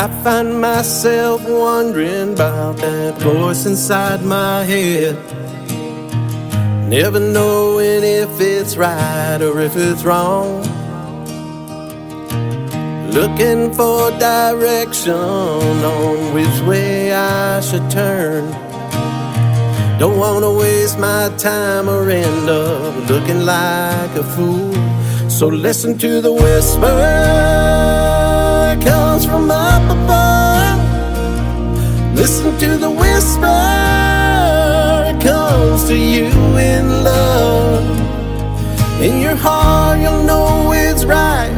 I find myself wondering about that voice inside my head, never knowing if it's right or if it's wrong, looking for direction on which way I should turn. Don't wanna waste my time or end up looking like a fool. So listen to the whisper, it comes from up above. Listen to the whisper, it comes to you in love. In your heart you'll know it's right,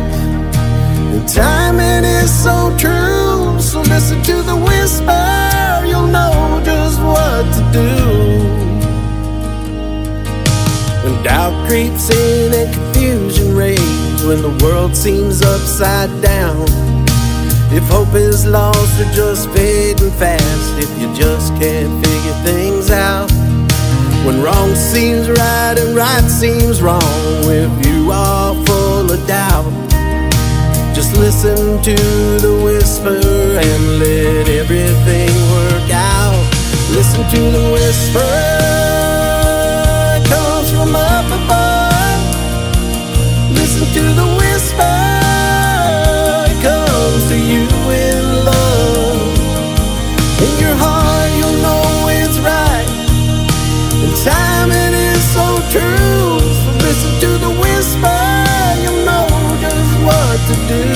and timing is so true. So listen to the whisper, you'll know just what to do. When doubt creeps in and confusion reigns, when the world seems upside down, if hope is lost or just fading fast, if you just can't figure things out, when wrong seems right and right seems wrong, if you are full of doubt, just listen to the whisper and let everything work out. Listen to the whisper, it comes from up above. Listen to the whisper, it comes to you in love. In your heart you'll know it's right, and timing is so true. So listen to the whisper, you'll know just what to do.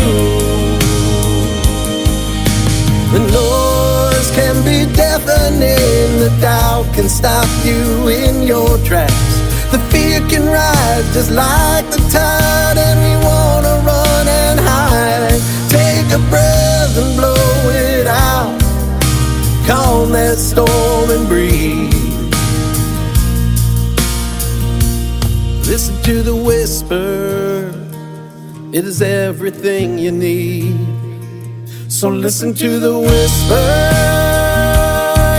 The noise can be deafening, the doubt can stop you in your tracks. The fear can rise just like the tide, and we wanna run and hide. Take a breath and blow it out, calm that storm and breathe. Listen to the whisper, it is everything you need. So listen to the whisper,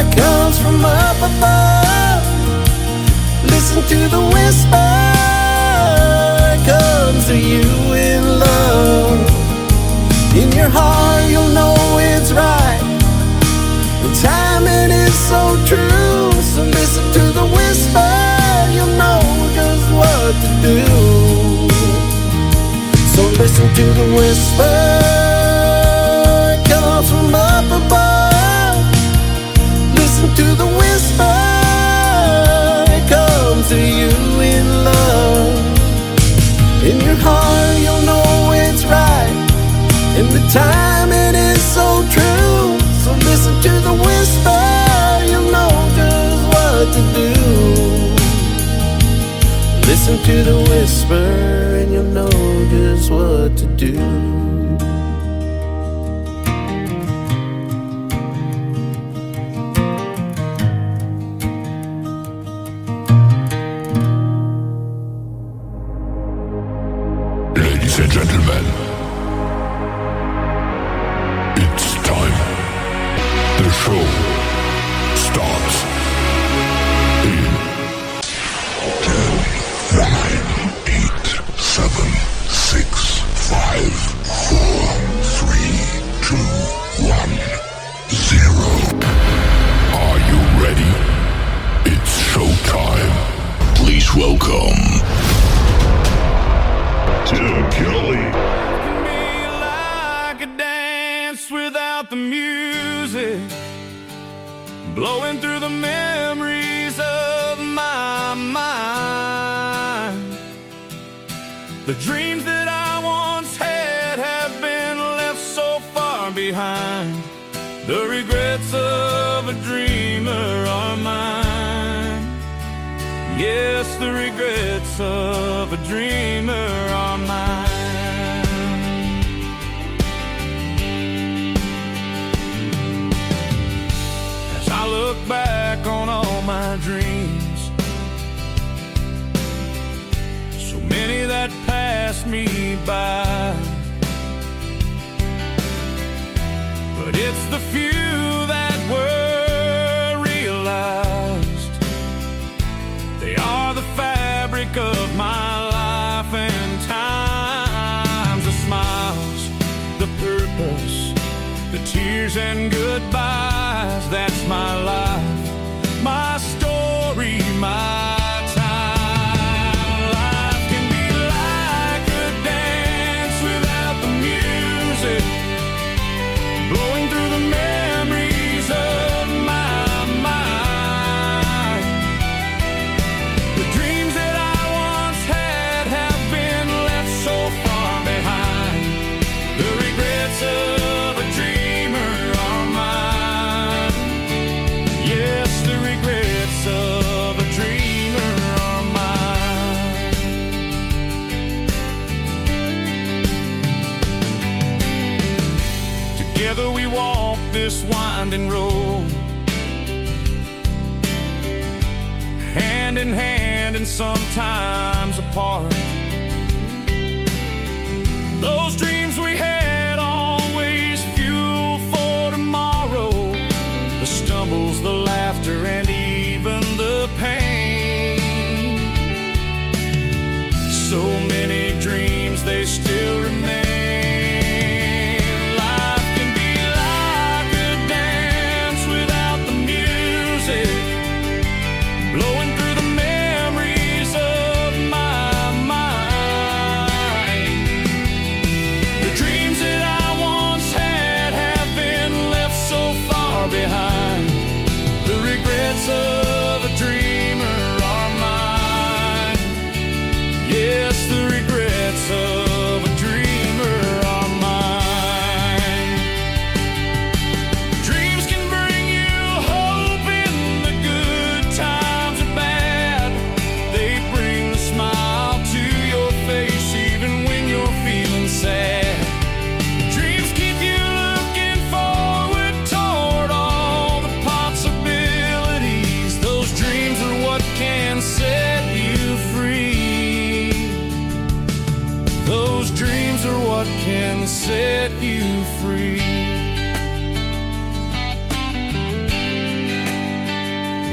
it comes from up above. Listen to the whisper, it comes to you in love. In your heart you'll know it's right, the timing is so true. So listen to the whisper, you'll know just what to do. So listen to the whisper, it comes from up above. Listen to the whisper, it comes to you in love. In your heart you'll know it's right, and the timing is so true. So listen to the whisper, you'll know just what to do. Listen to the whisper and you'll know just what to do. Ladies and gentlemen, it's time. The show starts in 10, 9, 8, 7, 6, 5, 4, 3, 2, 1, 0. Are you ready? It's showtime. Please welcome Tim Kelly. Me like a dance without the music, blowing through the memories of my mind. The dreams that I once had have been left so far behind. The regrets of a dreamer are mine. Yes, the regrets of a dreamer are mine. As I look back on all my dreams, so many that passed me by, but it's the few that were realized. They are the fabric of my life and times, the smiles, the purpose, the tears and goodbyes. That's my life, my story, my time. Life can be like a dance without the music, blowing through the memories of my mind. The dreams that I once had have been left so far behind. The regrets of a dreamer are mine. Yes, the regrets of a dreamer are mine. Together we walk this winding road, hand in hand and sometimes apart. Those dreams we had always fuel for tomorrow, the stumbles, the laughter, and even the pain. So many dreams, they still remain. Life can be like a dance without the music, blowing through the memories of my mind. The dreams that I once had have been left so far behind. The regrets of a dreamer are mine. Yes, the regrets of a dreamer are mine. Dreams can bring you hope in the good times and bad. They bring a smile to your face even when you're feeling sad. Dreams keep you looking forward toward all the possibilities. Those dreams are what can set you free. Those dreams are what can set you free.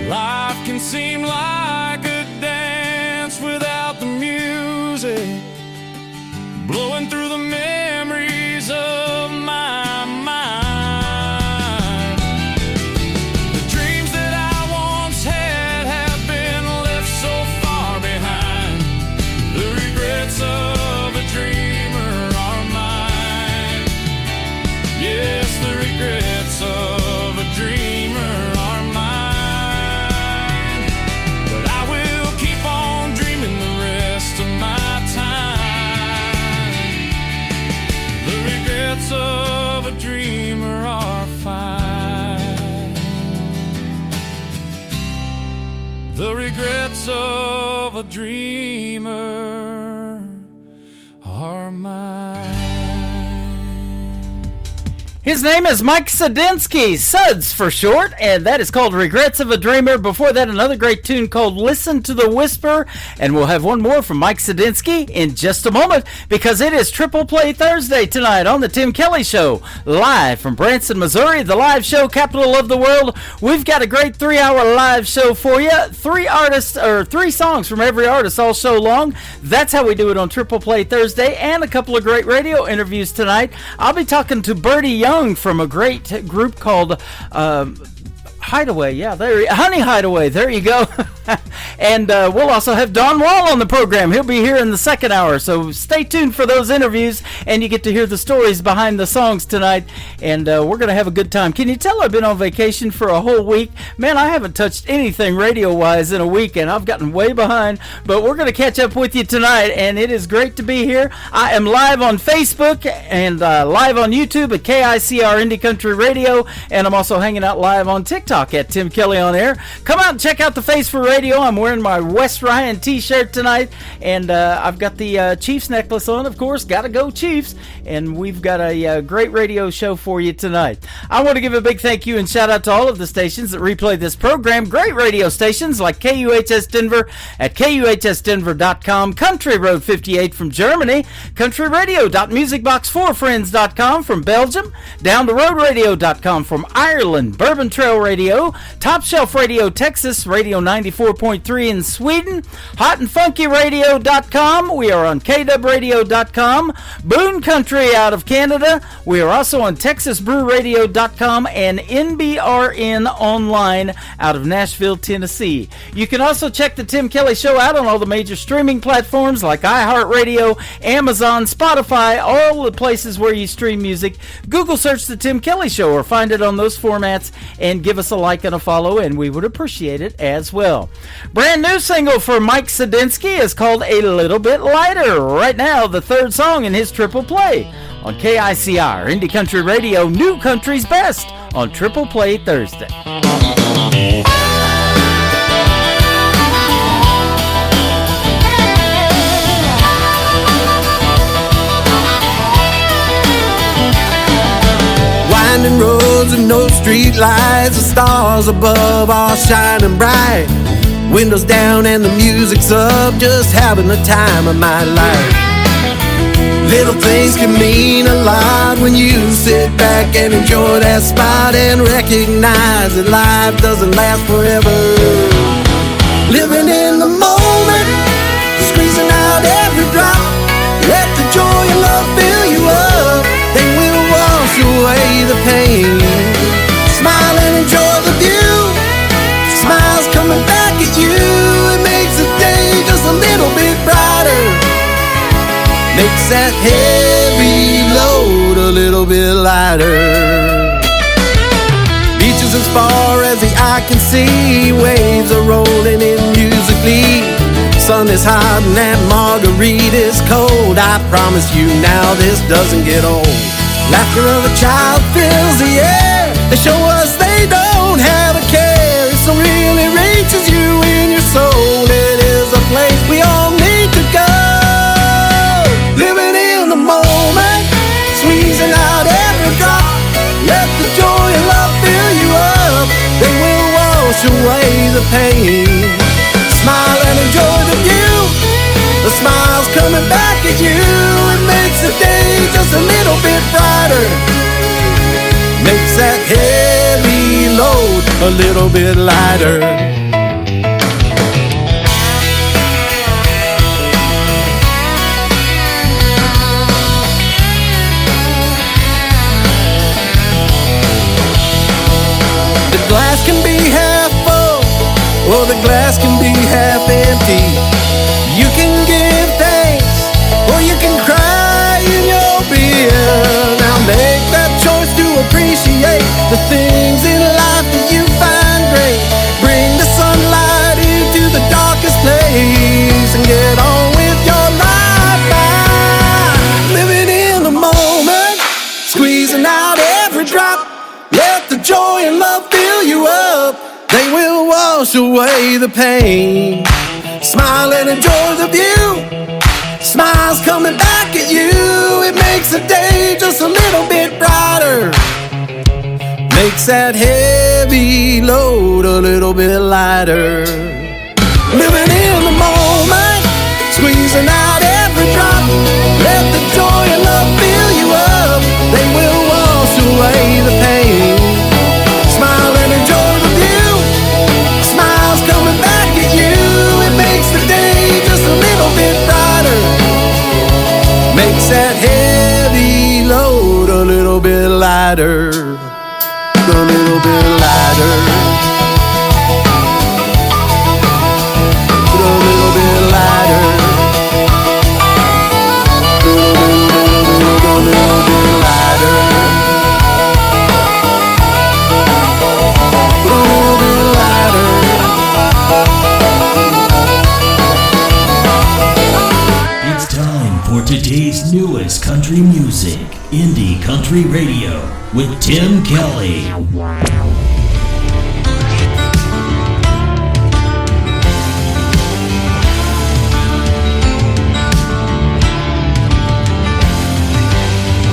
Life can seem like a dance without the music, blowing through the memories of my mind. The dreams that I once had have been left so far behind. The regrets of a dreamer are mine. Yes, the regrets of a dreamer are mine. But I will keep on dreaming the rest of my time. The regrets of a dreamer are fine. The regrets of a dreamer are mine. His name is Mike Sadinsky, Suds for short, and that is called Regrets of a Dreamer. Before that, another great tune called Listen to the Whisper, and we'll have one more from Mike Sadinsky in just a moment, because it is Triple Play Thursday tonight on the Tim Kelly Show, live from Branson, Missouri, the live show capital of the world. We've got a great 3-hour live show for you. 3 artists, or 3 songs from every artist all show long. That's how we do it on Triple Play Thursday, and a couple of great radio interviews tonight. I'll be talking to Birdie Young from a great group called Hideaway, Honey Hideaway, there you go. And we'll also have Don Wall on the program. He'll be here in the second hour, so stay tuned for those interviews, and you get to hear the stories behind the songs tonight, and we're going to have a good time. Can you tell I've been on vacation for a whole week? Man, I haven't touched anything radio-wise in a week, and I've gotten way behind, but we're going to catch up with you tonight, and it is great to be here. I am live on Facebook and live on YouTube at KICR Indie Country Radio, and I'm also hanging out live on TikTok at Tim Kelly on Air. Come out and check out the Face for Radio. I'm wearing my West Ryan t-shirt tonight, and I've got the Chiefs necklace on, of course. Gotta go Chiefs. And we've got a great radio show for you tonight. I want to give a big thank you and shout out to all of the stations that replay this program. Great radio stations like KUHS Denver at KUHSdenver.com, Country Road 58 from Germany, countryradio.musicbox4friends.com from Belgium, downtheroadradio.com from Ireland, Bourbon Trail Radio, Top Shelf Radio Texas, Radio 94.3 in Sweden, hotandfunkyradio.com. We are on KWradio.com, Boone Country Country out of Canada. We are also on TexasBrewRadio.com and NBRN Online out of Nashville, Tennessee. You can also check the Tim Kelly Show out on all the major streaming platforms like iHeartRadio, Amazon, Spotify, all the places where you stream music. Google search the Tim Kelly Show or find it on those formats and give us a like and a follow, and we would appreciate it as well. Brand new single for Mike Sadinsky is called A Little Bit Lighter. Right now, the third song in his triple play on KICR, Indie Country Radio, New Country's Best on Triple Play Thursday. Winding roads and no street lights, the stars above are shining bright. Windows down and the music's up, just having the time of my life. Little things can mean a lot when you sit back and enjoy that spot and recognize that life doesn't last forever. Living in the moment, squeezing out every drop. Let the joy and love fill you up, they will wash away the pain. Smile and enjoy the view, smiles coming back at you. It makes the day just a little bit brighter, makes that heavy load a little bit lighter. Beaches as far as the eye can see, waves are rolling in musically. Sun is hot and that margarita's cold. I promise you now this doesn't get old. Laughter of a child fills the air. They show us they don't have a care. It so really reaches you in your soul. It is a place we all need to go. Living in the moment, squeezing out every drop. Let the joy and love fill you up, they will wash away the pain. Smile and enjoy the view, the smile's coming back at you. It makes the day just a little bit brighter, makes that heavy load a little bit lighter. Glass can be half full, or the glass can be half empty. You can give thanks, or you can cry in your beer. Now make that choice to appreciate the things in life that you find great. Bring the sunlight into the darkest place and get on with your life. Living in the moment, squeezing out every drop. Let the joy and love fill you up, they will wash away the pain. Smile and enjoy the view, smiles coming back at you. It makes the day just a little bit brighter, makes that heavy load a little bit lighter. Living in the moment, squeezing out every drop. Let the joy and love fill you up, they will wash away the pain. Smile and enjoy the view, smiles coming back at you. It makes the day just a little bit brighter, makes that heavy load a little bit lighter, a little bit lighter, a little bit lighter, a little bit lighter. It's time for today's newest country music, Indie Country Radio, with Tim Kelly.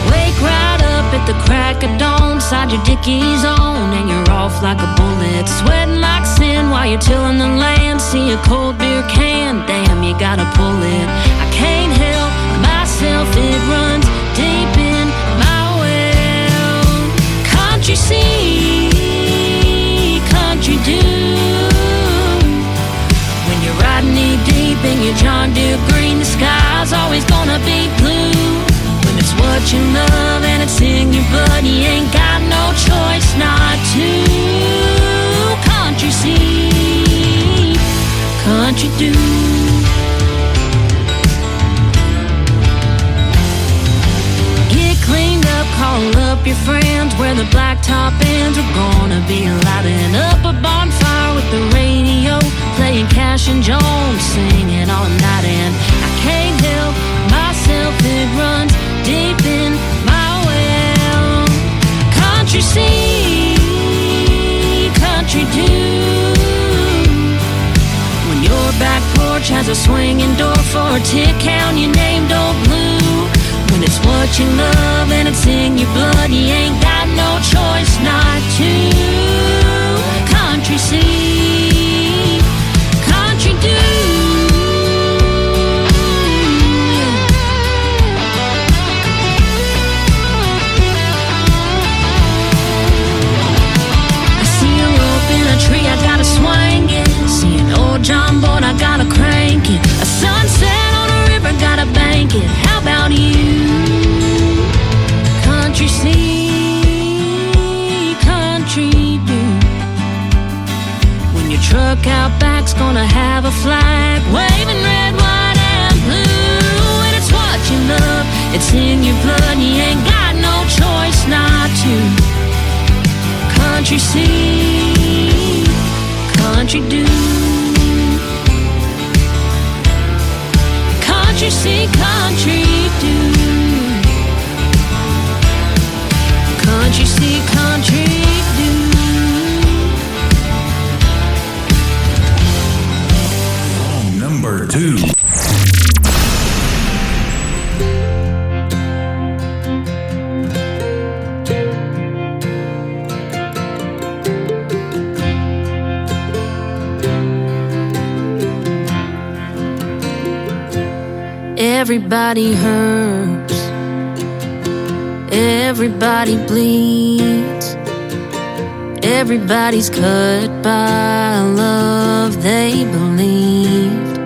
Wake right up at the crack of dawn, side your dickies on, and you're off like a bullet. Sweating like sin while you're tilling the land. See a cold beer can, damn, you gotta pull it. I can't help myself, it runs deep in my well. Country see, country do. When you're riding knee deep in your John Deere green, the sky's always gonna be blue. When it's what you country do? Get cleaned up, call up your friends, where the blacktop ends. We're gonna be lighting up a bonfire with the radio, playing Cash and Jones, singing all night. And I can't help myself, it runs deep in my well. Country see, country do. When your back porch has a swinging door for a tick, count your name, don't blue. When it's what you love and it's in your blood, you ain't got no choice not to. Country see, country do. I see a rope in a tree, I gotta swing it. See an old John boat, I gotta crank it. A sunset on a river, gotta bank it. How about you? Country see, country do. When your truck out back's gonna have a flag waving red, white, and blue. And it's what you love, it's in your blood, you ain't got no choice not to. Country see, country do. Country see, country do. Country see, country do. Number 2. Everybody hurts, everybody bleeds, everybody's cut by love they believed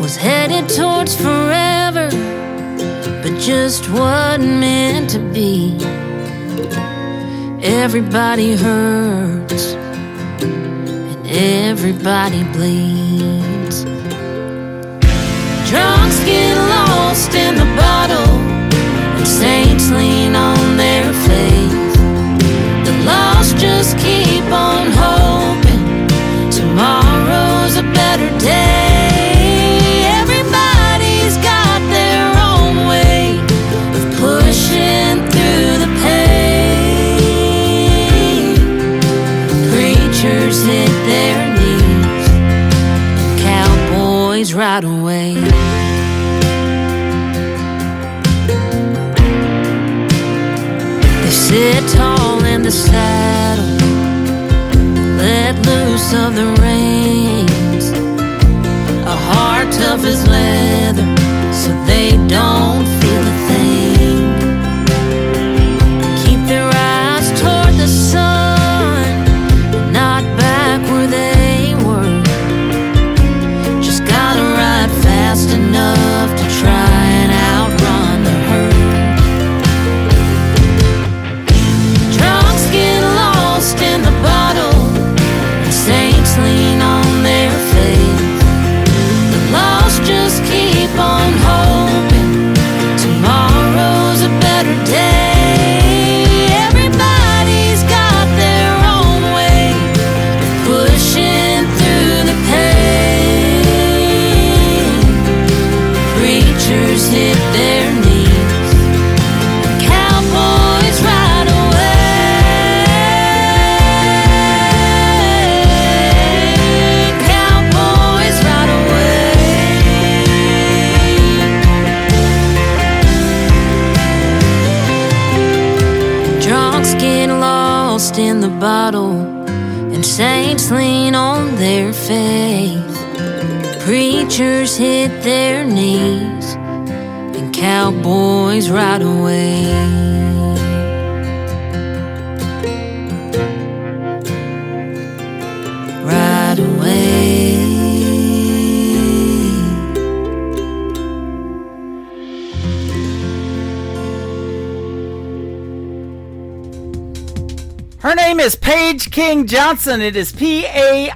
was headed towards forever, but just wasn't meant to be. Everybody hurts and everybody bleeds. Drunks get lost in the bottle, and saints lean on their faith. The lost just keep on hoping tomorrow's a better day. Everybody's got their own way of pushing through the pain. Preachers hit their knees, cowboys ride away. Sit tall in the saddle, let loose of the reins. A heart tough as leather, so they don't feel a thing. Keep their eyes toward the sun, not back where they were. Just gotta ride fast enough to try and outrun the herd. In the bottle, and saints lean on their faith. The lost just keep on hoping tomorrow's a better day. Everybody's got their own way of pushing through the pain. Preachers hit their knees, cowboys ride away. In the bottle, and saints lean on their faith. Preachers hit their knees, and cowboys ride away. Ride away. Her name is Paige King Johnson. It is Paige,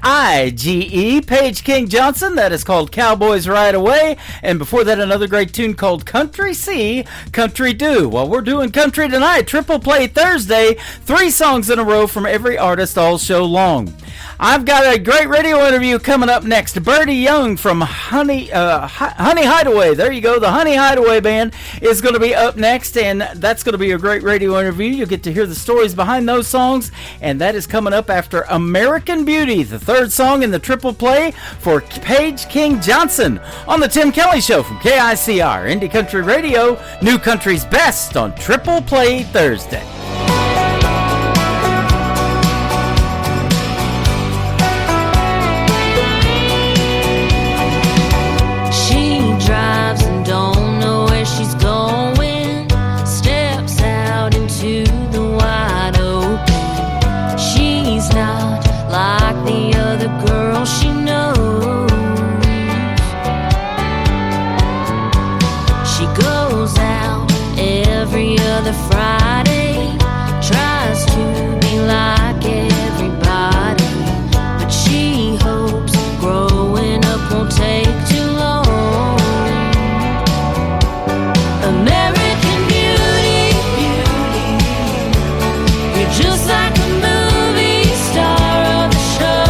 Paige King Johnson. That is called Cowboys Ride Away. And before that, another great tune called Country C, Country Do. Well, we're doing country tonight. Triple Play Thursday. 3 songs in a row from every artist all show long. I've got a great radio interview coming up next. Birdie Young from Honey Hideaway. There you go. The Honey Hideaway Band is going to be up next, and that's going to be a great radio interview. You'll get to hear the stories behind those songs, and that is coming up after American Beauty, the 3rd song in the Triple Play for Paige King Johnson on the Tim Kelly Show from KICR, Indie Country Radio, New Country's Best on Triple Play Thursday. She knows. She goes out every other Friday, tries to be like everybody, but she hopes growing up won't take too long. American Beauty, you're just like a movie star of the show.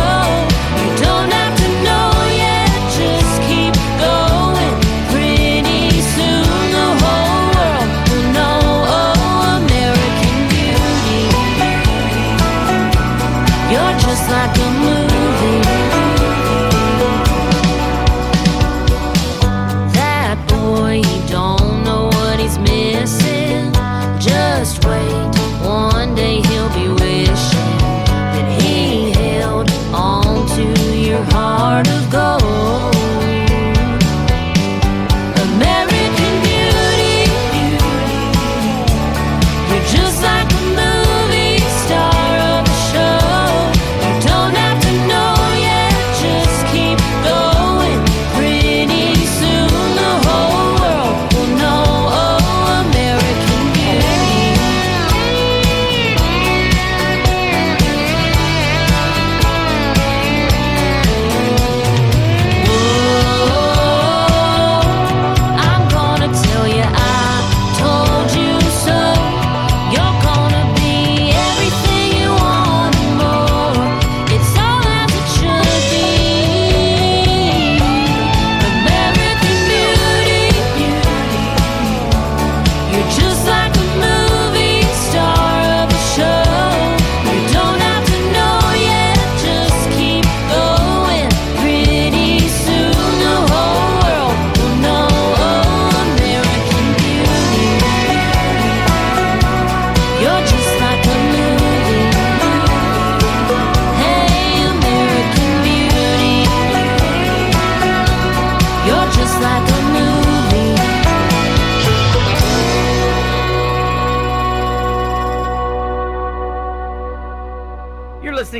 Like a movie. That boy, he don't know what he's missing. Just wait, one day he'll be wishing that he held on to your heart of gold. American Beauty, you're just like a movie star of the show.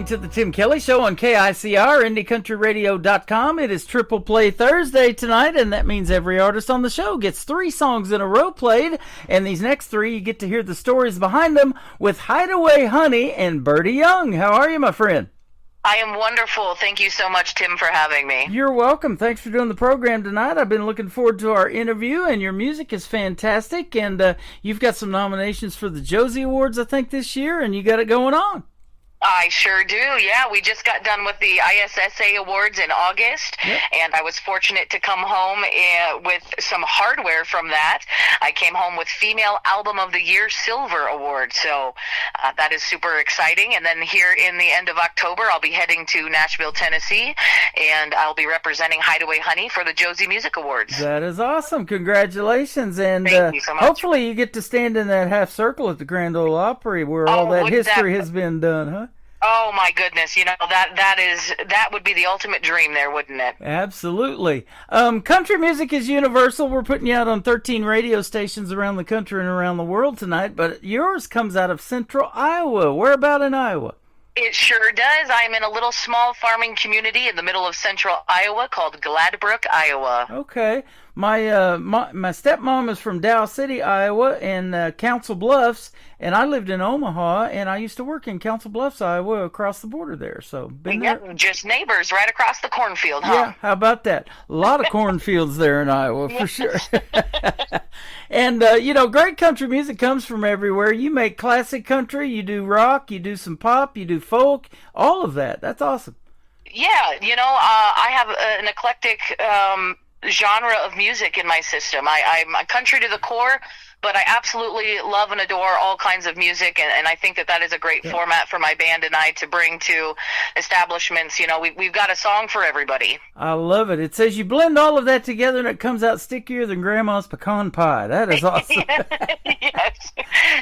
To the Tim Kelly Show on KICR, IndieCountryRadio.com. It is Triple Play Thursday tonight, and that means every artist on the show gets 3 songs in a row played, and these next 3, you get to hear the stories behind them with Hideaway Honey and Birdie Young. How are you, my friend? I am wonderful. Thank you so much, Tim, for having me. You're welcome. Thanks for doing the program tonight. I've been looking forward to our interview, and your music is fantastic, and you've got some nominations for the Josie Awards, I think, this year, and you got it going on. I sure do. Yeah, we just got done with the ISSA Awards in August, and I was fortunate to come home with some hardware from that. I came home with Female Album of the Year Silver Award, so that is super exciting. And then here in the end of October, I'll be heading to Nashville, Tennessee, and I'll be representing Hideaway Honey for the Josie Music Awards. That is awesome. Congratulations. And Thank you so much. Hopefully you get to stand in that half circle at the Grand Ole Opry where all that history has been done, huh? Oh my goodness, you know, that would be the ultimate dream there, wouldn't it? Absolutely. Country music is universal. We're putting you out on 13 radio stations around the country and around the world tonight, but yours comes out of Central Iowa. Where about in Iowa? It sure does. I'm in a little small farming community in the middle of Central Iowa called Gladbrook, Iowa. Okay. my stepmom is from Dow City, Iowa, and Council Bluffs, and I lived in Omaha, and I used to work in Council Bluffs, Iowa, across the border there. So been there. Yep, just neighbors right across the cornfield, huh? Yeah, how about that? A lot of cornfields there in Iowa, for sure. And, great country music comes from everywhere. You make classic country, you do rock, you do some pop, you do folk, all of that. That's awesome. Yeah, I have an eclectic genre of music in my system. I'm a country to the core, but I absolutely love and adore all kinds of music, and I think that is a great format for my band and I to bring to establishments. We've got a song for everybody. I love it. It says you blend all of that together and it comes out stickier than Grandma's pecan pie. That is awesome. Yes,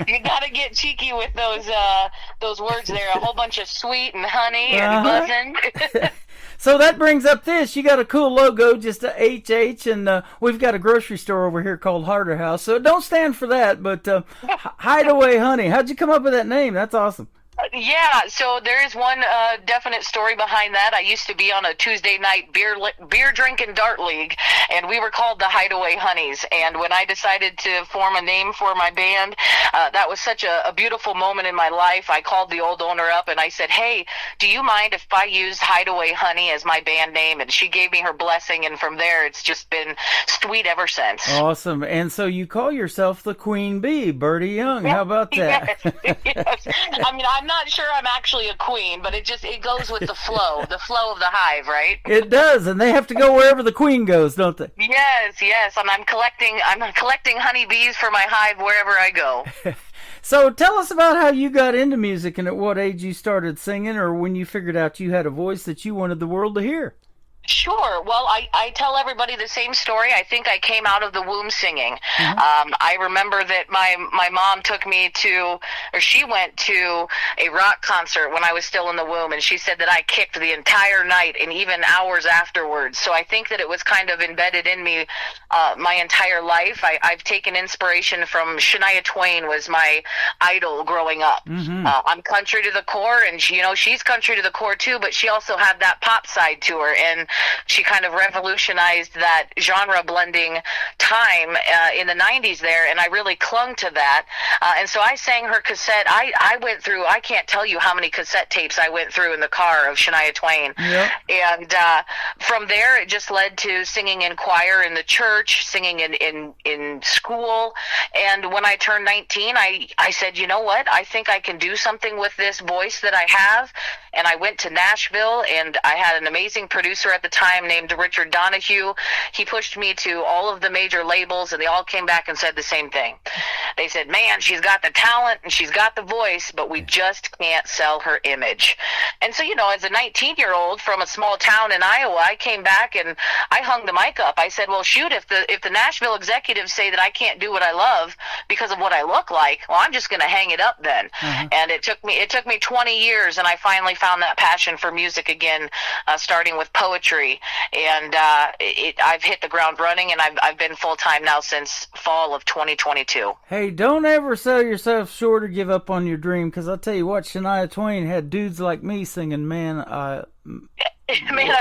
you got to get cheeky with those words there. A whole bunch of sweet and honey and buzzing. So that brings up this. You got a cool logo, just a HH, and we've got a grocery store over here called Harder House. So don't stand for that, but Hideaway Honey. How'd you come up with that name? That's awesome. Yeah, so there is one definite story behind that. I used to be on a Tuesday night beer drinking dart league, and we were called the Hideaway Honeys. And when I decided to form a name for my band, that was such a beautiful moment in my life. I called the old owner up and I said, "Hey, do you mind if I use Hideaway Honey as my band name?" And she gave me her blessing, and from there it's just been sweet ever since. Awesome. And so you call yourself the Queen Bee, Birdie Young. How about that? Yes. I mean, I'm not sure I'm actually a queen, but it goes with the flow of the hive, right? It does, and they have to go wherever the queen goes, don't they? Yes, and I'm collecting honeybees for my hive wherever I go. So tell us about how you got into music and at what age you started singing, or when you figured out you had a voice that you wanted the world to hear. Sure. Well, I tell everybody the same story. I think I came out of the womb singing. I remember that my mom she went to a rock concert when I was still in the womb, and she said that I kicked the entire night and even hours afterwards. So I think that it was kind of embedded in me my entire life. I've taken inspiration from Shania Twain, was my idol growing up. I'm country to the core, and she's country to the core too, but she also had that pop side to her, and she kind of revolutionized that genre blending time in the 90s there, and I really clung to that. And so I sang her cassette. I went through, I can't tell you how many cassette tapes I went through in the car of Shania Twain. Yep. And from there, it just led to singing in choir in the church, singing in school. And when I turned 19, I said, you know what? I think I can do something with this voice that I have. And I went to Nashville, and I had an amazing producer at the time named Richard Donahue. He pushed me to all of the major labels, and they all came back and said the same thing. They said, "Man, she's got the talent and she's got the voice, but we just can't sell her image." And so, as a 19-year-old from a small town in Iowa, I came back and I hung the mic up. I said, well, shoot, if the Nashville executives say that I can't do what I love because of what I look like, well, I'm just going to hang it up then. And it took me 20 years, and I finally found that passion for music again, starting with poetry. And I've hit the ground running, and I've been full-time now since fall of 2022. Hey, don't ever sell yourself short or give up on your dream, because I'll tell you what, Shania Twain had dudes like me singing, man, I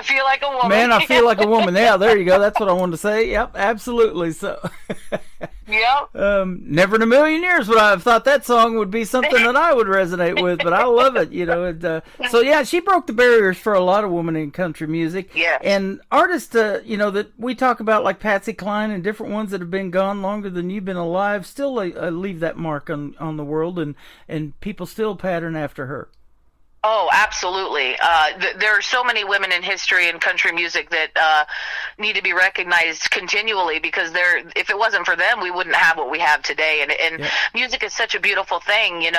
feel like a woman. Man, I feel like a woman. Yeah, there you go. That's what I wanted to say. Yep, absolutely. So, yep. Never in a million years would I have thought that song would be something that I would resonate with, but I love it. So yeah, she broke the barriers for a lot of women in country music. Yeah. And artists, that we talk about, like Patsy Cline and different ones that have been gone longer than you've been alive, still leave that mark on the world, and people still pattern after her. Oh, absolutely. There are so many women in history and country music that need to be recognized continually, because if it wasn't for them, we wouldn't have what we have today. And yep. Music is such a beautiful thing.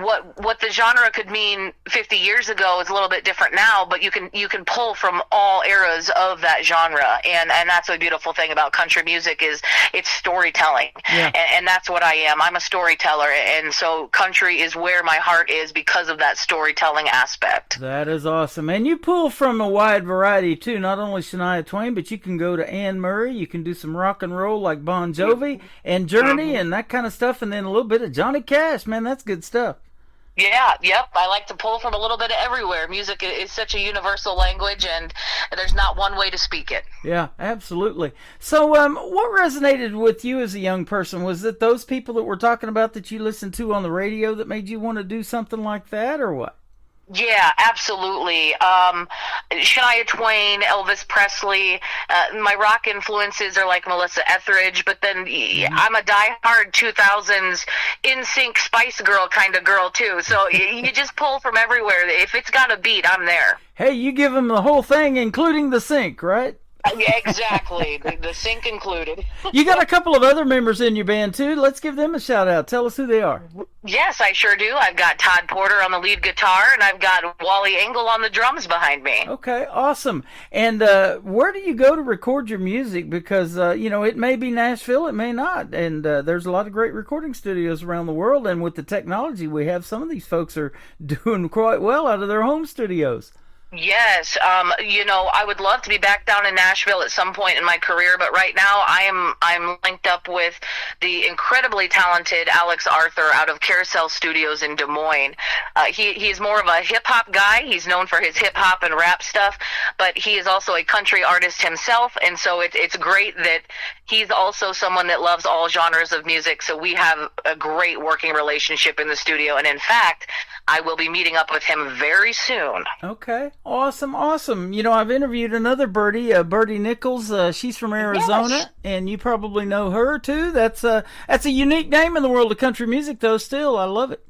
What the genre could mean 50 years ago is a little bit different now, but you can pull from all eras of that genre. And that's the beautiful thing about country music is it's storytelling. Yeah. And that's what I am. I'm a storyteller. And so country is where my heart is because of that storytelling aspect. That is awesome. And you pull from a wide variety too, not only Shania Twain, but you can go to Anne Murray, you can do some rock and roll like Bon Jovi and Journey and that kind of stuff, and then a little bit of Johnny Cash. Man, that's good stuff. Yeah, yep. I like to pull from a little bit of everywhere. Music is such a universal language, and there's not one way to speak it. Yeah, absolutely. So, what resonated with you as a young person? Was it those people that we're talking about that you listened to on the radio that made you want to do something like that, or what? Yeah, absolutely. Shania Twain, Elvis Presley. My rock influences are like Melissa Etheridge, but then I'm a diehard 2000s NSYNC Spice Girl kind of girl too. So you just pull from everywhere. If it's got a beat, I'm there. Hey, you give them the whole thing, including the sync, right? Yeah, exactly. the sync included. You got a couple of other members in your band too. Let's give them a shout out. Tell us who they are. Yes, I sure do. I've got Todd Porter on the lead guitar, and I've got Wally Engel on the drums behind me. Okay, awesome. And where do you go to record your music? Because, it may be Nashville, it may not. And there's a lot of great recording studios around the world. And with the technology we have, some of these folks are doing quite well out of their home studios. Yes, I would love to be back down in Nashville at some point in my career, but right now I'm linked up with the incredibly talented Alex Arthur out of Carousel Studios in Des Moines. He's more of a hip hop guy. He's known for his hip hop and rap stuff, but he is also a country artist himself, and so it's great that he's also someone that loves all genres of music. So we have a great working relationship in the studio, and in fact, I will be meeting up with him very soon. Okay. Awesome. I've interviewed another Birdie, Birdie Nichols. She's from Arizona, yes. And you probably know her too. That's a unique name in the world of country music, though. Still, I love it.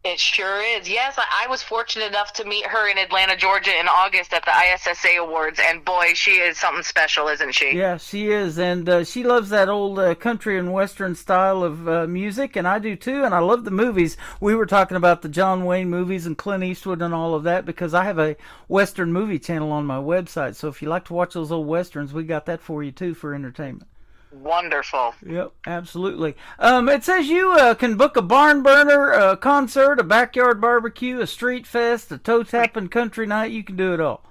It sure is. Yes, I was fortunate enough to meet her in Atlanta, Georgia in August at the ISSA Awards, and boy, she is something special, isn't she? Yeah, she is, and she loves that old country and western style of music, and I do too, and I love the movies. We were talking about the John Wayne movies and Clint Eastwood and all of that because I have a western movie channel on my website, so if you like to watch those old westerns, we got that for you too for entertainment. Wonderful. Yep, absolutely. It says you can book a barn burner, a concert, a backyard barbecue, a street fest, a toe tapping country night. You can do it all.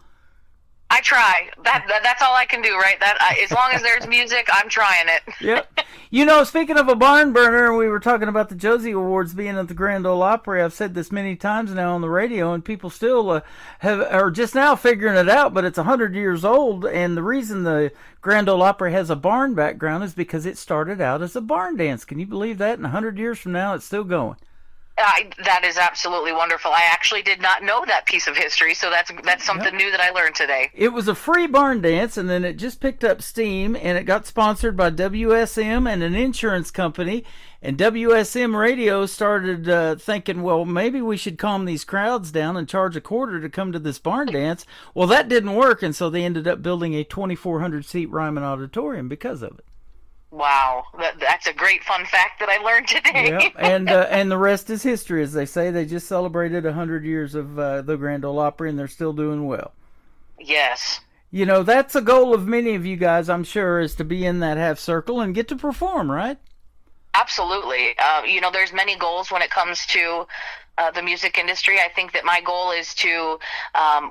I try. That's all I can do, right? As long as there's music, I'm trying it. Yep. Speaking of a barn burner, we were talking about the Josie Awards being at the Grand Ole Opry. I've said this many times now on the radio, and people still are just now figuring it out, but it's 100 years old, and the reason the Grand Ole Opry has a barn background is because it started out as a barn dance. Can you believe that? And 100 years from now, it's still going. That is absolutely wonderful. I actually did not know that piece of history, so that's something new that I learned today. It was a free barn dance, and then it just picked up steam, and it got sponsored by WSM and an insurance company, and WSM Radio started thinking, well, maybe we should calm these crowds down and charge $25 to come to this barn dance. Well, that didn't work, and so they ended up building a 2,400-seat Ryman Auditorium because of it. Wow, that's a great fun fact that I learned today. Yeah, and the rest is history, as they say. They just celebrated 100 years of the Grand Ole Opry, and they're still doing well. Yes. That's a goal of many of you guys, I'm sure, is to be in that half circle and get to perform, right? Absolutely. There's many goals when it comes to the music industry. I think that my goal is to,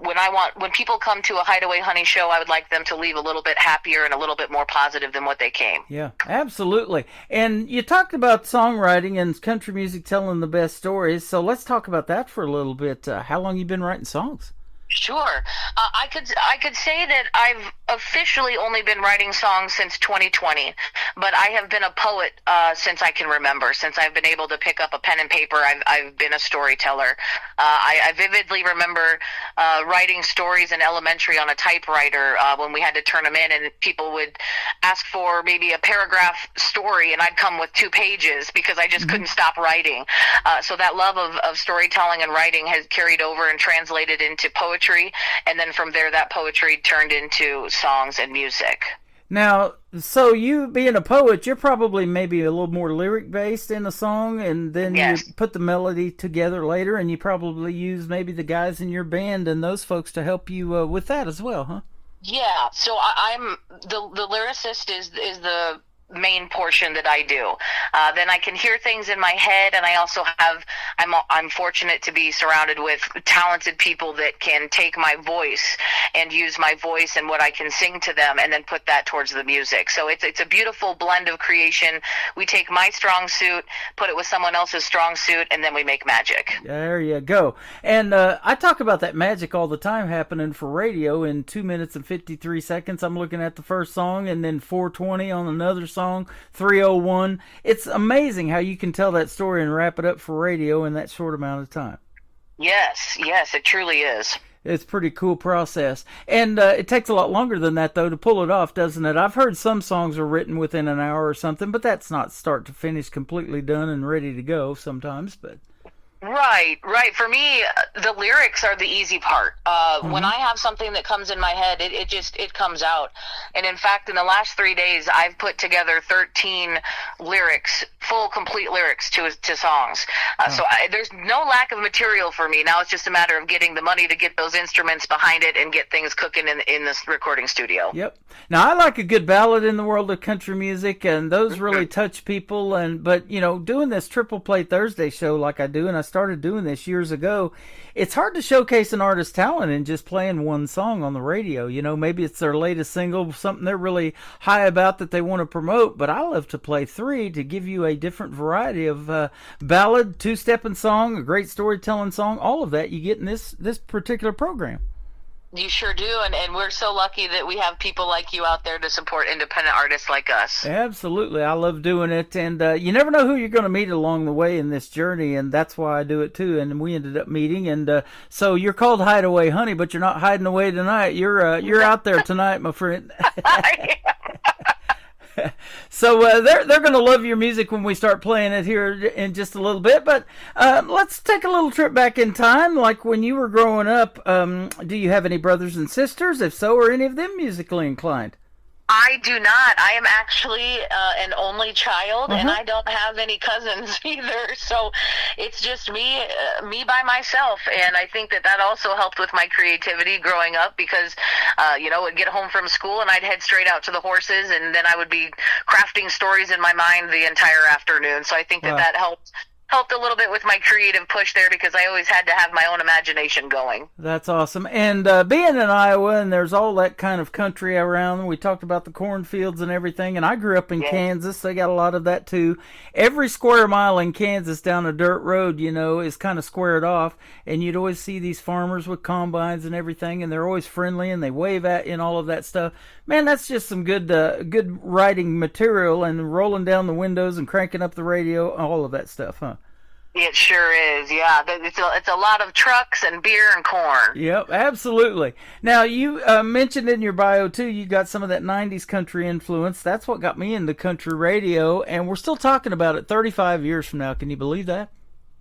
when people come to a Hideaway Honey show, I would like them to leave a little bit happier and a little bit more positive than what they came. Yeah, absolutely. And you talked about songwriting and country music telling the best stories, so let's talk about that for a little bit. How long you been writing songs? Sure. I could say that I've officially only been writing songs since 2020, but I have been a poet since I can remember. Since I've been able to pick up a pen and paper, I've been a storyteller. I vividly remember writing stories in elementary on a typewriter when we had to turn them in, and people would ask for maybe a paragraph story, and I'd come with 2 pages because I just couldn't stop writing. So that love of storytelling and writing has carried over and translated into poetry, and then from there that poetry turned into songs and music. Now, so you being a poet, you're probably maybe a little more lyric based in a song, and then Yes. you put the melody together later, and you probably use maybe the guys in your band and those folks to help you with that as well, huh? Yeah, so I'm the lyricist is the main portion that I do. Then I can hear things in my head, and I also I'm fortunate to be surrounded with talented people that can take my voice and use my voice and what I can sing to them and then put that towards the music. So it's a beautiful blend of creation. We take my strong suit, put it with someone else's strong suit, and then we make magic. There you go. And I talk about that magic all the time happening for radio. In 2 minutes and 53 seconds, I'm looking at the first song, and then 4:20 on another song, 3:01. It's amazing how you can tell that story and wrap it up for radio in that short amount of time. Yes, it truly is. It's a pretty cool process. And it takes a lot longer than that, though, to pull it off, doesn't it? I've heard some songs are written within an hour or something, but that's not start to finish completely done and ready to go sometimes. But Right. For me, the lyrics are the easy part. When I have something that comes in my head, it comes out. And in fact, in the last 3 days, I've put together 13 lyrics, full, complete lyrics to songs. So there's no lack of material for me. Now it's just a matter of getting the money to get those instruments behind it and get things cooking in this recording studio. Yep. Now, I like a good ballad in the world of country music, and those really touch people. But doing this Triple Play Thursday show like I do, and I started doing this years ago, it's hard to showcase an artist's talent in just playing one song on the radio. Maybe it's their latest single, something they're really high about that they want to promote, but I love to play three to give you a different variety of ballad, two-stepping song, a great storytelling song, all of that you get in this particular program. You sure do, and we're so lucky that we have people like you out there to support independent artists like us. Absolutely. I love doing it, and you never know who you're going to meet along the way in this journey, and that's why I do it too. And we ended up meeting, and so you're called Hideaway Honey, but you're not hiding away tonight. You're out there tonight, my friend. So they're going to love your music when we start playing it here in just a little bit. But let's take a little trip back in time. Like when you were growing up, do you have any brothers and sisters? If so, are any of them musically inclined? I do not. I am actually an only child, and I don't have any cousins either. So it's just me by myself. And I think that also helped with my creativity growing up because, I'd get home from school and I'd head straight out to the horses, and then I would be crafting stories in my mind the entire afternoon. So I think that helped a little bit with my creative push there because I always had to have my own imagination going. That's awesome. And being in Iowa, and there's all that kind of country around, we talked about the cornfields and everything, and I grew up in Kansas. They got a lot of that too. Every square mile in Kansas down a dirt road, is kind of squared off, and you'd always see these farmers with combines and everything, and they're always friendly, and they wave at you and all of that stuff. Man, that's just some good writing material, and rolling down the windows and cranking up the radio, all of that stuff, huh? It sure is, yeah. It's a lot of trucks and beer and corn. Yep, absolutely. Now, you mentioned in your bio, too, you got some of that 90s country influence. That's what got me into country radio, and we're still talking about it 35 years from now. Can you believe that?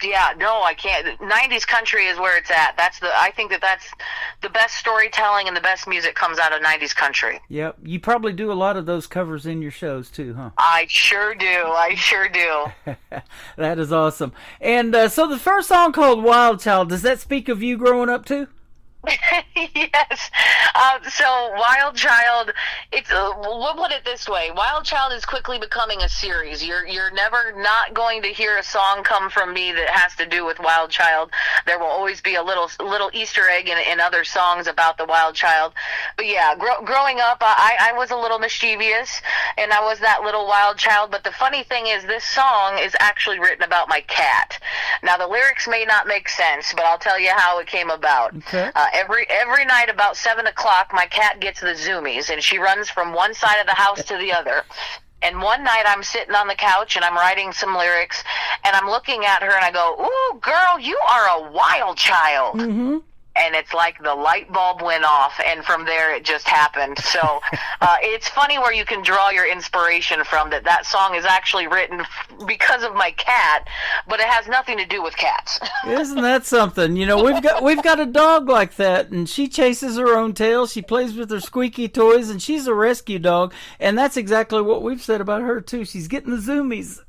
Yeah, no, I can't. 90s country is where it's at. I think that's the best storytelling and the best music comes out of 90s country. Yep. You probably do a lot of those covers in your shows too, huh? I sure do. That is awesome. And so the first song called Wild Child, does that speak of you growing up too? Yes. So Wild Child, we'll put it this way. Wild Child is quickly becoming a series. You're never not going to hear a song come from me that has to do with Wild Child. There will always be a little Easter egg in other songs about the Wild Child. But yeah, growing up, I was a little mischievous, and I was that little wild child. But the funny thing is, this song is actually written about my cat. Now, the lyrics may not make sense, but I'll tell you how it came about. Okay. Every night about 7 o'clock, my cat gets the zoomies, and she runs from one side of the house to the other. And one night I'm sitting on the couch and I'm writing some lyrics, and I'm looking at her and I go, "Ooh, girl, you are a wild child." Mm-hmm. And it's like the light bulb went off, and from there it just happened. So it's funny where you can draw your inspiration from that song is actually written because of my cat, but it has nothing to do with cats. Isn't that something? We've got a dog like that, and she chases her own tail. She plays with her squeaky toys, and she's a rescue dog, and that's exactly what we've said about her too. She's getting the zoomies.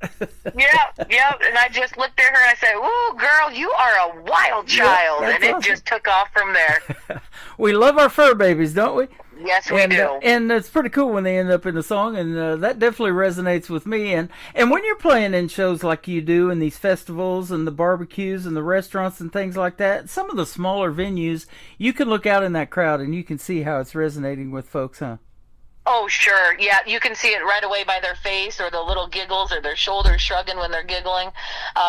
Yeah. And I just looked at her and I said, "Ooh, girl, you are a wild child," and it just took off from there. We love our fur babies, don't we? Yes, we do. And it's pretty cool when they end up in the song, and that definitely resonates with me. And when you're playing in shows like you do, in these festivals and the barbecues and the restaurants and things like that, some of the smaller venues, you can look out in that crowd and you can see how it's resonating with folks, huh? Oh, sure. Yeah, you can see it right away by their face or the little giggles or their shoulders shrugging when they're giggling.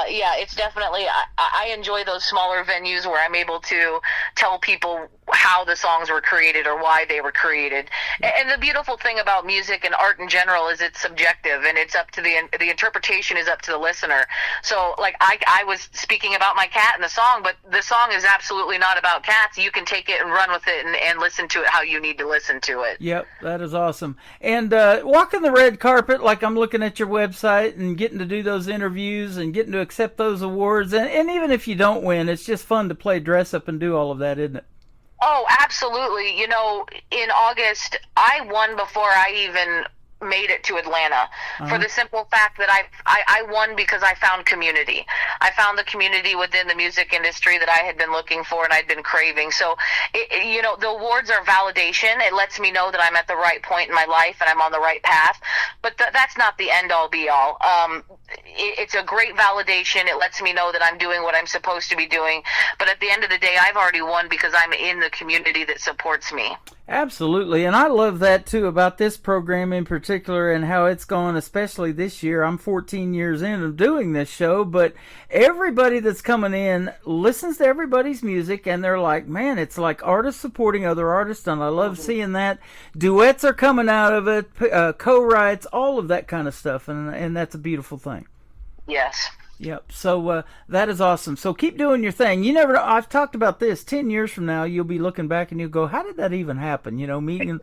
Yeah, it's definitely, I enjoy those smaller venues where I'm able to tell people how the songs were created or why they were created. And the beautiful thing about music and art in general is it's subjective, and it's up to the interpretation is up to the listener. So, like, I was speaking about my cat in the song, but the song is absolutely not about cats. You can take it and run with it and listen to it how you need to listen to it. Yep, that is awesome. And walking the red carpet, like I'm looking at your website and getting to do those interviews and getting to accept those awards, and even if you don't win, it's just fun to play dress up and do all of that, isn't it? Oh, absolutely. You know, in August, I won before I even made it to Atlanta, for the simple fact that I won because I found community. I found the community within the music industry that I had been looking for and I'd been craving. So, you know, the awards are validation. It lets me know that I'm at the right point in my life and I'm on the right path. But that's not the end-all, be-all. It's a great validation. It lets me know that I'm doing what I'm supposed to be doing. But at the end of the day, I've already won because I'm in the community that supports me. Absolutely, and I love that too about this program in particular and how it's gone, especially this year. I'm 14 years in of doing this show, but everybody that's coming in listens to everybody's music, and they're like, man, it's like artists supporting other artists, and I love seeing that. Duets are coming out of it, co-writes, all of that kind of stuff, and that's a beautiful thing. Yes. Yep. So that is awesome. So keep doing your thing. You never know. I've talked about this. 10 years from now, you'll be looking back and you'll go, how did that even happen? You know, meeting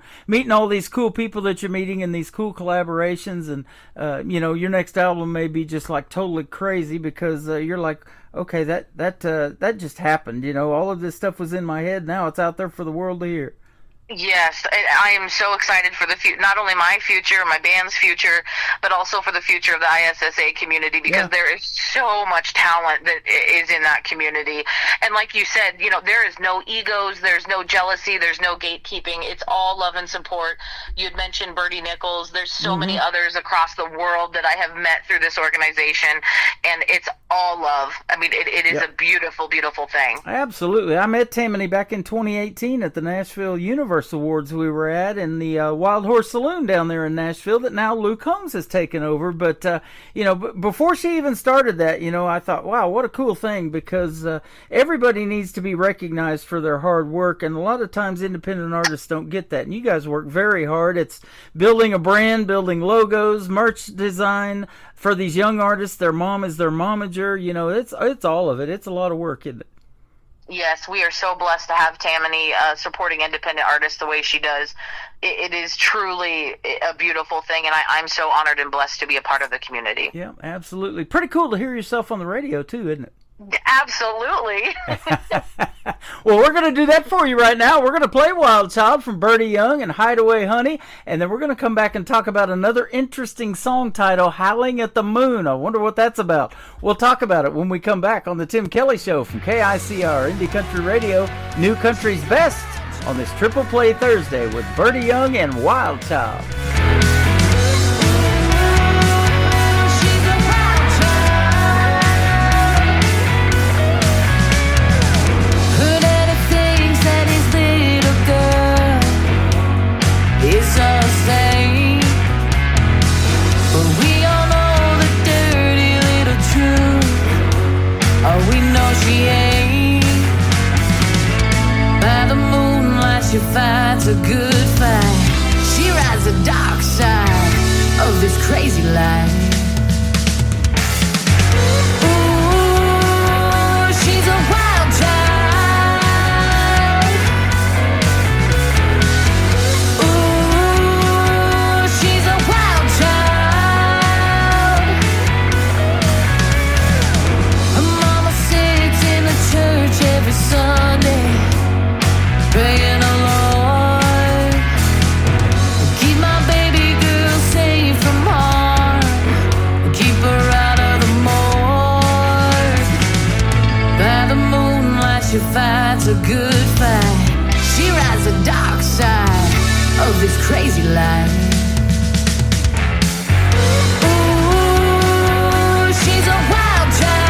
all these cool people that you're meeting and these cool collaborations. And, you know, your next album may be just like totally crazy because you're like, okay, that just happened. You know, all of this stuff was in my head. Now it's out there for the world to hear. Yes, I am so excited for the future, not only my future, my band's future, but also for the future of the ISSA community, because there is so much talent that is in that community. And like you said, you know, there is no egos, there's no jealousy, there's no gatekeeping. It's all love and support. You had mentioned Bertie Nichols. There's so many others across the world that I have met through this organization, and it's all love. I mean, it is a beautiful, beautiful thing. Absolutely. I met Tammany back in 2018 at the Nashville Universe Awards we were at in the Wild Horse Saloon down there in Nashville that now Luke Combs has taken over. But, you know, before she even started that, you know, I thought, wow, what a cool thing, because everybody needs to be recognized for their hard work. And a lot of times independent artists don't get that. And you guys work very hard. It's building a brand, building logos, merch design for these young artists. Their mom is their momager. You know, it's all of it. It's a lot of work, isn't it? Yes, we are so blessed to have Tammany supporting independent artists the way she does. It is truly a beautiful thing, and I'm so honored and blessed to be a part of the community. Yeah, absolutely. Pretty cool to hear yourself on the radio, too, isn't it? Absolutely. Well, we're going to do that for you right now. We're going to play Wild Child from Bertie Young and Hideaway Honey, and then we're going to come back and talk about another interesting song title, Howling at the Moon. I wonder what that's about. We'll talk about it when we come back on the Tim Kelly Show from KICR Indie Country Radio, New Country's Best, on this Triple Play Thursday with Bertie Young and Wild Child. She fights a good fight. She rides the dark side of this crazy life. Ooh, she's a wild child. Ooh, she's a wild child. Her mama sits in the church every Sunday, praying a Lord, keep my baby girl safe from harm, keep her out of the morgue. By the moonlight she fights a good fight. She rides the dark side of this crazy life. Ooh, she's a wild child.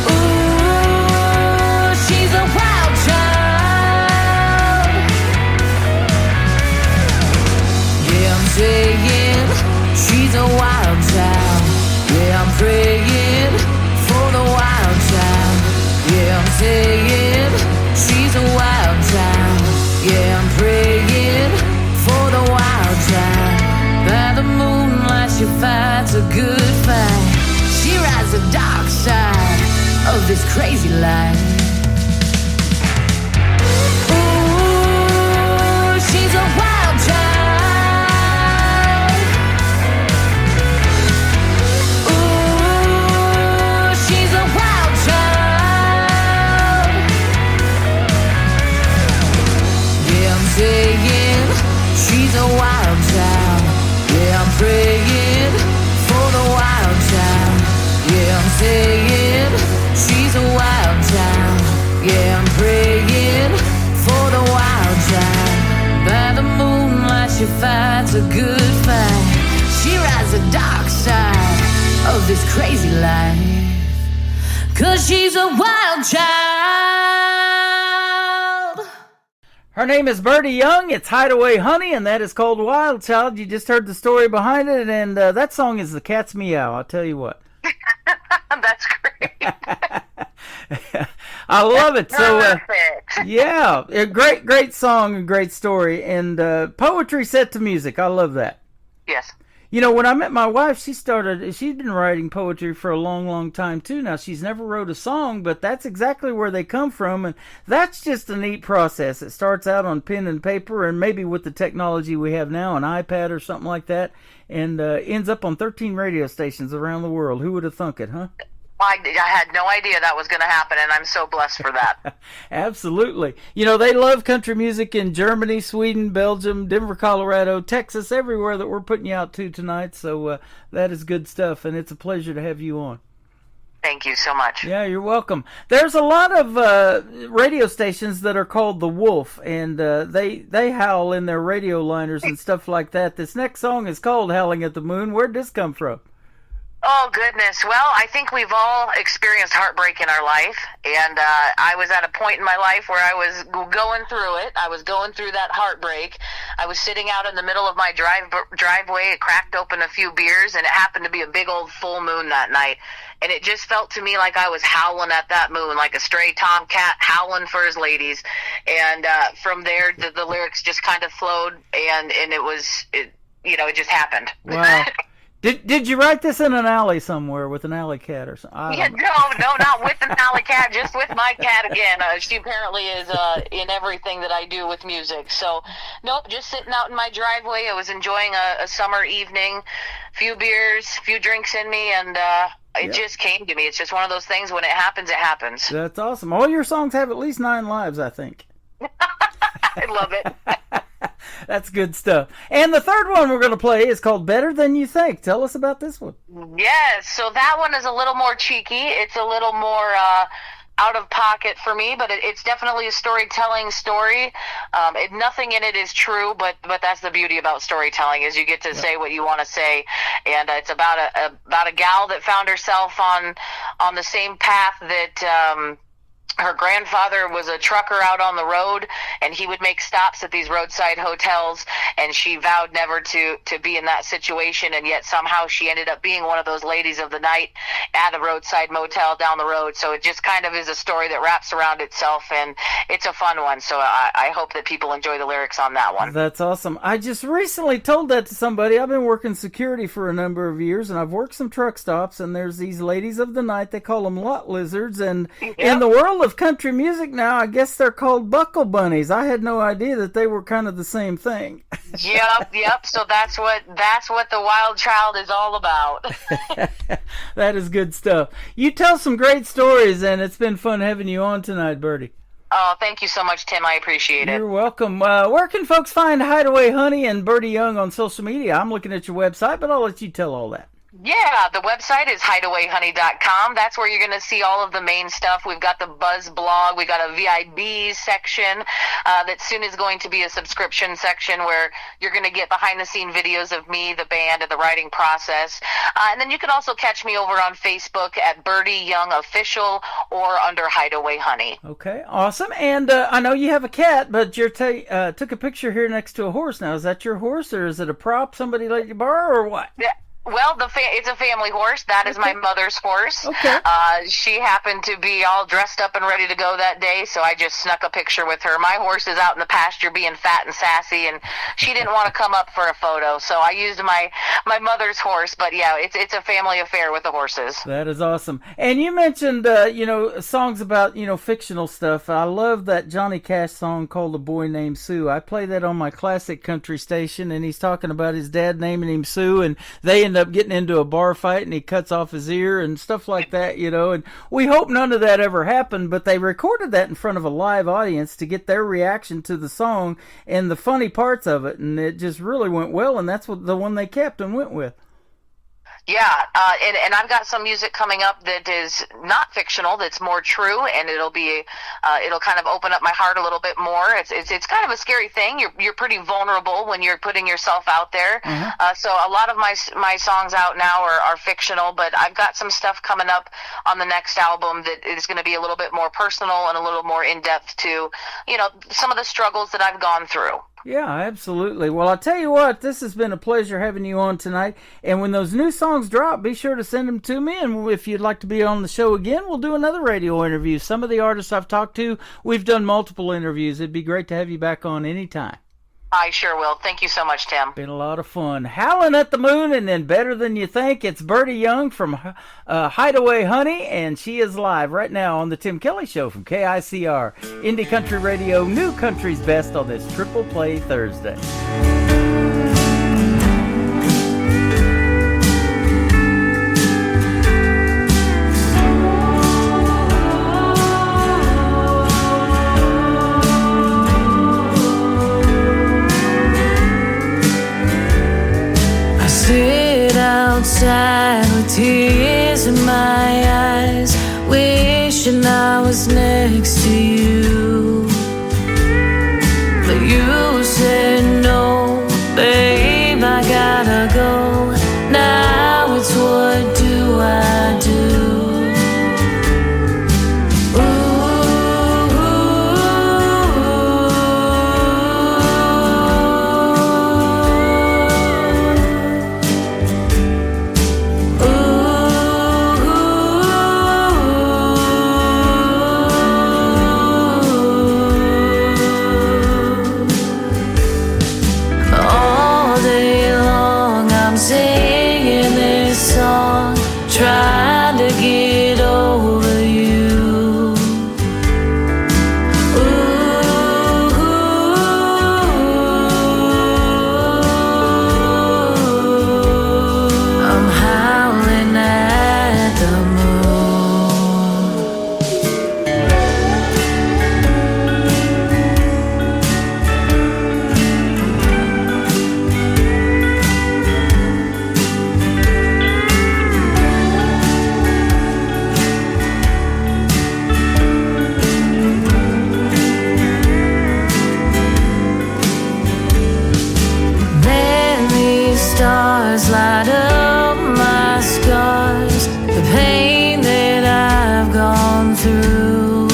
Ooh, she's a wild child. Yeah, I'm saying she's a wild child. Yeah, I'm praying for the wild child. Yeah, I'm saying she's a wild child. Yeah, I'm praying for the wild child. By the moonlight she fights a good fight. She rides the dark side of this crazy life. Ooh, she's a wild child. Ooh, she's a wild child. Yeah, I'm saying she's a wild child. Yeah, I'm praying for the wild child. Yeah, I'm saying she's a wild child. Yeah, I'm praying for the wild child. By the moonlight she fights a good fight. She rides the dark side of this crazy life. 'Cause she's a wild child. Her name is Birdie Young. It's Hideaway Honey, and that is called Wild Child. You just heard the story behind it, and that song is The Cat's Meow. I'll tell you what. That's great. I love it. So, Perfect. yeah, a great song, a great story, and poetry set to music. I love that. Yes. You know, when I met my wife, she's been writing poetry for a long time, too. Now, she's never wrote a song, but that's exactly where they come from, and that's just a neat process. It starts out on pen and paper, and maybe with the technology we have now, an iPad or something like that, and ends up on 13 radio stations around the world. Who would have thunk it, huh? I had no idea that was going to happen, and I'm so blessed for that. Absolutely. You know, they love country music in Germany, Sweden, Belgium, Denver, Colorado, Texas, everywhere that we're putting you out to tonight. So that is good stuff, and it's a pleasure to have you on. Thank you so much. Yeah, you're welcome. There's a lot of radio stations that are called The Wolf, and they howl in their radio liners and stuff like that. This next song is called Howling at the Moon. Where'd this come from? Oh, goodness. Well, I think we've all experienced heartbreak in our life, and I was at a point in my life where I was going through it. I was going through that heartbreak. I was sitting out in the middle of my driveway, cracked open a few beers, and it happened to be a big old full moon that night. And it just felt to me like I was howling at that moon, like a stray tomcat howling for his ladies. And from there, the lyrics just kind of flowed, and it just happened. Wow. Did you write this in an alley somewhere with an alley cat or something? No, not with an alley cat, just with my cat again. She apparently is in everything that I do with music. So, nope, just sitting out in my driveway. I was enjoying a summer evening, few beers, few drinks in me, and it just came to me. It's just one of those things. When it happens, it happens. That's awesome. All your songs have at least 9 lives, I think. I love it. That's good stuff. And the third one we're going to play is called Better Than You Think. Tell us about this one. Yes, so that one is a little more cheeky. It's a little more out of pocket for me, but it's definitely a storytelling story. Nothing in it is true, but that's the beauty about storytelling, is you get to say what you want to say. And it's about a gal that found herself on the same path that her grandfather was a trucker out on the road, and he would make stops at these roadside hotels, and she vowed never to be in that situation, and yet somehow she ended up being one of those ladies of the night at a roadside motel down the road. So it just kind of is a story that wraps around itself, and it's a fun one. So I hope that people enjoy the lyrics on that one. That's awesome. I just recently told that to somebody. I've been working security for a number of years, and I've worked some truck stops, and there's these ladies of the night. They call them lot lizards, and in the world of country music now, I guess they're called buckle bunnies. I had no idea that they were kind of the same thing. Yep. So that's what the Wild Child is all about. That is good stuff. You tell some great stories, and it's been fun having you on tonight, Birdie. Oh, thank you so much, Tim. I appreciate it. You're welcome. Where can folks find Hideaway Honey and Birdie Young on social media? I'm looking at your website, but I'll let you tell all that. Yeah, the website is hideawayhoney.com. That's where you're going to see all of the main stuff. We've got the Buzz blog. We got a VIB section that soon is going to be a subscription section where you're going to get behind-the-scene videos of me, the band, and the writing process. And then you can also catch me over on Facebook at Birdie Young Official or under Hideaway Honey. Okay, awesome. And I know you have a cat, but you took a picture here next to a horse. Now, is that your horse, or is it a prop somebody let you borrow, or what? Yeah. Well, it's a family horse. That is my mother's horse. Okay. She happened to be all dressed up and ready to go that day, so I just snuck a picture with her. My horse is out in the pasture being fat and sassy, and she didn't want to come up for a photo, so I used my mother's horse. But yeah, it's a family affair with the horses. That is awesome. And you mentioned, songs about, fictional stuff. I love that Johnny Cash song called "A Boy Named Sue." I play that on my classic country station, and he's talking about his dad naming him Sue, and they end up getting into a bar fight and he cuts off his ear and stuff like that, and we hope none of that ever happened, but they recorded that in front of a live audience to get their reaction to the song and the funny parts of it, and it just really went well, and that's what the one they kept and went with. Yeah, and I've got some music coming up that is not fictional, that's more true, and it'll kind of open up my heart a little bit more. It's kind of a scary thing. You're pretty vulnerable when you're putting yourself out there. Mm-hmm. So a lot of my songs out now are fictional, but I've got some stuff coming up on the next album that is going to be a little bit more personal and a little more in depth to, some of the struggles that I've gone through. Yeah, absolutely. Well, I'll tell you what, this has been a pleasure having you on tonight. And when those new songs drop, be sure to send them to me. And if you'd like to be on the show again, we'll do another radio interview. Some of the artists I've talked to, we've done multiple interviews. It'd be great to have you back on anytime. I sure will. Thank you so much, Tim. Been a lot of fun. Howling at the Moon and then Better Than You Think. It's Birdie Young from Hideaway Honey, and she is live right now on the Tim Kelly Show from KICR. Indie Country Radio, New Country's Best on this Triple Play Thursday. Sit outside with tears in my eyes, wishing I was next to you. But you said no, babe, I gotta go. Now it's what do I do? Trying to get over you. I'm howling at the stars light up my scars, the pain that I've gone through.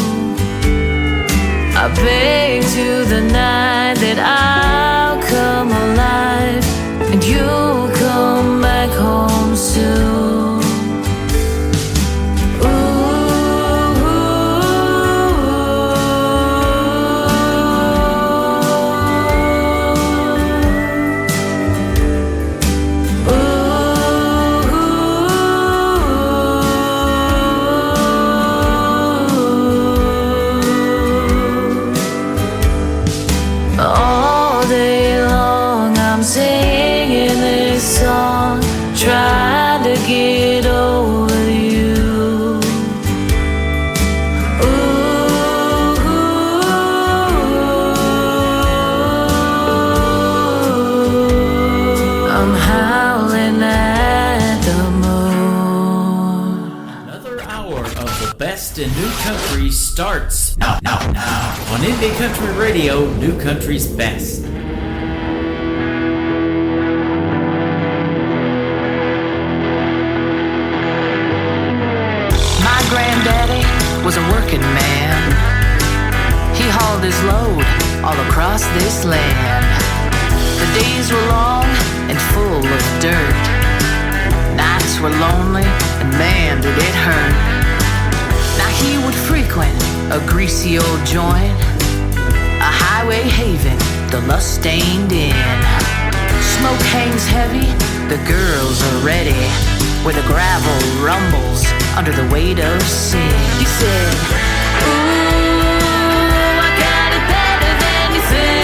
I beg to the night that I'll come alive and you'll come back home soon. hour of the best in new country starts now on Indie Country Radio, New Country's Best. My granddaddy was a working man. He hauled his load all across this land. The days were long and full of dirt. Nights were lonely and man did it hurt. Now he would frequent a greasy old joint, a highway haven, the lust-stained inn. Smoke hangs heavy, the girls are ready, where the gravel rumbles under the weight of sin. He said, ooh, I got it better than you think.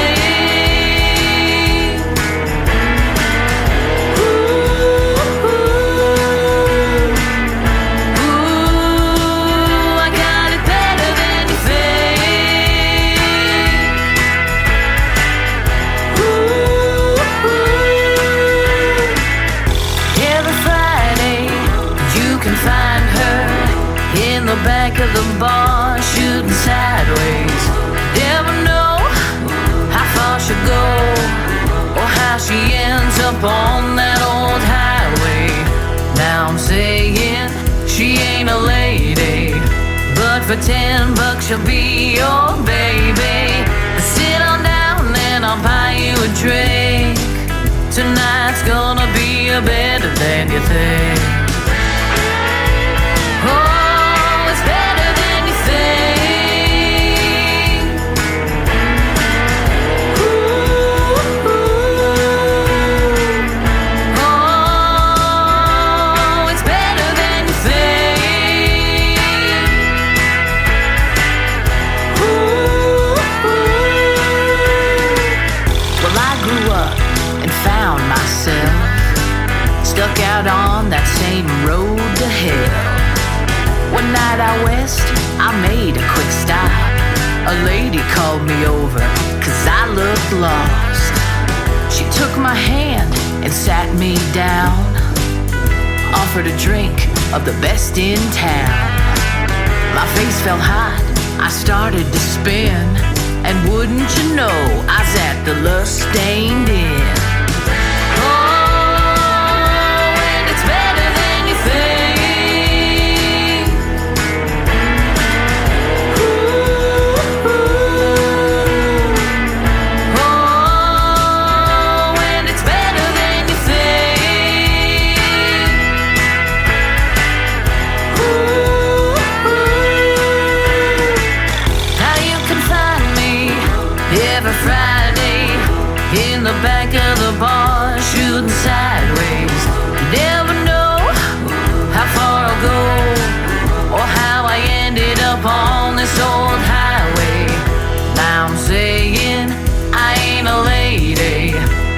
Ooh, I got it better than you think. Every Friday you can find her in the back of the bar shooting sideways. Never know how far she'll go or how she ends up on that old highway. Now I'm saying she ain't a lady, but for $10 she'll be your baby. Sit on down and I'll buy you a drink. Tonight's gonna be a better than you think. Oh, it's better than you think. Ooh, oh, it's better than you think. Well, I grew up and found myself stuck out on that same road to hell. One night out west, I made a quick stop. A lady called me over, cause I looked lost. She took my hand and sat me down, offered a drink of the best in town. My face felt hot, I started to spin, and wouldn't you know, I was at the lust-stained inn. Oh, and it's better than you think. Oh, and it's better than you think. Now you can find me every Friday in the back of the bar shooting sideways. You never know how far I'll go or how I ended up on this old highway. Now I'm saying I ain't a lady,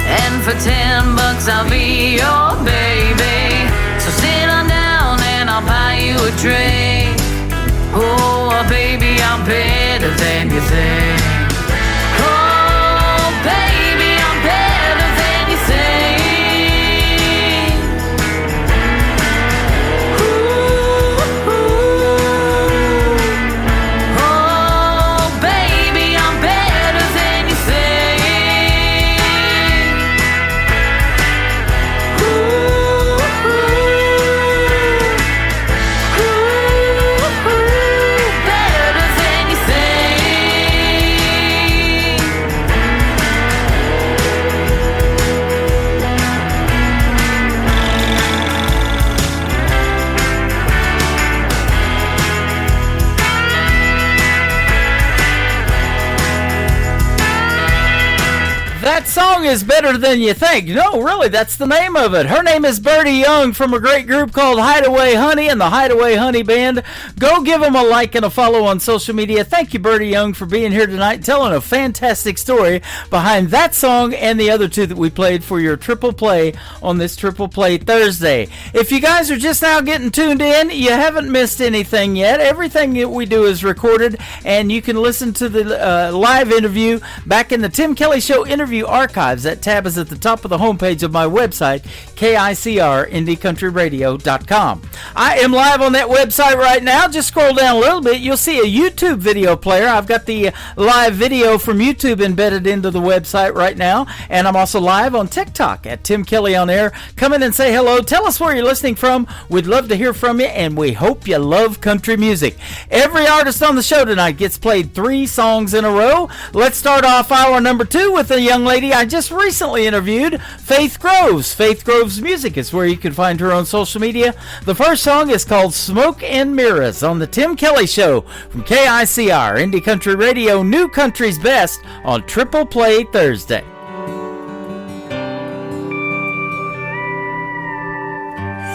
and for $10 I'll be your baby. So sit on down and I'll buy you a drink. Oh, baby, I'm better than you think. Oh, baby, I'm better than you think. Oh, baby, I'm better than you think. Better than you think. That song is better than you think. No, really, that's the name of it. Her name is Birdie Young from a great group called Hideaway Honey and the Hideaway Honey Band. Go give them a like and a follow on social media. Thank you, Birdie Young, for being here tonight, telling a fantastic story behind that song and the other two that we played for your Triple Play on this Triple Play Thursday. If you guys are just now getting tuned in, you haven't missed anything yet. Everything that we do is recorded, and you can listen to the live interview back in the Tim Kelly Show interview archives. That tab is at the top of the homepage of my website, KICRIndieCountryRadio.com. I am live on that website right now. Just scroll down a little bit. You'll see a YouTube video player. I've got the live video from YouTube embedded into the website right now. And I'm also live on TikTok at Tim Kelly on Air. Come in and say hello. Tell us where you're listening from. We'd love to hear from you, and we hope you love country music. Every artist on the show tonight gets played 3 songs in a row. Let's start off hour number 2 with a young lady I just recently interviewed, Faith Groves. Faith Groves Music is where you can find her on social media. The first song is called Smoke and Mirrors on the Tim Kelly Show from KICR, Indie Country Radio, New Country's Best on Triple Play Thursday.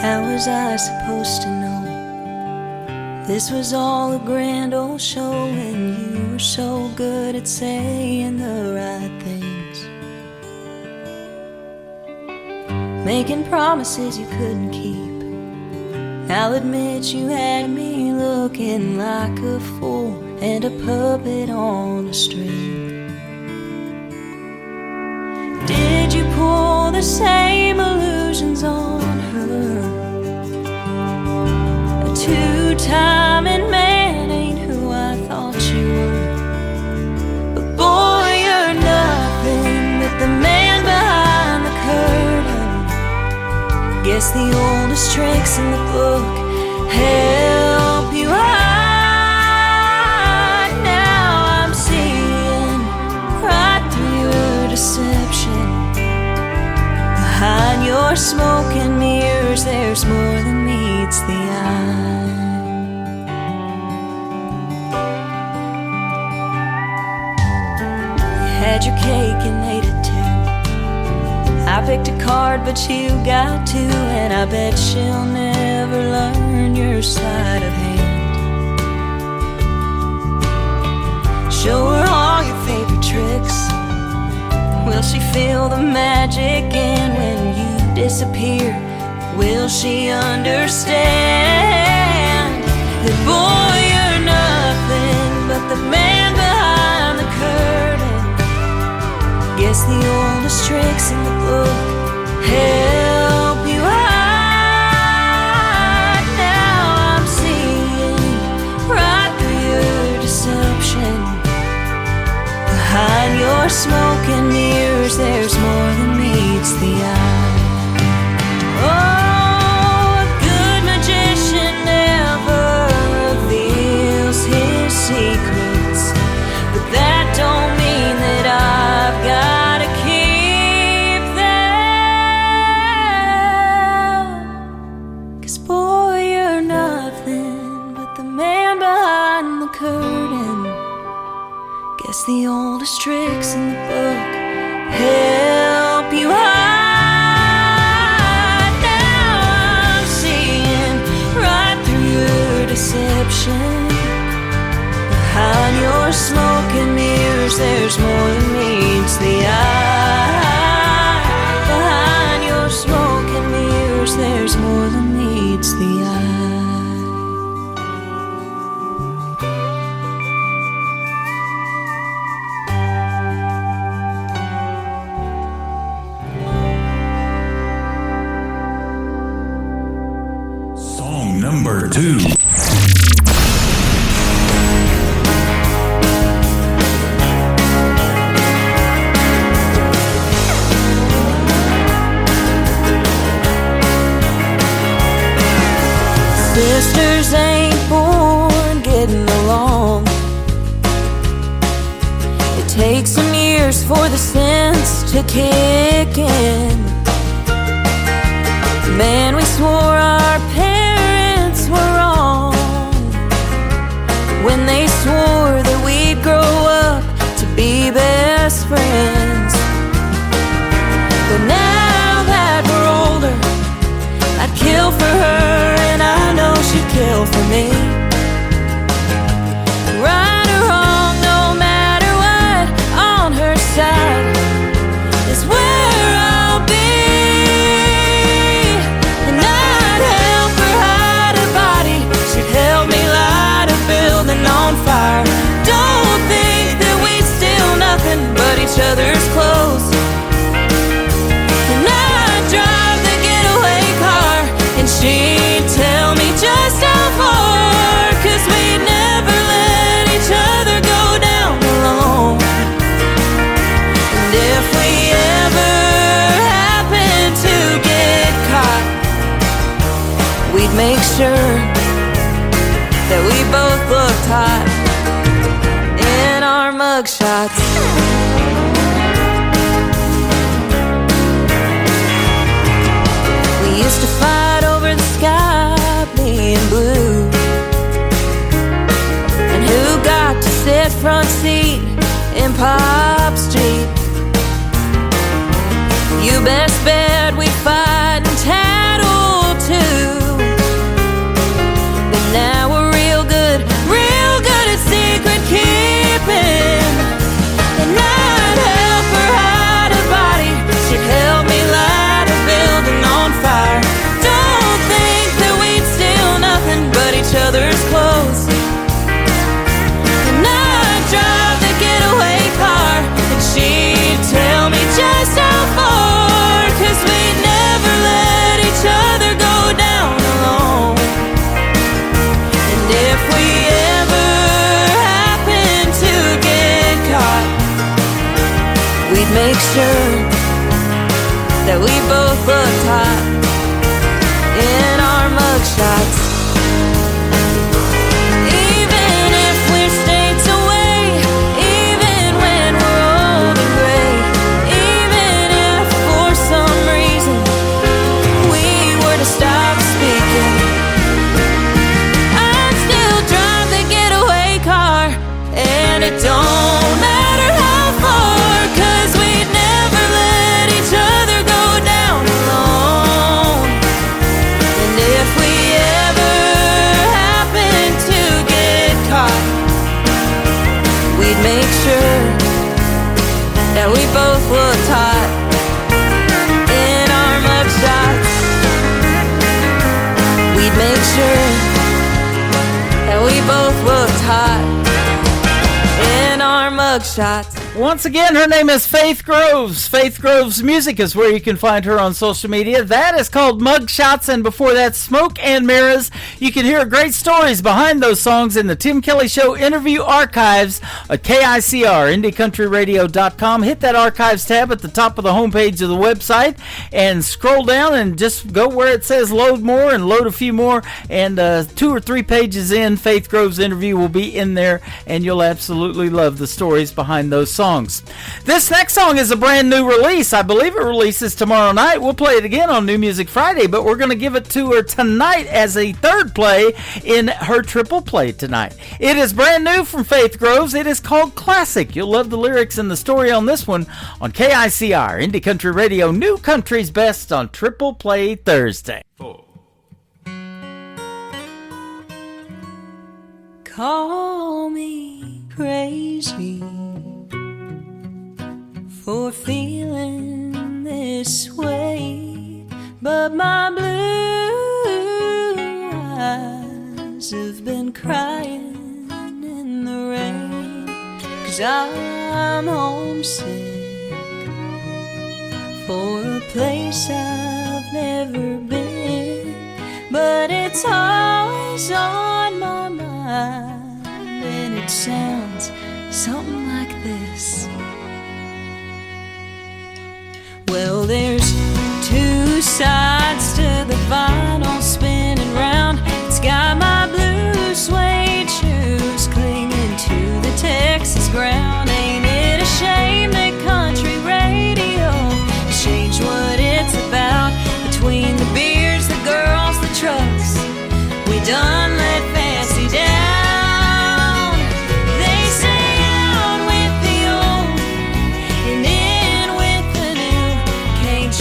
How was I supposed to know this was all a grand old show when you were so good at saying the right things, making promises you couldn't keep? I'll admit you had me looking like a fool and a puppet on a string. Did you pull the same illusions on her? A two-timing man ain't who I thought you were. But boy, you're nothing but the man behind the curtain. Guess the oldest tricks in the book help you hide. Now I'm seeing right through your deception. Behind your smoke and mirrors, there's more than meets the eye. You had your cake and ate it too. I picked a card, but you got two, and I bet she'll never learn your sleight of hand. Show her all your favorite tricks. Will she feel the magic? And when you disappear, will she understand that boy, you're nothing but the man behind the curtain? Guess the oldest tricks in the book help you hide. Now I'm seeing right through your deception. Behind your smoke and mirrors, there's more than meets the eye. Oh, a good magician never reveals his secrets, but that don't mean that I've gotta keep them. 'Cause boy, you're nothing but the man behind the curtain. Guess the oldest tricks in the book help you hide. Now I'm seeing right through your deception. Behind your smoke and mirrors, there's more than meets the eye. Behind your smoke and mirrors, there's more than meets the eye. Number 2. Sisters ain't born getting along. It takes some years for the sense to kick in. Man, we swore our parents were wrong when they swore that we'd grow up to be best friends. But now that we're older, I'd kill for her, and I know she'd kill for me. Right or wrong, no matter what, on her side is where I'll be. And sure that we both looked hot in our mugshots. We used to fight over the sky being blue, and who got to sit front seat in Pop Street. You best bet we fight and tattle too. But now we're real good at secret keeping. And I'd help her hide her body, she'd help me light a building on fire. Don't think that we'd steal nothing but each other's clothes. And I'd drive the getaway car, and she'd tell me just how far, 'cause we'd never let each other go down alone. And if we ever happen to get caught, we'd make sure that we both looked hot in our mugshots. Even if we're states away, even when we're old and gray, even if for some reason we were to stop speaking, I'd still drive the getaway car, and it don't matter how far, 'cause we'd never let each other go down alone. And if we ever happen to get caught, we'd make sure that we both looked hot in our mugshots. We'd make sure that we both looked hot in our mugshots. Once again, her name is Faith Groves. Faith Groves Music is where you can find her on social media. That is called Mugshots, and before that, Smoke and Mirrors. You can hear great stories behind those songs in the Tim Kelly Show interview archives at KICR, IndieCountryRadio.com. Hit that archives tab at the top of the homepage of the website and scroll down and just go where it says load more and load a few more. And 2 or 3 pages in, Faith Groves' interview will be in there, and you'll absolutely love the stories behind those songs. This next song is a brand new release. I believe it releases tomorrow night. We'll play it again on New Music Friday, but we're going to give it to her tonight as a third play in her triple play tonight. It is brand new from Faith Groves. It is called Classic. You'll love the lyrics and the story on this one on KICR, Indie Country Radio, New Country's Best on Triple Play Thursday. Call me crazy for feeling this way, but my blue eyes have been crying in the rain, 'cause I'm homesick for a place I've never been, but it's always on my mind, and it sounds something like this. Well, there's 2 sides to the vinyl spinning round. It's got my blue suede shoes clinging to the Texas ground. Ain't it a shame that country radio changed what it's about? Between the beers, the girls, the trucks, we done let fancy down. They say out with the old and in with the new. Can't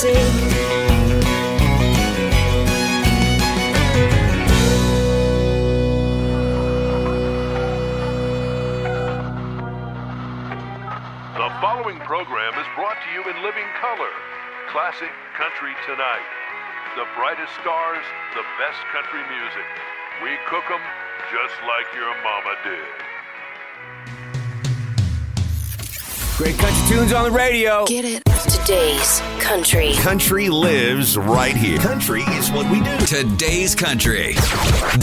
sick. The following program is brought to you in living color. Classic Country Tonight. The brightest stars, the best country music. We cook 'em just like your mama did. Great country tunes on the radio. Get it. Today's country. Country lives right here. Country is what we do. Today's country.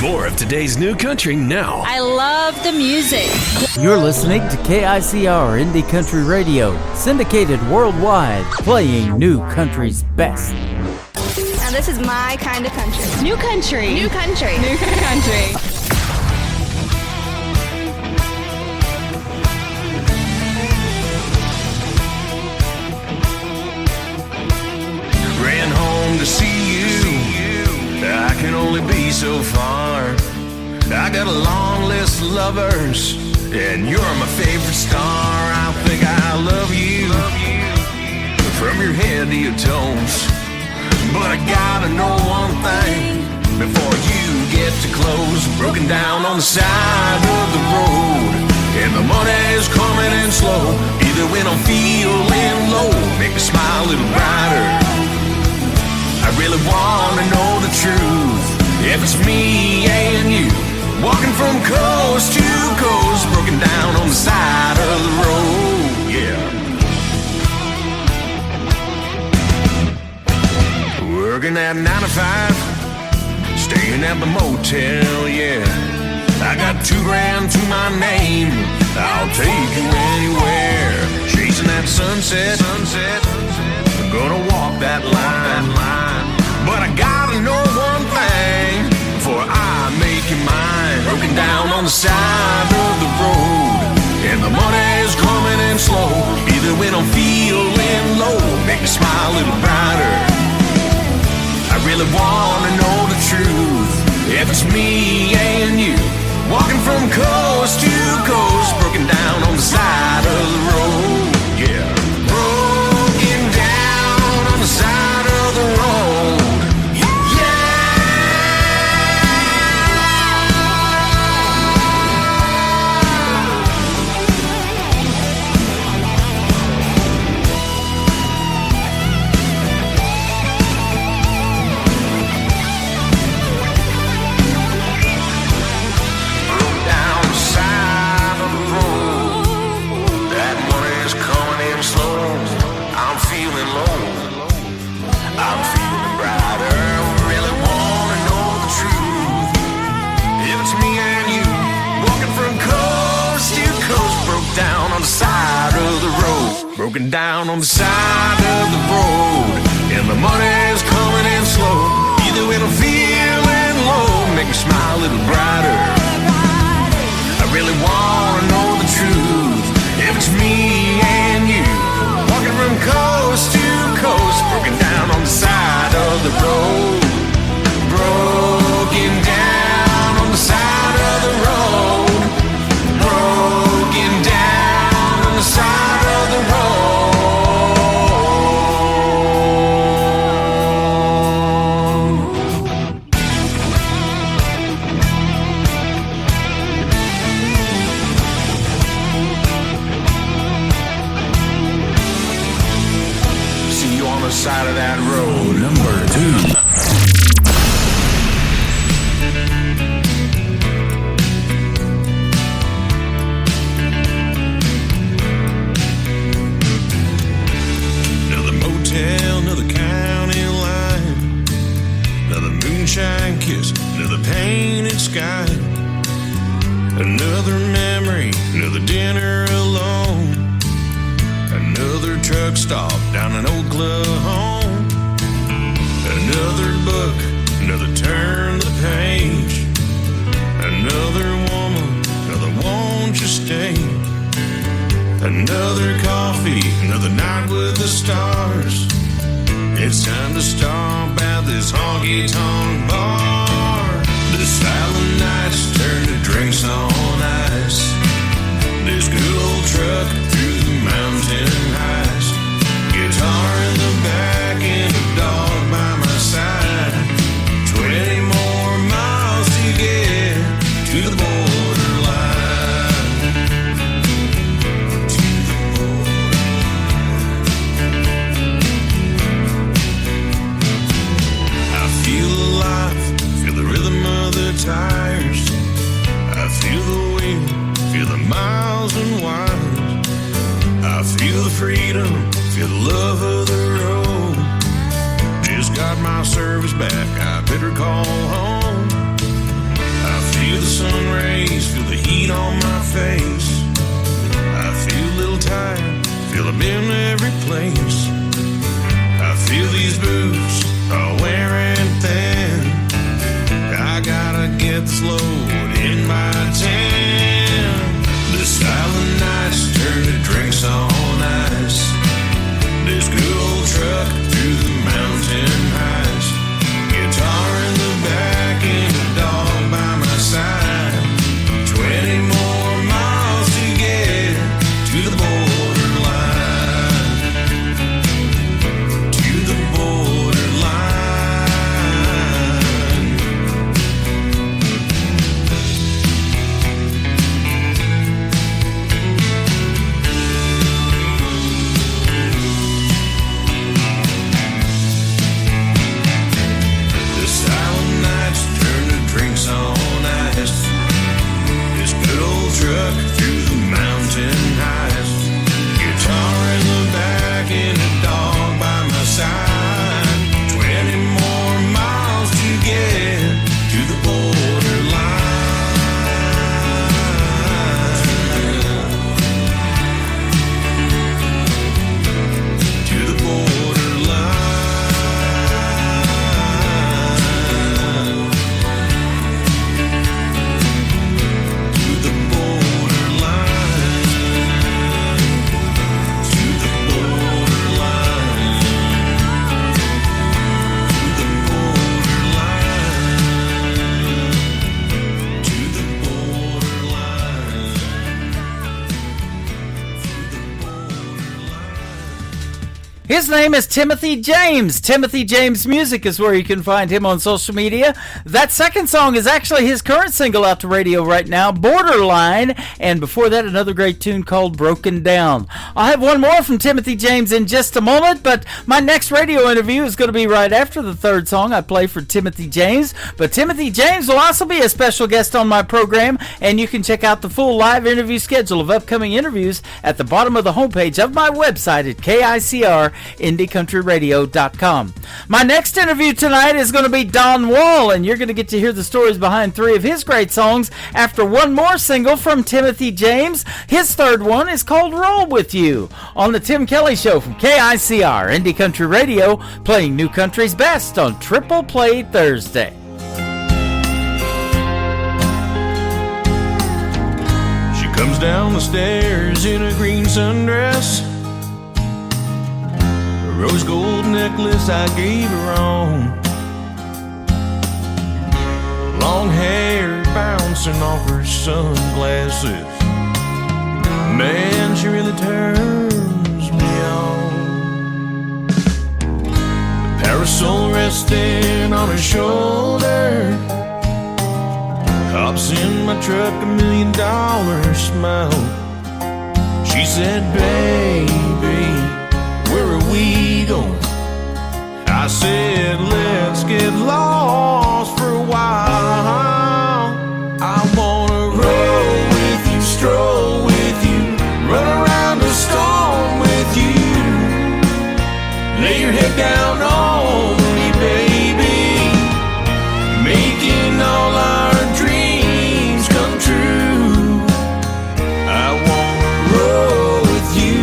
More of today's new country now. I love the music. You're listening to KICR Indie Country Radio, syndicated worldwide, playing new country's best. Now this is my kind of country. New country. New country. New country. Ran home to see you. I can only be so far. I got a long list of lovers, and you're my favorite star. I think I love you from your head to your toes. But I gotta know one thing before you get too close. Broken down on the side of the road, and the money's coming in slow. Either when I'm feeling low, make me smile a little brighter. I really wanna know the truth. If it's me and you, walking from coast to coast, broken down on the side of the road, yeah. Working at 9 to 5, staying at the motel, yeah. I got $2,000 to my name, I'll take you anywhere. Chasing that sunset, I'm gonna walk that line. But I gotta know one thing before I make you mine. Broken down on the side of the road, and the money's coming in slow. Either when I'm feeling low, make me smile a little brighter. I really wanna know the truth. If it's me and you, walking from coast to coast, broken down on the side of the road, yeah. Broken down on the side of the road. Down on the side of the road, broken down on the side of the road, and the money's coming in slow. Either when I'm feeling low, make me smile a little brighter. I really wanna know the truth. If it's me and you, walking from coast to coast, broken down on the side of the road, broken down on the side of the road, broken down on the side of the road. See you on the side of that road. Number 2. Another county line, another moonshine kiss, another painted sky, another memory, another dinner alone, another truck stop down in Oklahoma, another book, another turn of the page, another woman, another won't you stay, another coffee, another night with the stars. It's time to stop at this honky-tonk bar. The silent nights turn to drinks on ice. This good old truck through the mountain heights. Guitar in the back and tires. I feel the wind, feel the miles and wires. I feel the freedom, feel the love of the road. Just got my service back, I better call home. I feel the sun rays, feel the heat on my face. I feel a little tired, feel I'm in every place. I feel these boots are wearing thin. I gotta get this load in my tan. The silent nights turn to drinks on ice. This good old truck through the mountain heights. Guitar in the back and a dog by my side. 20 more miles to get to the borderline. To the borderline. The silent nights turn to drinks on ice. This good old truck through the mountain heights. Guitar in the back and a dog by my side. 20 more miles to get to the borderline. To the borderline. To the borderline. To the borderline. To the borderline. To the His name is Timothy James. Timothy James Music is where you can find him on social media. That second song is actually his current single out to radio right now, Borderline. And before that, another great tune called Broken Down. I'll have one more from Timothy James in just a moment, but my next radio interview is going to be right after the third song I play for Timothy James. But Timothy James will also be a special guest on my program, and you can check out the full live interview schedule of upcoming interviews at the bottom of the homepage of my website at KICRIndieCountryRadio.com. My next interview tonight is going to be Don Wall, and you're going to get to hear the stories behind three of his great songs after one more single from Timothy James. His third one is called Roll With You on the Tim Kelly Show from KICR Indie Country Radio, playing New Country's best on Triple Play Thursday. She comes down the stairs in a green sundress, a rose gold necklace I gave her on, long hair bouncing off her sunglasses. Man, she really turns me on. The parasol resting on her shoulder, hops in my truck, $1 million smile. She said, baby, where are we going? I said, let's get lost for a while. I wanna roll with you, stroll with you, run around the storm with you. Lay your head down on me, baby, making all our dreams come true. I wanna roll with you.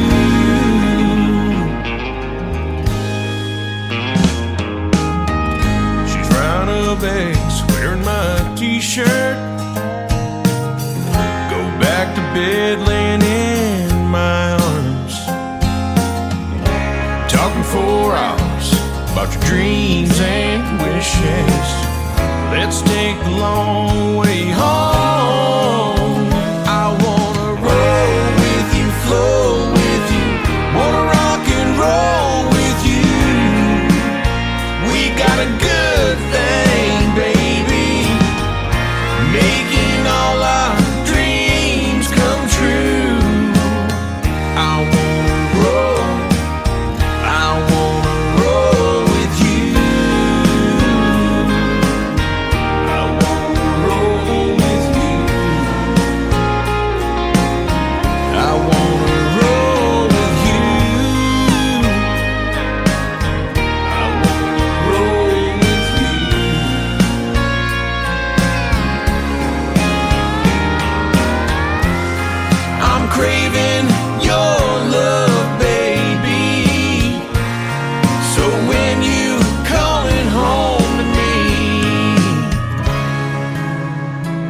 She's round up eggs, wearing my t-shirt. Go back to bed, laying in my arms, talking for hours about your dreams and wishes. Let's take the long way home. I wanna roll with you, flow with you, wanna rock and roll with you. We got a good thing, baby, making all our dreams come true. I wanna roll with you. I wanna roll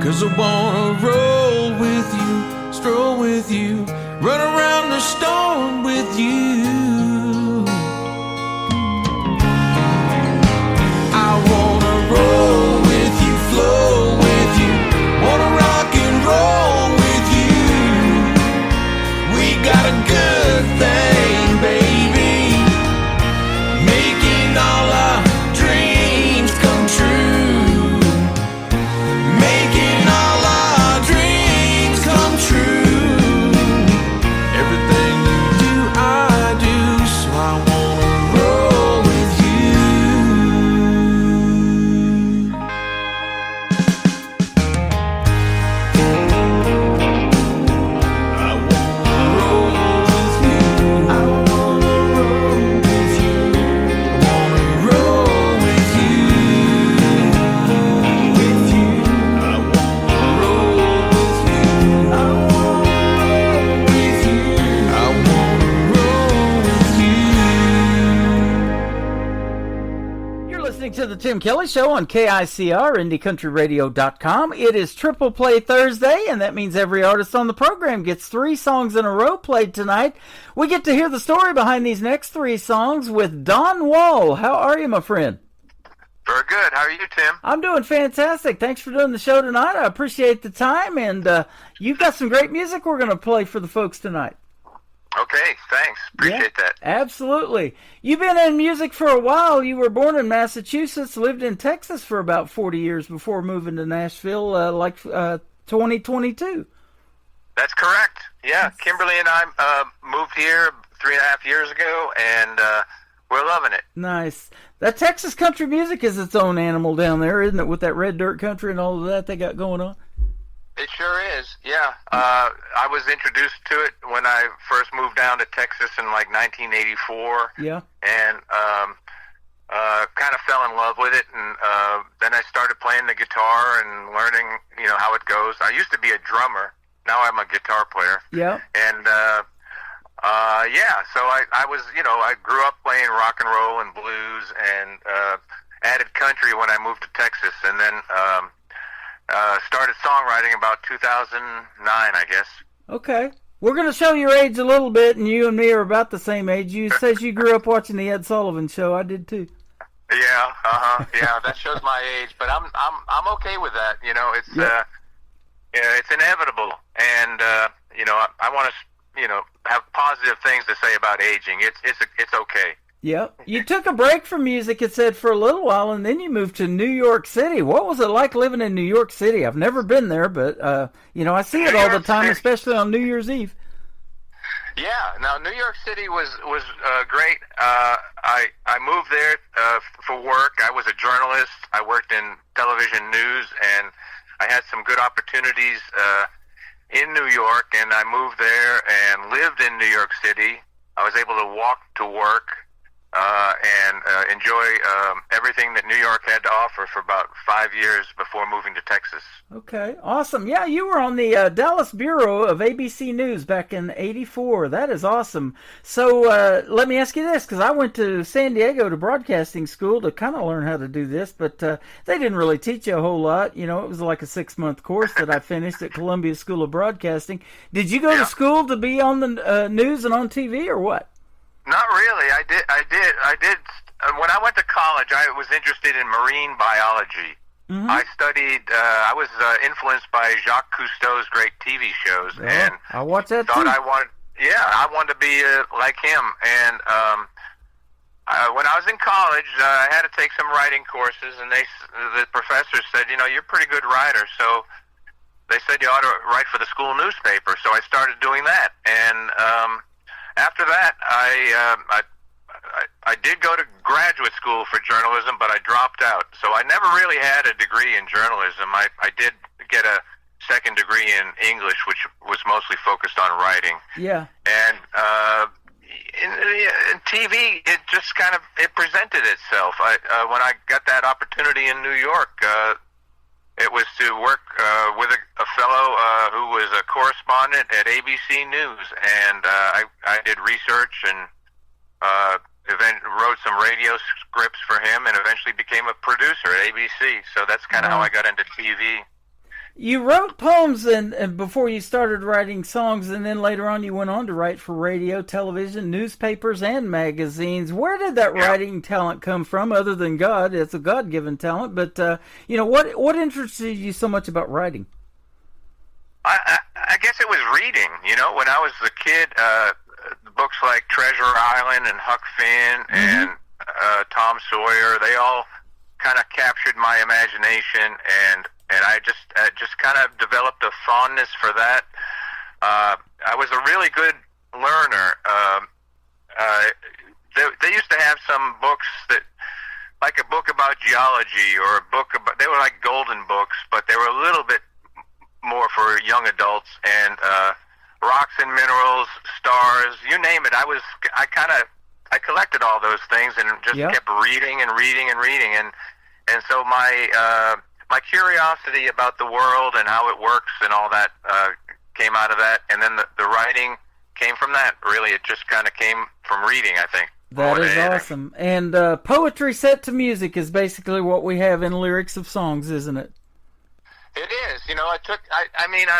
'Cause I wanna roll with you, stroll with you, run around the storm with you. I wanna roll with you, flow with you, wanna rock and roll with you. We got a good thing, baby, making all our dreams come true, making all our dreams come true. Everything you do, I do, so I wanna roll with you. I wanna roll with you. I wanna roll with you. I wanna roll with you. With you. I wanna roll with you. I wanna roll with you. I wanna roll with you. You're listening to the Tim Kelly Show on KICR, IndieCountryRadio.com. It is Triple Play Thursday, and that means every artist on the program gets 3 songs in a row played tonight. We get to hear the story behind these next 3 songs with Don Wall. How are you, my friend? Very good. How are you, Tim? I'm doing fantastic. Thanks for doing the show tonight. I appreciate the time, and you've got some great music we're going to play for the folks tonight. Okay, thanks. Appreciate that. Absolutely. You've been in music for a while. You were born in Massachusetts, lived in Texas for about 40 years before moving to Nashville, 2022. That's correct. Yeah, Kimberly and I moved here 3.5 years ago, and we're loving it. Nice. That Texas country music is its own animal down there, isn't it, with that red dirt country and all of that they got going on? It sure is, yeah. I was introduced to it when I first moved down to Texas in like 1984. Yeah. And kind of fell in love with it, and then I started playing the guitar and learning, how it goes. I used to be a drummer. Now I'm a guitar player. Yeah. And so I was, I grew up playing rock and roll and blues, and added country when I moved to Texas, and then started songwriting about 2009, I guess. Okay. We're going to show your age a little bit, and you and me are about the same age. You says you grew up watching the Ed Sullivan Show. I did too. Yeah, yeah, that shows my age, but I'm okay with that. It's it's inevitable, and I want to have positive things to say about aging. It's okay. Yep. You took a break from music, it said, for a little while, and then you moved to New York City. What was it like living in New York City? I've never been there, but, I see it all the time, especially on New Year's Eve. Yeah. Now, New York City was great. I moved there for work. I was a journalist. I worked in television news, and I had some good opportunities in New York, and I moved there and lived in New York City. I was able to walk to work and enjoy everything that New York had to offer for about 5 years before moving to Texas. Okay, awesome. Yeah, you were on the Dallas Bureau of ABC News back in '84. That is awesome. So let me ask you this, because I went to San Diego to broadcasting school to kind of learn how to do this, but they didn't really teach you a whole lot. It was like a 6-month course that I finished at Columbia School of Broadcasting. Did you go to school to be on the news and on TV, or what? Not really. I did. When I went to college, I was interested in marine biology. Mm-hmm. I studied. I was influenced by Jacques Cousteau's great TV shows, and I watched that thought too. I wanted to be like him. And when I was in college, I had to take some writing courses, and the professor said, you're a pretty good writer, so they said you ought to write for the school newspaper. So I started doing that, and after that, I did go to graduate school for journalism, but I dropped out. So I never really had a degree in journalism. I did get a second degree in English, which was mostly focused on writing. Yeah. And in TV, it just it presented itself. When I got that opportunity in New York, it was to work with a fellow who was a correspondent at ABC News, and I did research and wrote some radio scripts for him, and eventually became a producer at ABC. So that's kind of how I got into TV. You wrote poems and before you started writing songs, and then later on you went on to write for radio, television, newspapers, and magazines. Where did that writing talent come from, other than God? It's a God-given talent, but what interested you so much about writing? I guess it was reading. When I was a kid, books like Treasure Island and Huck Finn and Tom Sawyer, they all kind of captured my imagination, and I just kind of developed a fondness for that. I was a really good learner. They used to have some books that, like a book about geology or a book about, they were like golden books, but they were a little bit more for young adults, and rocks and minerals, stars, you name it. I collected all those things and just kept reading and reading and reading, and so my curiosity about the world and how it works and all that came out of that, and then the writing came from that. Really, it just kind of came from reading, I think. That is awesome. And poetry set to music is basically what we have in lyrics of songs, isn't it? It is.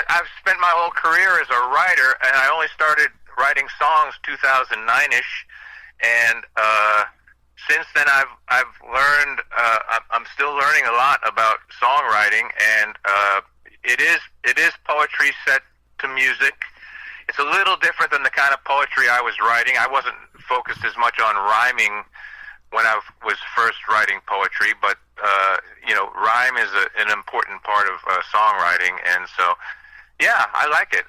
I've spent my whole career as a writer, and I only started writing songs 2009-ish, and since then I've learned, I'm still learning a lot about songwriting, and it is poetry set to music. It's a little different than the kind of poetry I was writing. I wasn't focused as much on rhyming when I was first writing poetry, but rhyme is an important part of songwriting, and so I like it.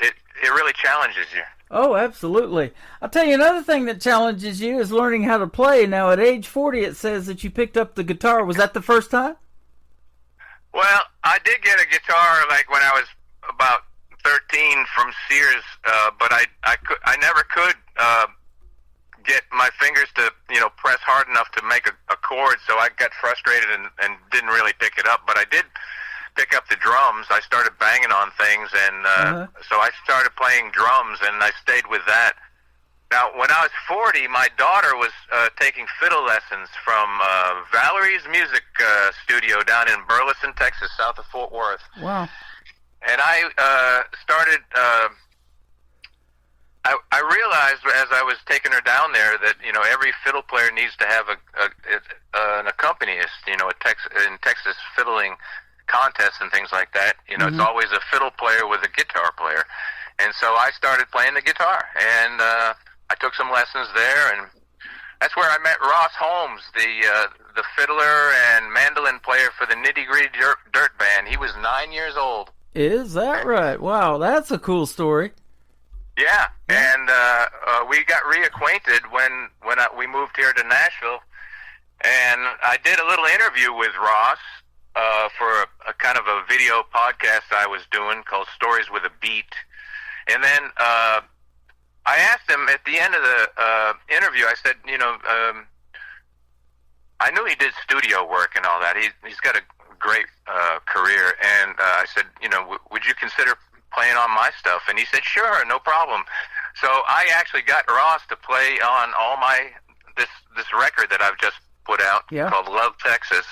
It really challenges you. Oh, absolutely. I'll tell you another thing that challenges you is learning how to play. Now, at age 40, it says that you picked up the guitar. Was that the first time? Well, I did get a guitar like when I was about 13 from Sears, but I never could get my fingers to press hard enough to make a chord, so I got frustrated and didn't really pick it up. But I did pick up the drums. I started banging on things, and so I started playing drums, and I stayed with that. Now, when I was 40, my daughter was taking fiddle lessons from Valerie's Music Studio down in Burleson, Texas, south of Fort Worth. Wow. And I started... I realized as I was taking her down there that every fiddle player needs to have an accompanist. In Texas fiddling contests and things like that, it's always a fiddle player with a guitar player, and so I started playing the guitar, and I took some lessons there, and that's where I met Ross Holmes, the fiddler and mandolin player for the Nitty Gritty Dirt Band. He was 9 years old. Is that right? Wow, that's a cool story. Yeah, and we got reacquainted when we moved here to Nashville, and I did a little interview with Ross for a kind of a video podcast I was doing called Stories with a Beat, and then I asked him at the end of the interview, I said, I knew he did studio work and all that. He's got a great career, and I said, would you consider playing on my stuff? And he said, sure, no problem. So I actually got Ross to play on all this record that I've just put out called Love Texas,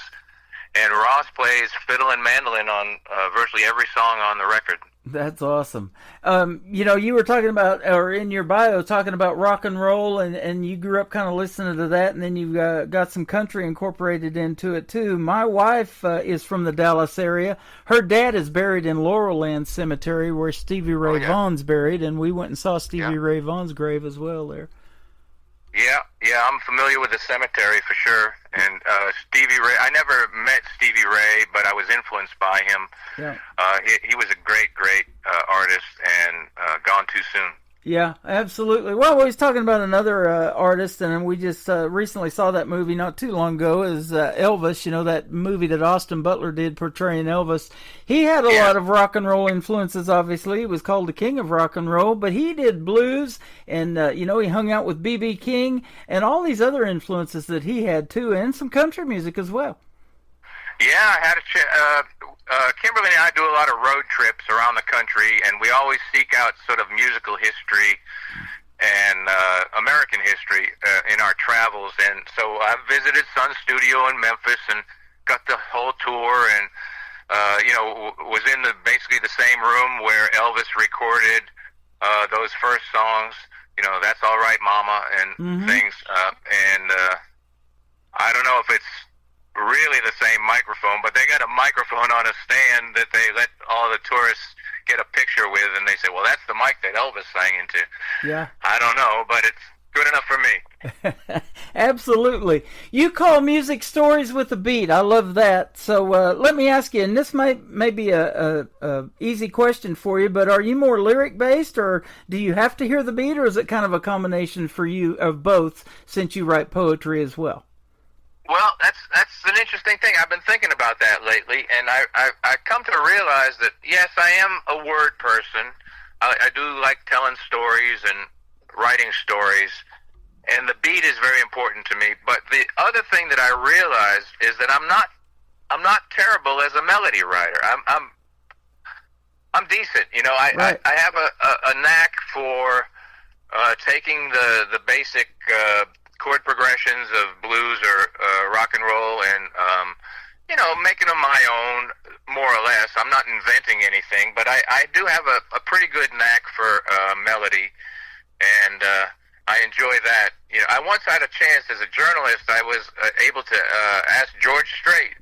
and Ross plays fiddle and mandolin on virtually every song on the record. That's awesome. You were talking about, or in your bio, talking about rock and roll, and you grew up kind of listening to that, and then you got some country incorporated into it, too. My wife is from the Dallas area. Her dad is buried in Laurelland Cemetery, where Stevie Ray Vaughan's buried, and we went and saw Stevie Ray Vaughan's grave as well there. Yeah, I'm familiar with the cemetery for sure. And Stevie Ray, I never met Stevie Ray, but I was influenced by him. Yeah. He was a great artist, and gone too soon. Yeah, absolutely. Well, we was talking about another artist, and we just recently saw that movie not too long ago, is Elvis, that movie that Austin Butler did portraying Elvis. He had a lot of rock and roll influences, obviously. He was called the King of Rock and Roll, but he did blues, and, he hung out with B.B. King, and all these other influences that he had, too, and some country music as well. Yeah, I had Kimberly and I do a lot of road trips around the country, and we always seek out sort of musical history and American history in our travels. And so I visited Sun Studio in Memphis and got the whole tour, and was in basically the same room where Elvis recorded those first songs. That's All Right, Mama, and things. And I don't know if it's really the same microphone, but they got a microphone on a stand that they let all the tourists get a picture with, and they say, well, that's the mic that Elvis sang into. Yeah. I don't know, but it's good enough for me. Absolutely. You call music stories with a beat. I love that. So let me ask you, and this may be a easy question for you, but are you more lyric based, or do you have to hear the beat, or is it kind of a combination for you of both, since you write poetry as well? Well, that's an interesting thing. I've been thinking about that lately, and I come to realize that, yes, I am a word person. I do like telling stories and writing stories, and the beat is very important to me. But the other thing that I realized is that I'm not terrible as a melody writer. I'm decent. I have a knack for taking the basic chord progressions of blues or rock and roll and making them my own, more or less. I'm not inventing anything, but I do have a pretty good knack for melody, and I enjoy that. I once had a chance as a journalist. I was able to ask George Strait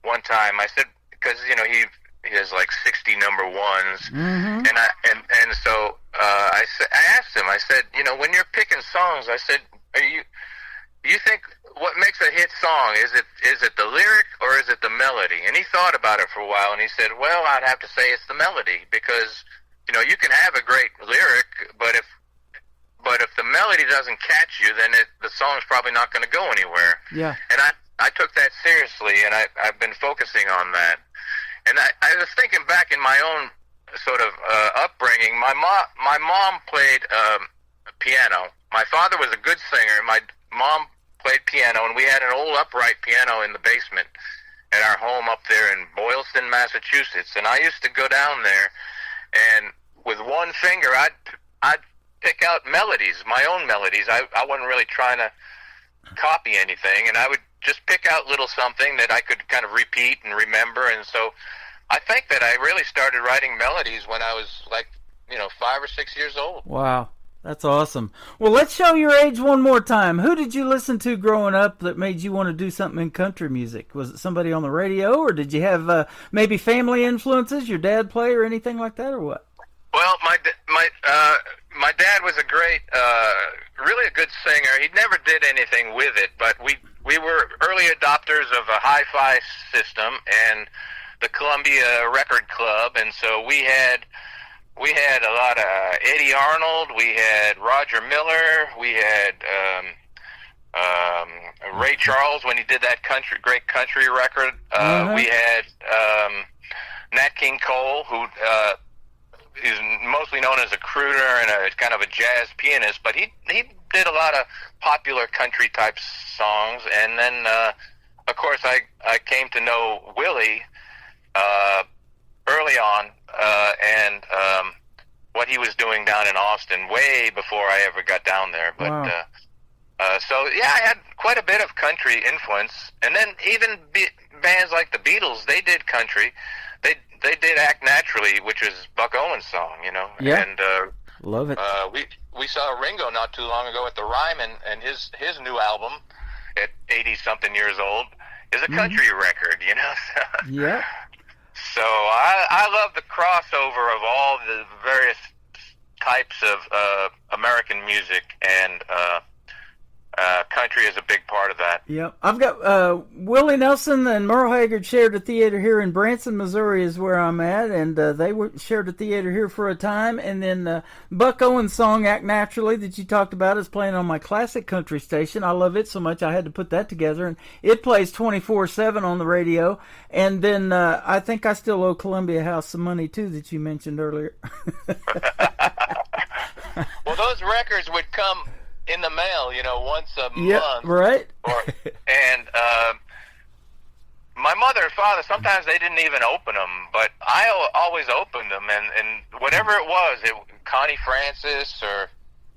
one time. I said, because he has like 60 number ones, and so I asked him. I said, when you're picking songs, I said, you think what makes a hit song? Is it the lyric or is it the melody? And he thought about it for a while, and he said, well, I'd have to say it's the melody, because you can have a great lyric, but if the melody doesn't catch you, then the song's probably not going to go anywhere. Yeah. And I took that seriously, and I've been focusing on that. And I was thinking back in my own sort of upbringing. My mom played piano. My father was a good singer. My mom played piano, and we had an old upright piano in the basement at our home up there in Boylston, Massachusetts. And I used to go down there, and with one finger, I'd pick out melodies, my own melodies. I wasn't really trying to copy anything, and I would just pick out little something that I could kind of repeat and remember. And so I think that I really started writing melodies when I was like, 5 or 6 years old. Wow. That's awesome. Well, let's show your age one more time. Who did you listen to growing up that made you want to do something in country music? Was it somebody on the radio, or did you have maybe family influences, your dad play or anything like that, or what? Well, my dad was a great, really a good singer. He never did anything with it, but we were early adopters of a hi-fi system and the Columbia Record Club, and so we had a lot of Eddie Arnold, we had Roger Miller, we had Ray Charles when he did that great country record. We had Nat King Cole, who is mostly known as a crooner and a kind of a jazz pianist, but he did a lot of popular country type songs. And then of course I came to know Willie early on, and what he was doing down in Austin way before I ever got down there. But wow. So yeah, I had quite a bit of country influence. And then even bands like the Beatles, they did country. They did Act Naturally, which is Buck Owens' song, Yeah. And love it. We saw Ringo not too long ago at the Ryman, and his new album at 80-something years old is a country record, Yeah. So I love the crossover of all the various types of American music, and country is a big part of that. Yep. I've got Willie Nelson and Merle Haggard shared a theater here in Branson, Missouri is where I'm at, and they shared a theater here for a time. And then Buck Owens' song Act Naturally that you talked about is playing on my classic country station. I love it so much I had to put that together, and it plays 24/7 on the radio. And then I think I still owe Columbia House some money too that you mentioned earlier. Well, those records would come in the mail, once a month. Right. And my mother and father, sometimes they didn't even open them, but I always opened them, and whatever it was, Connie Francis or,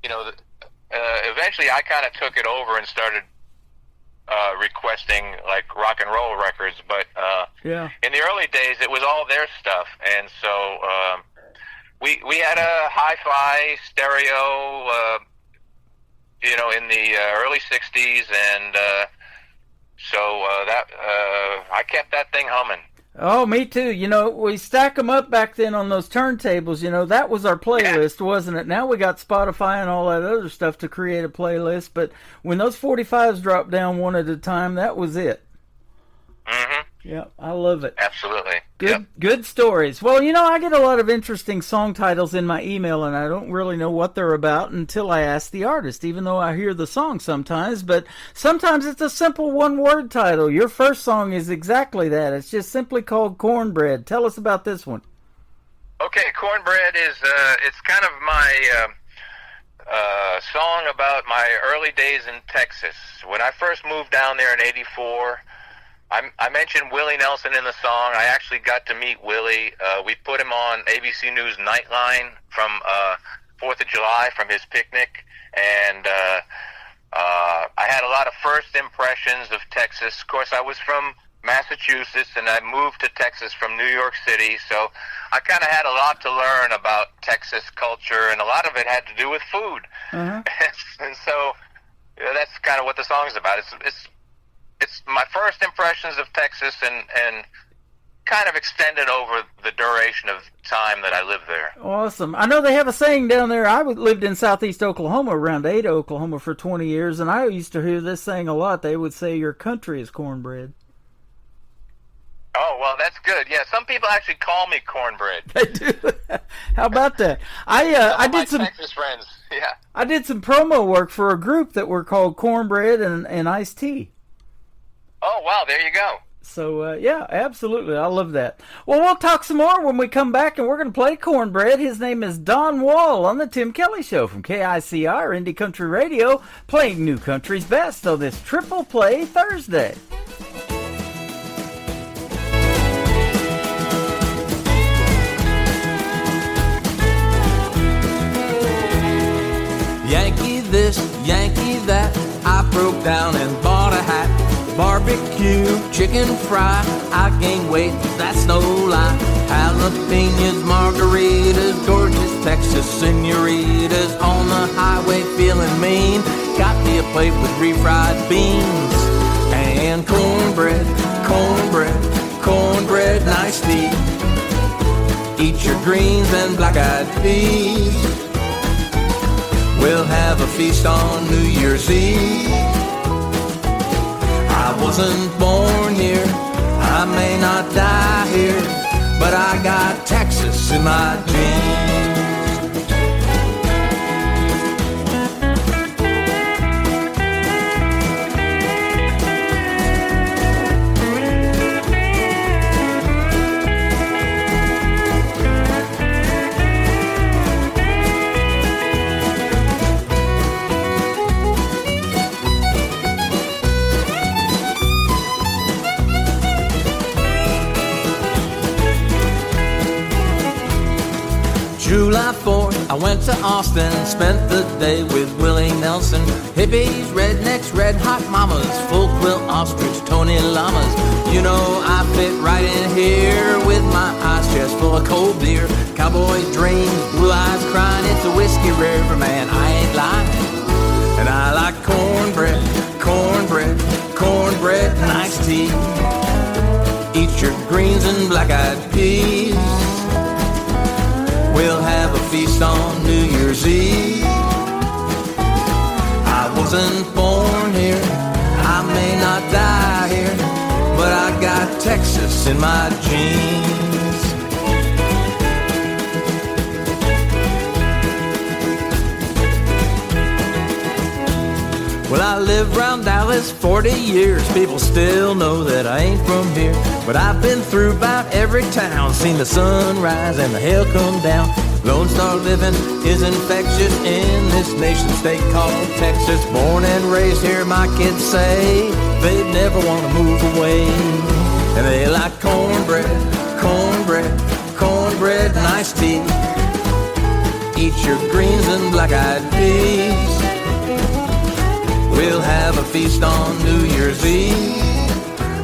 eventually I kind of took it over and started requesting like rock and roll records, but Yeah. in the early days it was all their stuff, and so we had a hi-fi stereo, in the early '60s, and so I kept that thing humming. Oh, me too. We stack them up back then on those turntables. That was our playlist, wasn't it? Now we got Spotify and all that other stuff to create a playlist. But when those 45s dropped down one at a time, that was it. Mm-hmm. Yeah, I love it. Absolutely. Good stories. Well, I get a lot of interesting song titles in my email, and I don't really know what they're about until I ask the artist, even though I hear the song sometimes. But sometimes it's a simple one-word title. Your first song is exactly that. It's just simply called Cornbread. Tell us about this one. Okay, Cornbread is it's kind of my song about my early days in Texas. When I first moved down there in '84, I mentioned Willie Nelson in the song. I actually got to meet Willie. We put him on ABC News Nightline from 4th of July from his picnic, and I had a lot of first impressions of Texas. Of course, I was from Massachusetts, and I moved to Texas from New York City, so I kind of had a lot to learn about Texas culture, and a lot of it had to do with food. Uh-huh. And so that's kind of what the song's about. It's my first impressions of Texas, and kind of extended over the duration of time that I lived there. Awesome. I know they have a saying down there. I lived in southeast Oklahoma, around Ada, Oklahoma, for 20 years, and I used to hear this saying a lot. They would say, your country is cornbread. Oh, well, that's good. Yeah, some people actually call me Cornbread. They do. How about that? I did some Texas friends. Yeah. I did some promo work for a group that were called Cornbread and Iced Tea. Oh, wow, there you go. So, yeah, absolutely. I love that. Well, we'll talk some more when we come back, and we're going to play Cornbread. His name is Don Wall on the Tim Kelly Show from KICR, Indie Country Radio, playing New Country's best on this Triple Play Thursday. Yankee this, Yankee that, I broke down and bought a hat. Barbecue, chicken fry, I gained weight, that's no lie. Jalapenos, margaritas, gorgeous Texas senoritas. On the highway feeling mean, got me a plate with refried beans. And cornbread, cornbread, cornbread, nice tea. Eat your greens and black-eyed peas. We'll have a feast on New Year's Eve. I wasn't born here, I may not die here, but I got Texas in my genes. July 4th, I went to Austin, spent the day with Willie Nelson. Hippies, rednecks, red hot mamas, full quilt ostrich, Tony llamas. You know I fit right in here with my ice chest full of cold beer. Cowboy dreams, blue eyes crying, it's a whiskey river, man, I ain't lying. And I like cornbread, cornbread, cornbread and iced tea. Eat your greens and black-eyed peas. We'll have a feast on New Year's Eve. I wasn't born here, I may not die here, but I got Texas in my genes. Well, I lived round Dallas 40 years. People still know that I ain't from here, but I've been through about every town, seen the sun rise and the hell come down. Lone Star living is infectious in this nation state called Texas. Born and raised here, my kids say they'd never want to move away. And they like cornbread, cornbread, cornbread and iced tea. Eat your greens and black-eyed peas. We'll have a feast on New Year's Eve.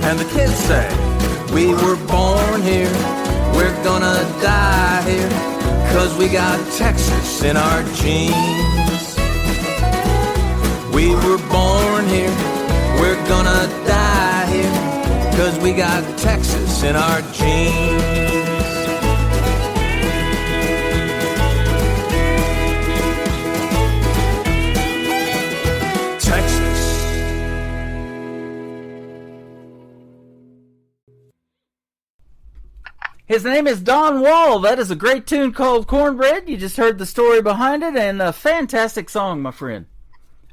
And the kids say, we were born here, we're gonna die here, 'cause we got Texas in our genes. We were born here, we're gonna die here, 'cause we got Texas in our genes. His name is Don Wall. That is a great tune called Cornbread. You just heard the story behind it, and a fantastic song, my friend.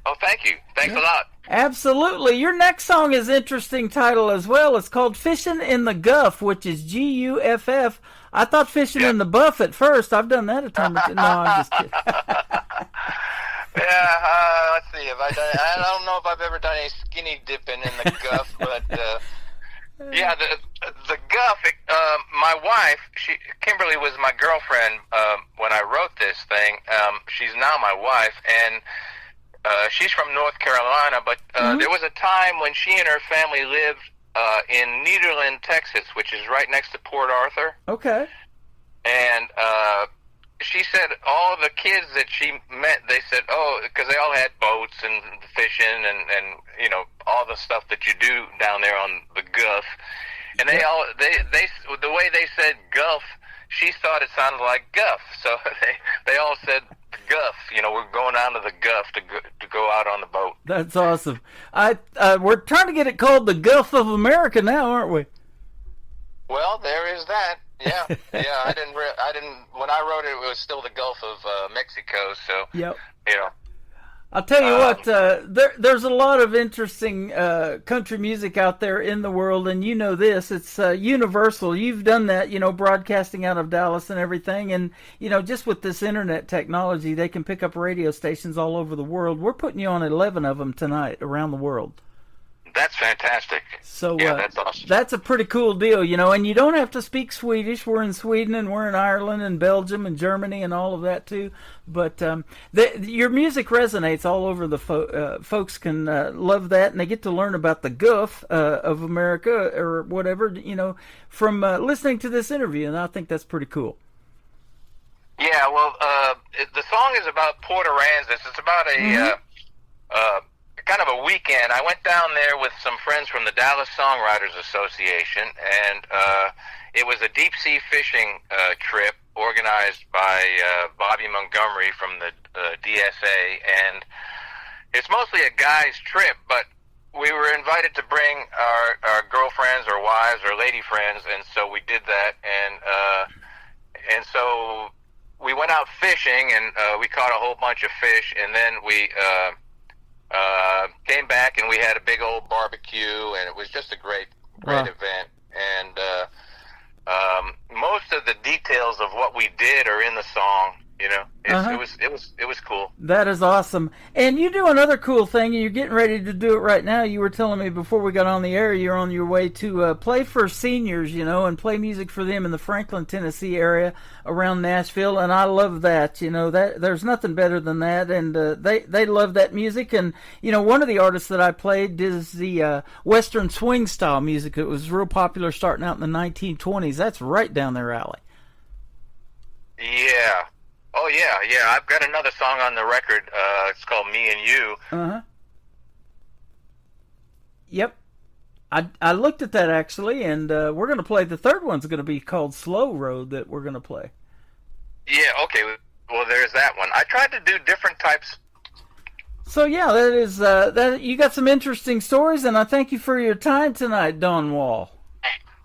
Oh, thank you. Thanks a lot. Absolutely. Your next song is interesting title as well. It's called Fishing in the Guff, which is Guff. I thought Fishing in the Buff at first. I've done that a time or two. No, I'm just kidding. Yeah, let's see. I don't know if I've ever done any skinny dipping in the Guff, but yeah, the Guff. My wife, Kimberly, was my girlfriend when I wrote this thing. She's now my wife, and she's from North Carolina. But there was a time when she and her family lived in Nederland, Texas, which is right next to Port Arthur. Okay. And she said all of the kids that she met, they said, oh, because they all had boats and fishing and you know, all the stuff that you do down there on the Guff. And they all, the way they said Guff, she thought it sounded like Guff. So they all said Guff. You know, we're going down to the Guff to go out on the boat. That's awesome. We're trying to get it called the Gulf of America now, aren't we? Well, there is that. Yeah, yeah. I didn't. When I wrote it, it was still the Gulf of Mexico. So, yep. You know. I'll tell you what. There's a lot of interesting country music out there in the world, and you know this. It's universal. You've done that, you know, broadcasting out of Dallas and everything, and you know, just with this internet technology, they can pick up radio stations all over the world. We're putting you on 11 of them tonight around the world. That's fantastic. So yeah, that's awesome. That's a pretty cool deal, you know, and you don't have to speak Swedish. We're in Sweden and we're in Ireland and Belgium and Germany and all of that too. But your music resonates all over the folks can love that, and they get to learn about the Guff of America or whatever, you know, from listening to this interview, and I think that's pretty cool. Yeah, well, the song is about Port Aransas. It's about a kind of a weekend. I went down there with some friends from the Dallas Songwriters Association, and it was a deep sea fishing trip organized by Bobby Montgomery from the DSA, and it's mostly a guy's trip, but we were invited to bring our girlfriends or wives or lady friends, and so we did that, and so we went out fishing, and we caught a whole bunch of fish, and then we came back and we had a big old barbecue, and it was just a great event. And most of the details of what we did are in the song. You know, it was cool. That is awesome. And you do another cool thing, and you're getting ready to do it right now. You were telling me before we got on the air, you're on your way to play for seniors, you know, and play music for them in the Franklin, Tennessee area around Nashville. And I love that. You know, that there's nothing better than that. And they love that music. And you know, one of the artists that I played is the Western swing style music. It was real popular starting out in the 1920s. That's right down their alley. Yeah. Oh, yeah. I've got another song on the record. It's called Me and You. Uh-huh. Yep. I looked at that, actually, and we're going to play. The third one's going to be called Slow Road that we're going to play. Yeah, okay. Well, there's that one. I tried to do different types. So, yeah, that is that. You got some interesting stories, and I thank you for your time tonight, Don Wall.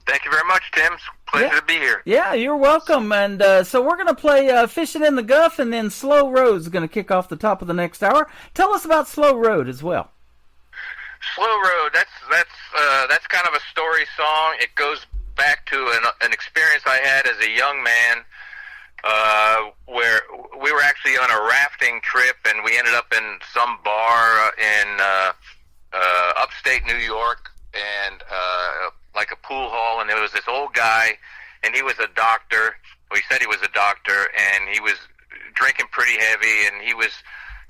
Thank you very much, Tim. Pleasure to be here. Yeah, you're welcome. And so we're going to play Fishing in the Guff, and then Slow Road's going to kick off the top of the next hour. Tell us about Slow Road as well. Slow Road, that's kind of a story song. It goes back to an experience I had as a young man where we were actually on a rafting trip, and we ended up in some bar in upstate New York, and like a pool hall, and there was this old guy, and he was a doctor. Well, he said he was a doctor, and he was drinking pretty heavy, and he was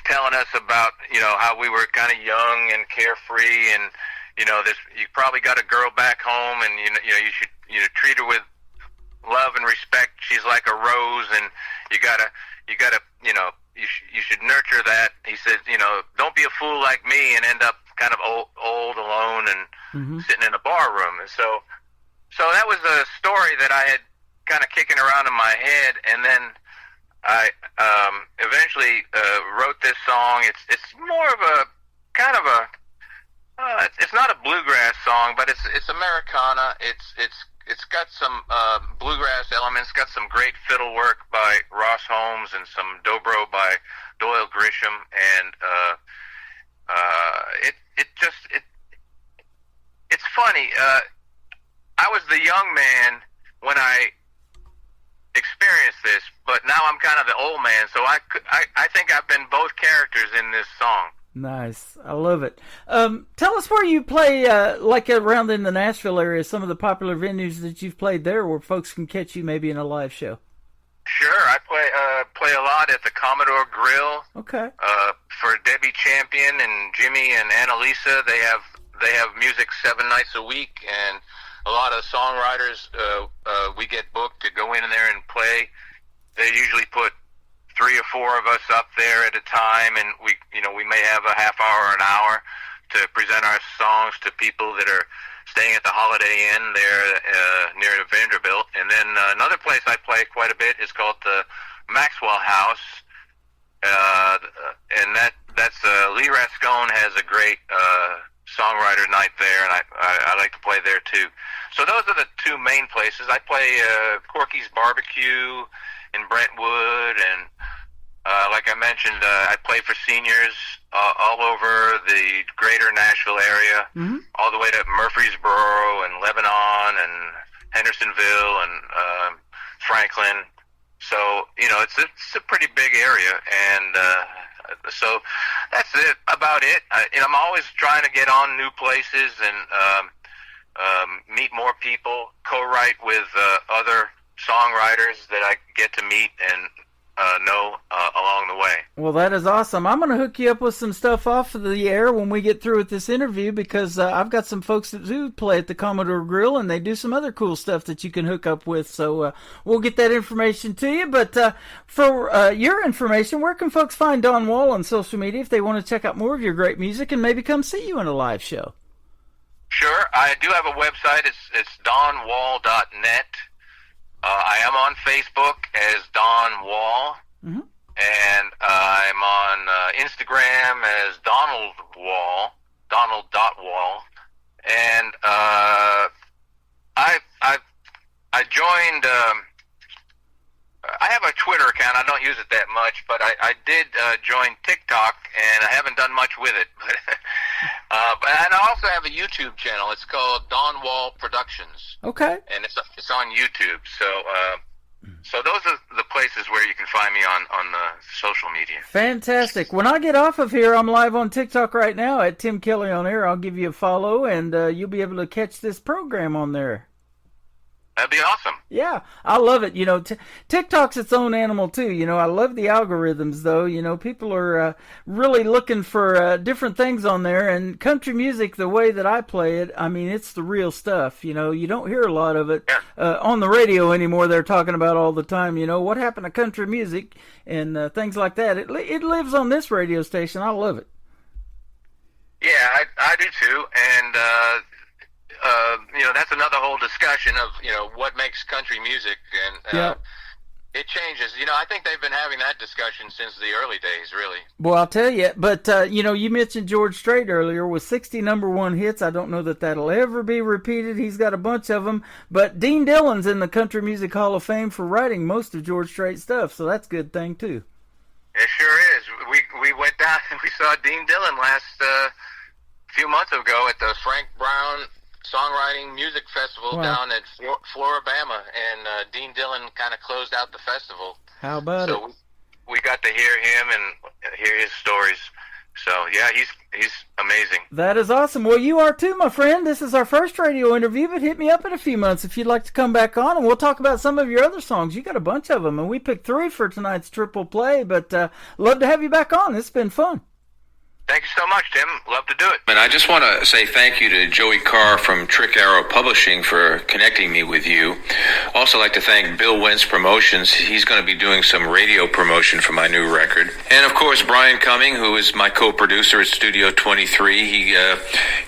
telling us about, how we were kind of young and carefree, and you probably got a girl back home, and you should treat her with love and respect. She's like a rose, and you should nurture that. He said, don't be a fool like me and end up kind of old alone and sitting in a bar room. And so that was a story that I had kind of kicking around in my head, and then I eventually wrote this song. It's more of a kind of a it's not a bluegrass song, but it's Americana. It's got some bluegrass elements, got some great fiddle work by Ross Holmes and some dobro by Doyle Grisham, and it's funny. I was the young man when I experienced this, but now I'm kind of the old man, so I think I've been both characters in this song. Nice. I love it. Tell us where you play, like around in the Nashville area, some of the popular venues that you've played there where folks can catch you maybe in a live show. Sure. I play a lot at the Commodore Grill. Okay. For Debbie Champion and Jimmy and Annalisa, they have music 7 nights a week, and a lot of songwriters, we get booked to go in there and play. They usually put 3 or 4 of us up there at a time, and we may have a half hour or an hour to present our songs to people that are staying at the Holiday Inn there near Vanderbilt. And then another place I play quite a bit is called the Maxwell House, and that's Lee Rascone has a great songwriter night there, and I like to play there too. So those are the 2 main places. I play Corky's Barbecue in Brentwood, and like I mentioned, I play for seniors all over the greater Nashville area, all the way to Murfreesboro and Lebanon and Hendersonville and Franklin. So it's a pretty big area, and so that's about it. I'm always trying to get on new places and meet more people, co-write with other songwriters that I get to meet and know along the way. Well, that is awesome. I'm going to hook you up with some stuff off of the air when we get through with this interview, because I've got some folks that do play at the Commodore Grill, and they do some other cool stuff that you can hook up with. So we'll get that information to you. But for your information, where can folks find Don Wall on social media if they want to check out more of your great music and maybe come see you in a live show? Sure. I do have a website. It's donwall.net. I am on Facebook as Don Wall, and I'm on Instagram as Donald Wall, Donald.Wall, and I joined. I have a Twitter account. I don't use it that much, but I did join TikTok, and I haven't done much with it. And I also have a YouTube channel. It's called Don Wall Productions. Okay. And it's on YouTube. So those are the places where you can find me on the social media. Fantastic. When I get off of here, I'm live on TikTok right now at Tim Kelly on Air. I'll give you a follow, and you'll be able to catch this program on there. That'd be awesome. Yeah, I love it. TikTok's its own animal too. I love the algorithms though. People are really looking for different things on there, and country music, the way that I play it, I mean, it's the real stuff. You don't hear a lot of it on the radio anymore. They're talking about all the time, what happened to country music and things like that. It lives on this radio station. I love it. Yeah, I do too, and that's another whole discussion of, what makes country music, and it changes. I think they've been having that discussion since the early days, really. Well, I'll tell you, but, you mentioned George Strait earlier with 60 #1 hits. I don't know that that'll ever be repeated. He's got a bunch of them, but Dean Dillon's in the Country Music Hall of Fame for writing most of George Strait's stuff, so that's a good thing, too. It sure is. We went down and we saw Dean Dillon last few months ago at the Frank Brown Songwriting Music Festival down at Floribama, and Dean Dillon kind of closed out the festival. How about it? So we got to hear him and hear his stories. So yeah, he's amazing. That is awesome. Well, you are too, my friend. This is our first radio interview, but hit me up in a few months if you'd like to come back on, and we'll talk about some of your other songs. You got a bunch of them, and we picked 3 for tonight's triple play, but love to have you back on. It's been fun. Thank you so much, Tim. Love to do it. And I just want to say thank you to Joey Carr from Trick Arrow Publishing for connecting me with you. Also like to thank Bill Wentz Promotions. He's going to be doing some radio promotion for my new record. And of course, Brian Cumming, who is my co-producer at Studio 23.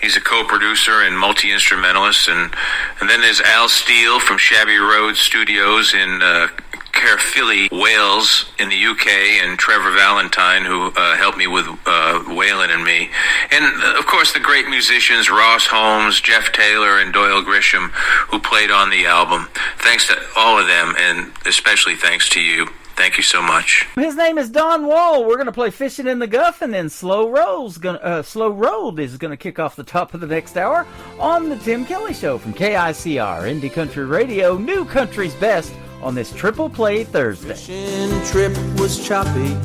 He's a co-producer and multi-instrumentalist. And then there's Al Steele from Shabby Road Studios in Caerphilly, Wales in the UK, and Trevor Valentine, who helped me with Waylon and me. And, of course, the great musicians Ross Holmes, Jeff Taylor, and Doyle Grisham, who played on the album. Thanks to all of them, and especially thanks to you. Thank you so much. His name is Don Wall. We're going to play Fishing in the Guff, and then Slow Road is going to kick off the top of the next hour on the Tim Kelly Show from KICR, Indie Country Radio, New Country's Best, on this Triple Play Thursday. Fishing trip was choppy.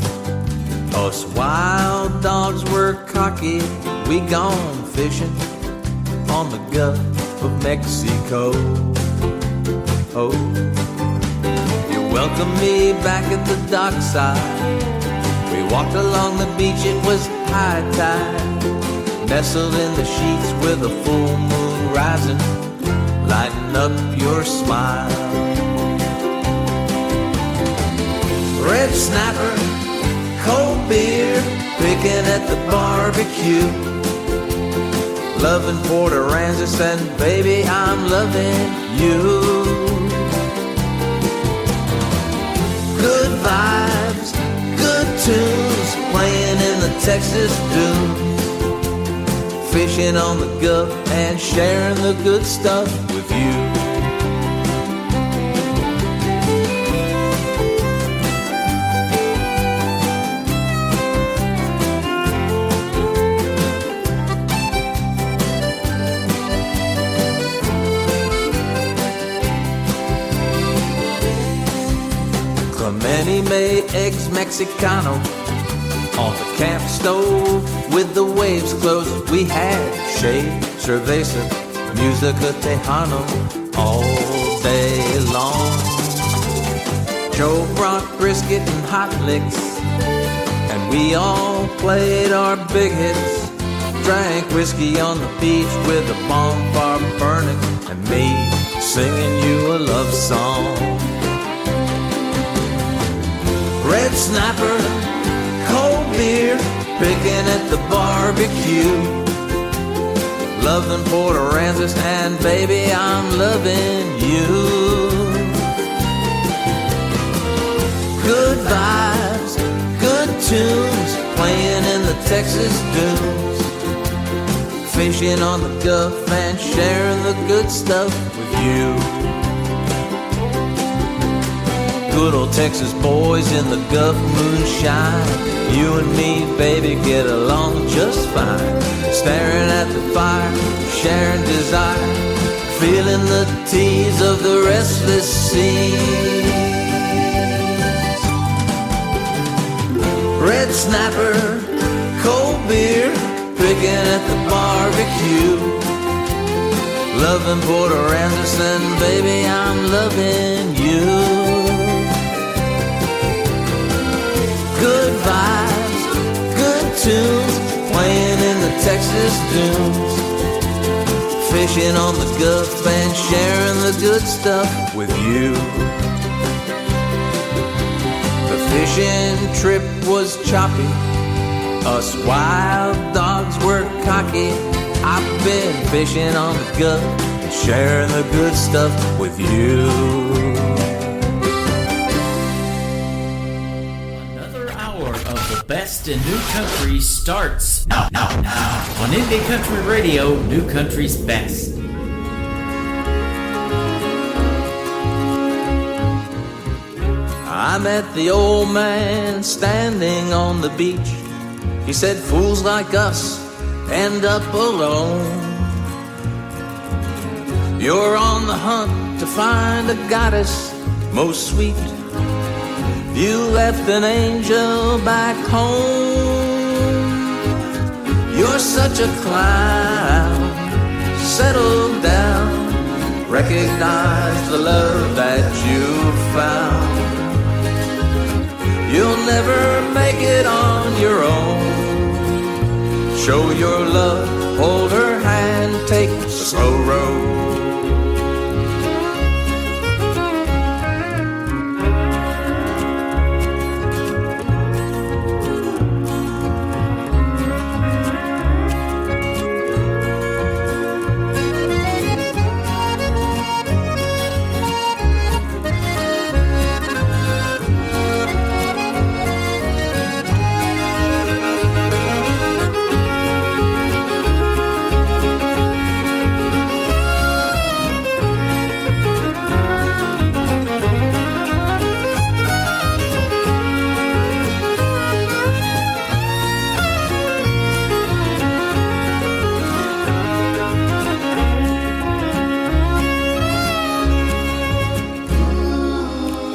Us wild dogs were cocky. We gone fishing on the Gulf of Mexico. Oh, you welcomed me back at the dockside. We walked along the beach, it was high tide. Nestled in the sheets with a full moon rising, lighting up your smile. Red snapper, cold beer, picking at the barbecue. Loving Port Aransas, and baby, I'm loving you. Good vibes, good tunes, playing in the Texas dunes. Fishing on the Gulf and sharing the good stuff with you. Clemente made eggs Mexicano on the camp stove with the waves close. We had shade, cerveza, musica tejano all day long. Joe brought brisket and hot licks, and we all played our big hits. Drank whiskey on the beach with a bonfire burning, and me singing you a love song. Red snapper, cold beer, picking at the barbecue. Loving Port Aransas, and baby, I'm loving you. Good vibes, good tunes, playing in the Texas dunes. Fishing on the Gulf and sharing the good stuff with you. Good old Texas boys in the Gulf moonshine. You and me, baby, get along just fine. Staring at the fire, sharing desire, feeling the tease of the restless seas. Red snapper, cold beer, picking at the barbecue. Loving Port Aransas, and baby, I'm loving you. Good vibes, good tunes, playing in the Texas dunes. Fishing on the Gulf and sharing the good stuff with you. The fishing trip was choppy. Us wild dogs were cocky. I've been fishing on the Gulf and sharing the good stuff with you. Best in New Country starts now on Indie Country Radio, New Country's Best. I met the old man standing on the beach. He said, fools like us end up alone. You're on the hunt to find a goddess most sweet. You left an angel back home. You're such a clown. Settle down. Recognize the love that you found. You'll never make it on your own. Show your love, hold her hand, take the slow road.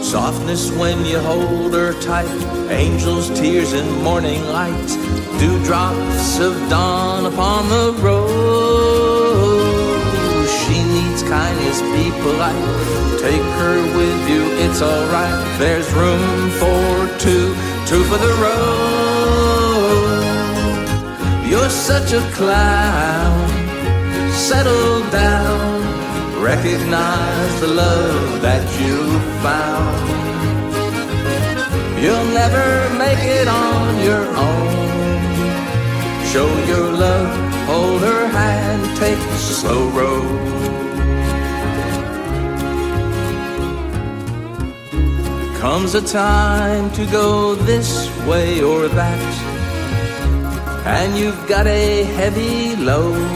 Softness when you hold her tight, angels' tears and morning light, dewdrops of dawn upon the road. She needs kindness, be polite, take her with you, it's alright. There's room for two for the road. You're such a clown, settle down. Recognize the love that you found. You'll never make it on your own. Show your love, hold her hand, take the slow road. Comes a time to go this way or that, and you've got a heavy load.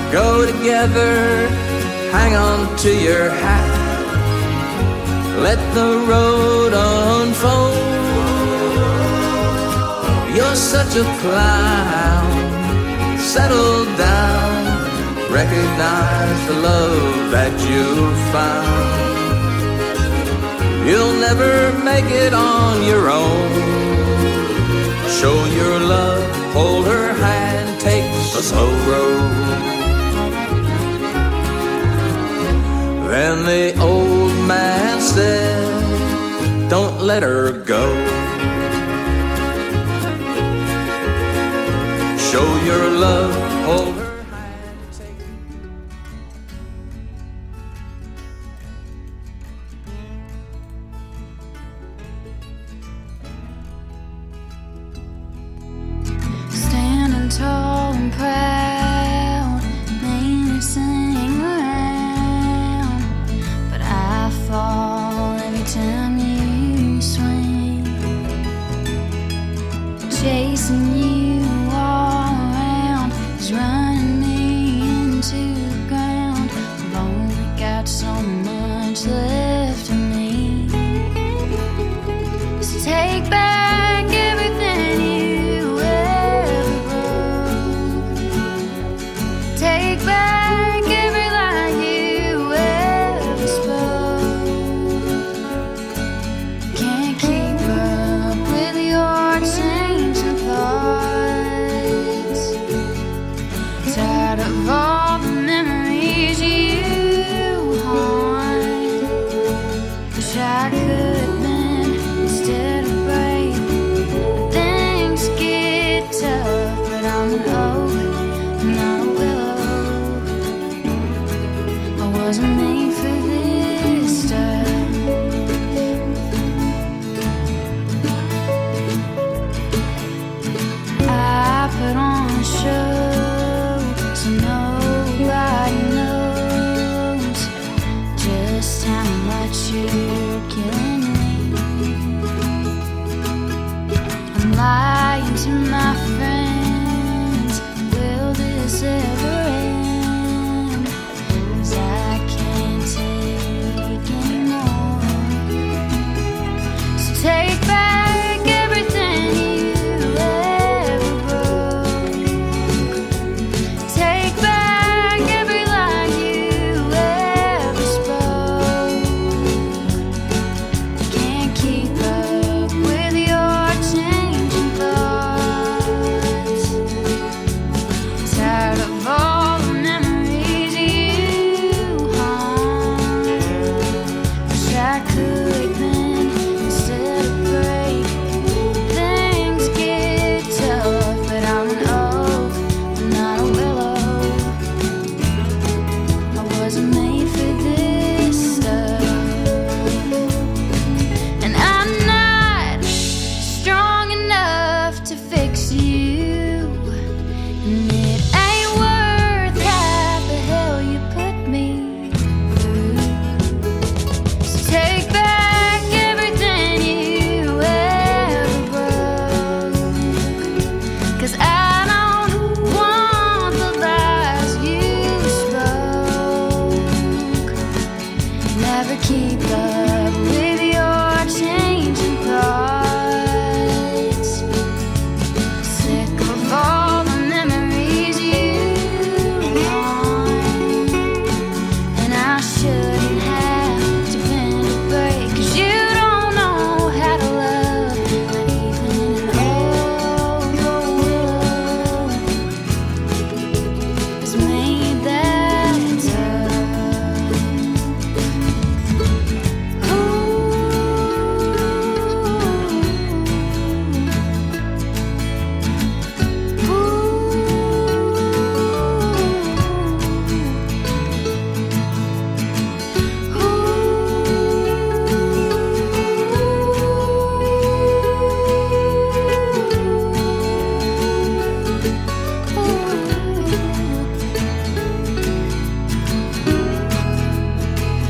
Go together, hang on to your hat, let the road unfold. You're such a clown, settle down, recognize the love that you found. You'll never make it on your own. Show your love, hold her hand, take the slow road. Then the old man said, don't let her go. Show your love, hold her. Standing tall and proud, made her sing around, but I fall every time you swing. Chasing you all around is running me into the ground. I've only got so much left of me. So take back everything you ever broke. Take back every lie you ever spoke. Can't keep up with your changing thoughts. Tired of all the memories you haunt. Wish I could have been instead of brave. Things get tough, but I'm an oak, not a willow. I wasn't made for this stuff. I put on a show so nobody knows just how much you're killing me. I'm lying to my friends. Will this ever end? 'Cause I can't take anymore. So take back everything you ever broke. Take back every lie you ever spoke. keep up with your changing thoughts. Sick of all the memories you want, and I shouldn't have to bend a break, 'cause you don't know how to love, not even in an old world. It's made that tough.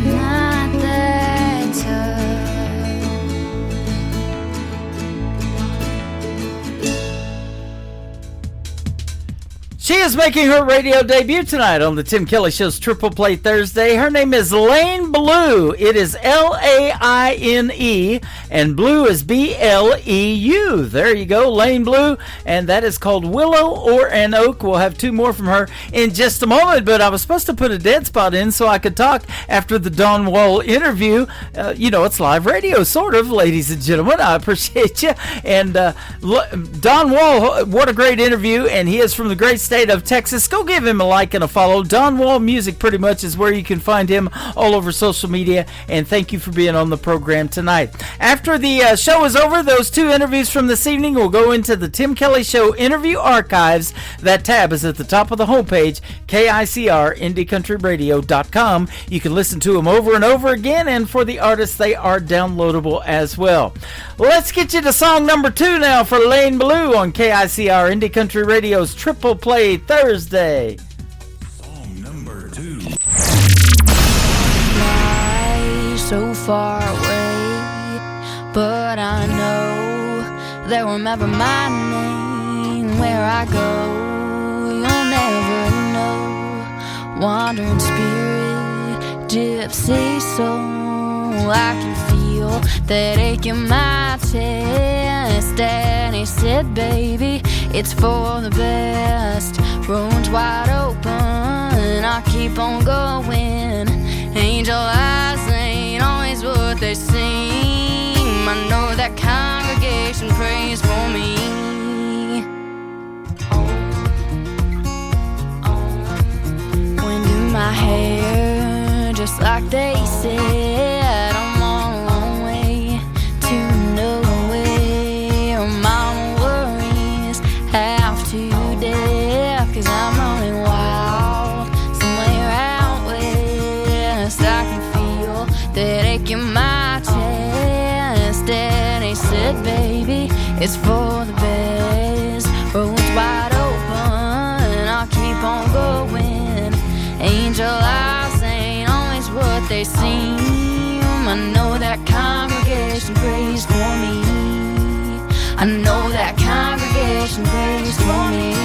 Not that tough. She is making her radio debut tonight on the Tim Kelly Show's Triple Play Thursday. Her name is Laine Blue. It is Laine, and Blue is Bleu. There you go, Laine Blue, and that is called Willow or an Oak. We'll have two more from her in just a moment, but I was supposed to put a dead spot in so I could talk after the Don Wall interview. It's live radio, sort of, ladies and gentlemen. I appreciate you. And Don Wall, what a great interview, and he is from the great state of Texas. Go give him a like and a follow. Don Wall Music pretty much is where you can find him all over social media, and thank you for being on the program tonight. After the show is over, those two interviews from this evening will go into the Tim Kelly Show interview archives. That tab is at the top of the homepage, KICRIndieCountryRadio.com. You can listen to them over and over again, and for the artists, they are downloadable as well. Let's get you to song number 2 now for Laine Blue on KICR Indie Country Radio's Triple Play Thursday. Song number 2. Fly so far away, but I know they will remember my name where I go. You'll never know. Wandering spirit, gypsy soul, I can feel that ache in my chest. And he said, baby, it's for the best. Roads wide open, I keep on going. Angel eyes ain't always what they seem. I know that congregation prays for me. Wind in my hair, just like they said. I'm on a long way to nowhere. My worries have to death, 'cause I'm running wild somewhere out west. I can feel that ache in my chest. And he said, baby, it's for the best. Roads wide open, I'll keep on going. Angel eyes ain't always what they seem. I know that congregation prays for me. I know that congregation prays for me.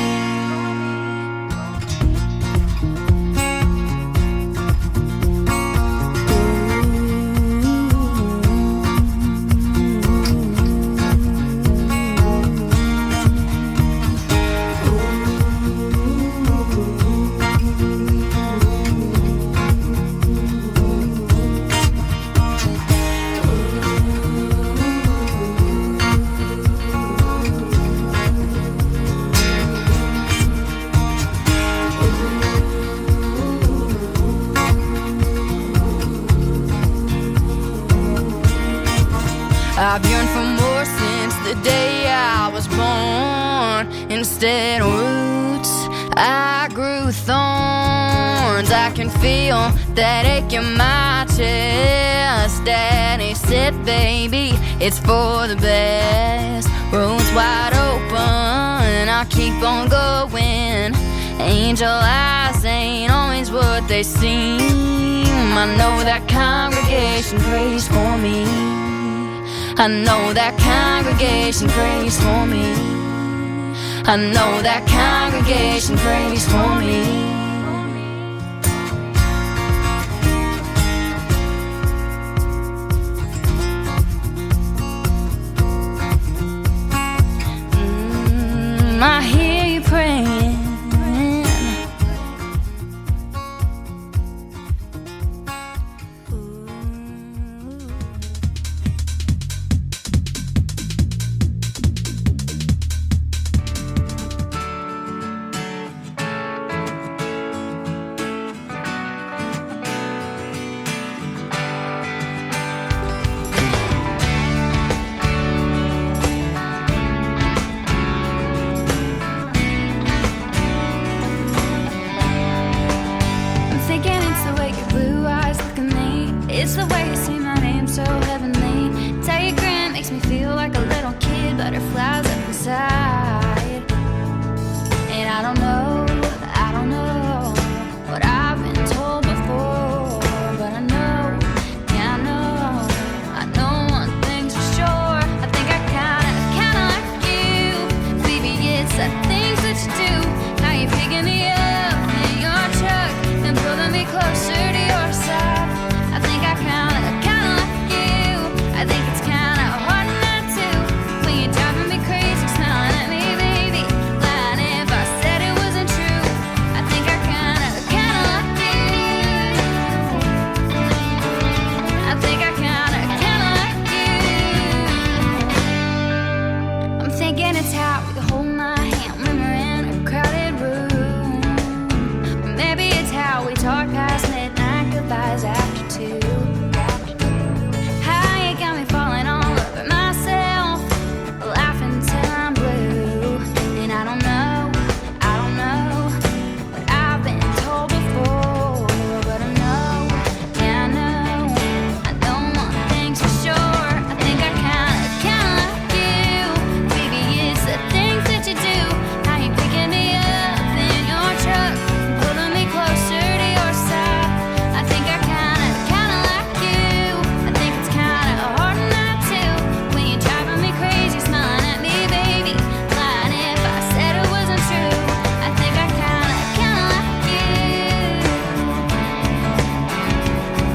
I've yearned for more since the day I was born. Instead of roots, I grew thorns. I can feel that ache in my chest. Daddy said, baby, it's for the best. Roads wide open, I keep on going. Angel eyes ain't always what they seem. I know that congregation prays for me. I know that congregation prays for me. I know that congregation prays for me. way you say my name so heavenly. Tell your grin makes me feel like a little kid. Butterflies up inside. And I don't know what I've been told before, but I know, yeah, I know one thing's for sure. I think I kinda like you, baby. It's the things that you do. How you picking me up in your truck and pulling me closer to your side. I think I kinda like you. I think it's kinda hard not to when you're driving me crazy, smiling at me, baby. Lying if I said it wasn't true. I think I kinda like you. I think I kinda like you. I'm thinking it's how we could hold my hand when we're in a crowded room. Or maybe it's how we talk past midnight goodbyes after 2. How you got me falling all over myself, laughing till I'm blue. And I don't know what I've been told before, but I know, yeah, I know one thing's for sure. I think I kinda like you, baby. It's the things that you do. How you picking me up in your truck, pulling me closer to your side. I think I kinda like you. I think it's kinda hard not to when you're driving me crazy, smiling at me, baby. Lying if I said it wasn't true. I think I kinda like you.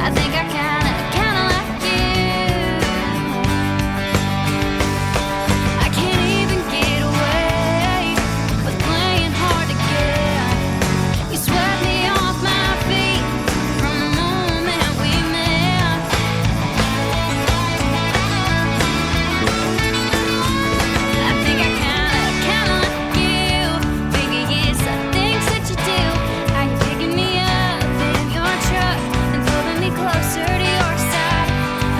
I think I kinda like you. I can't even get away with playing hard to get. You swept me off my feet from the moment we met. I think I kinda like you, baby. It's the things that you do. How you picking me up in your truck and pulling me closer to your side.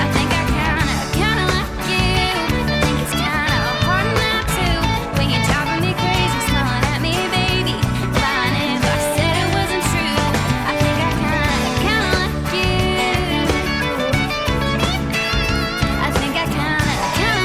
I think I kinda like you. I think it's kinda hard not to when you're driving me crazy, smiling at me, baby. Lying if I said it wasn't true. I think I kinda like you. I think I kinda like you.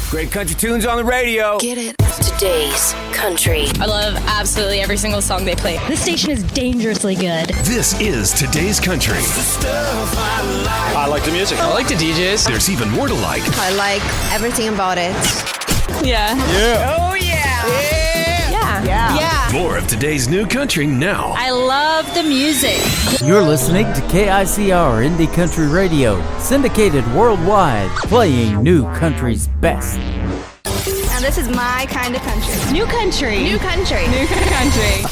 Great country tunes on the radio. Get it? Today's country. I love absolutely every single song they play. This station is dangerously good. This is Today's Country. I like the music. I like the DJs. There's even more to like. I like everything about it. Yeah. Yeah. Oh, yeah. Yeah. More of today's new country now. I love the music. You're listening to KICR Indie Country Radio, syndicated worldwide, playing new country's best. Now this is my kind of country. New country. New country. New country.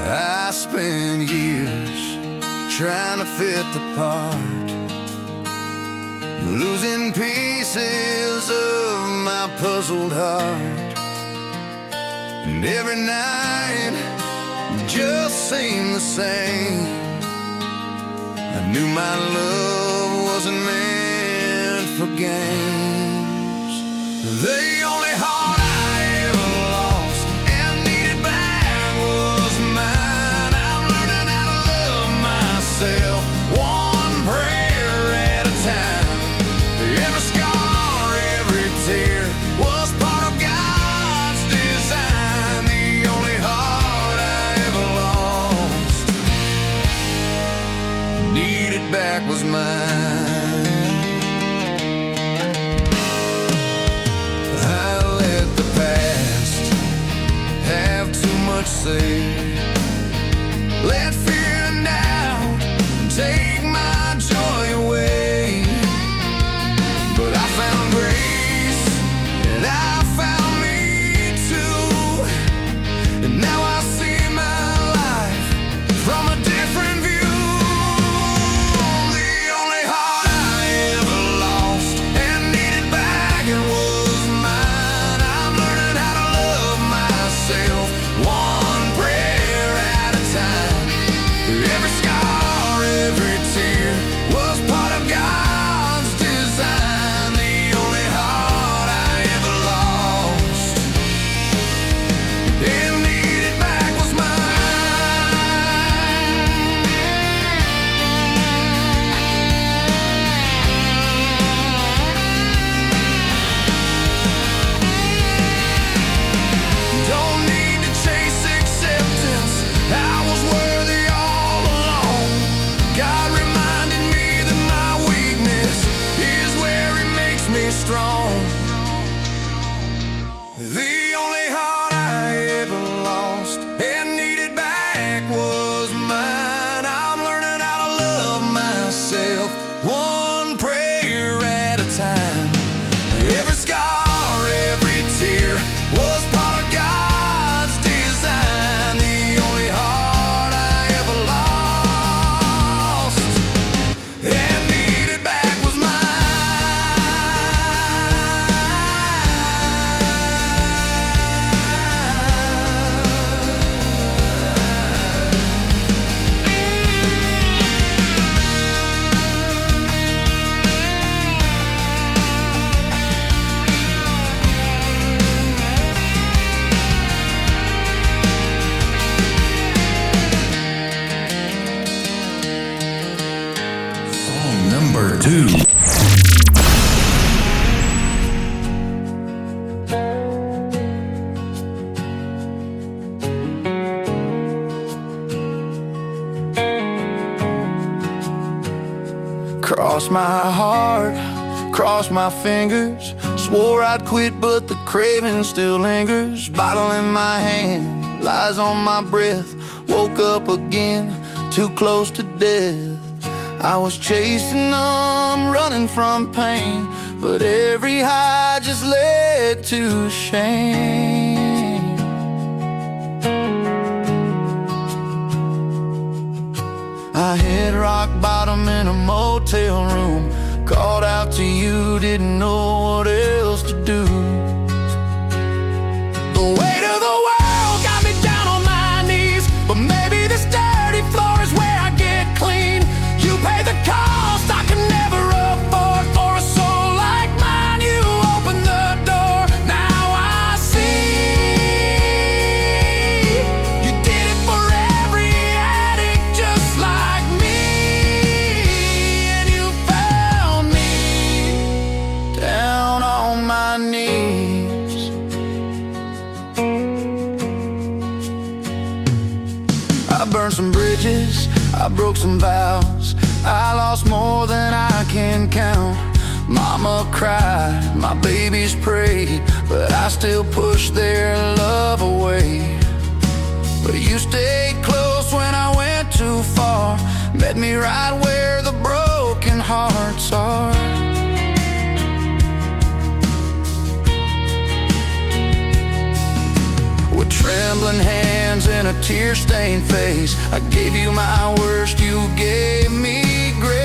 I spent years trying to fit the part, losing pieces of my puzzled heart. And every night just seemed the same. I knew my love wasn't meant for games. The only heart I ever lost and needed back was mine. I'm learning how to love myself, one prayer at a time. Every scar, every tear was part of God's design. The only heart I ever lost, needed back was mine. I let the past have too much say. Let fear and doubt strong. The only heart I ever lost and needed back was mine. I'm learning how to love myself, one prayer at a time. Every scar, every tear was part of God's design. The only heart I ever lost and needed back was mine. Song number 2. Crossed my heart, crossed my fingers, swore I'd quit but the craving still lingers. Bottle in my hand, lies on my breath, woke up again, too close to death. I was chasing them, running from pain, but every high just led to shame. I hit rock bottom in a motel room, called out to you, didn't know what else to do. The weight of the world got me down on my knees, but maybe this dirty floor is where I get clean. You pay the cost I can never afford for a soul like mine. You open the door, now I see. You did it for every addict just like me, and you found me down on my knees. I burned some bridges, I broke some vows, I lost more than I can count. Mama cried, my babies prayed, but I still pushed their love away. But you stayed close when I went too far, met me right where the broken hearts are. With trembling hands and a tear-stained face, I gave you my worst, you gave me grace.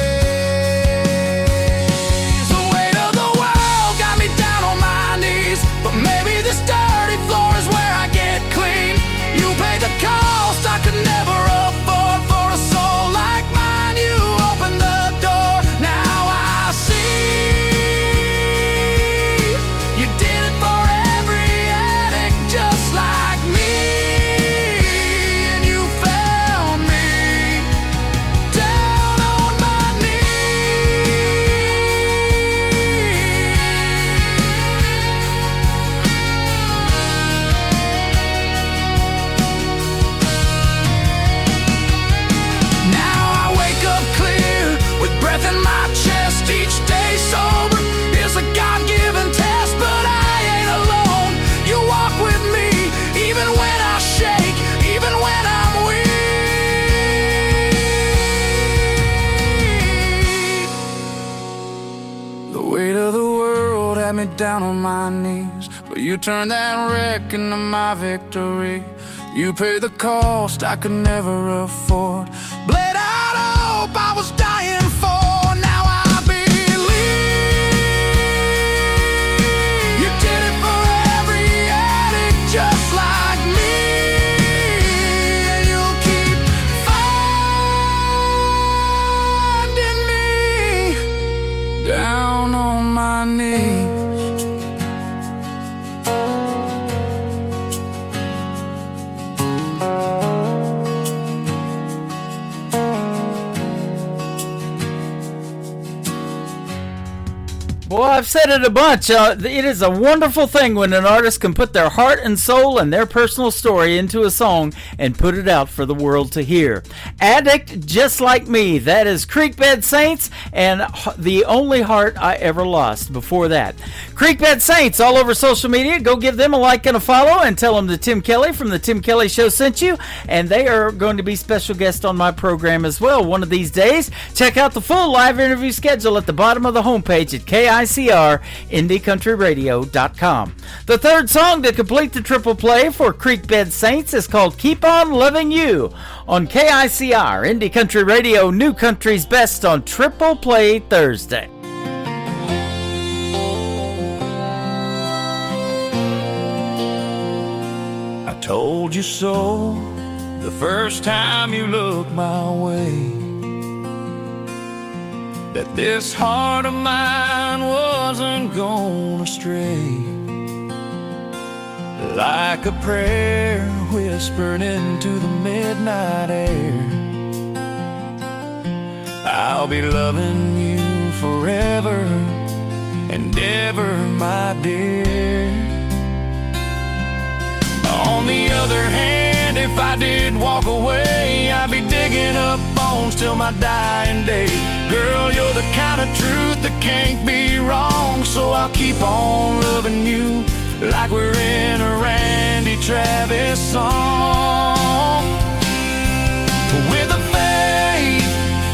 The weight of the world got me down on my knees, but maybe this dirty floor is where I get clean. You paid the cost I could never afford for a soul like mine. You opened the door, now I see. You did it for every addict just like me, and you found me down on my knees. Now I wake up clear with breath in my chest. Each day sober is a God-given test, but I ain't alone. You walk with me even when I shake, even when I'm weak. The weight of the world had me down on my knees, but you turned that wreck into my victory. You paid the cost I could never afford. Bled out hope I was dying for. Now I believe you did it for every addict just like me, and you'll keep finding me down on my knees. Boy, I've said it a bunch. It is a wonderful thing when an artist can put their heart and soul and their personal story into a song and put it out for the world to hear. Addict Just Like Me, that is Creekbed Saints, and The Only Heart I Ever Lost before that. Creekbed Saints all over social media. Go give them a like and a follow and tell them that Tim Kelly from The Tim Kelly Show sent you, and they are going to be special guests on my program as well one of these days. Check out the full live interview schedule at the bottom of the homepage at KICR-IndieCountryRadio.com. The third song to complete the triple play for Creekbed Saints is called Keep On Loving You on KICR, Indie Country Radio, New Country's Best on Triple Play Thursday. I told you so the first time you looked my way, that this heart of mine wasn't gonna stray. Like a prayer whispered into the midnight air, I'll be loving you forever and ever, my dear. On the other hand, if I did walk away, I'd be digging up bones till my dying day. Girl, you're the kind of truth that can't be wrong, so I'll keep on loving you like we're in a Randy Travis song. With a faith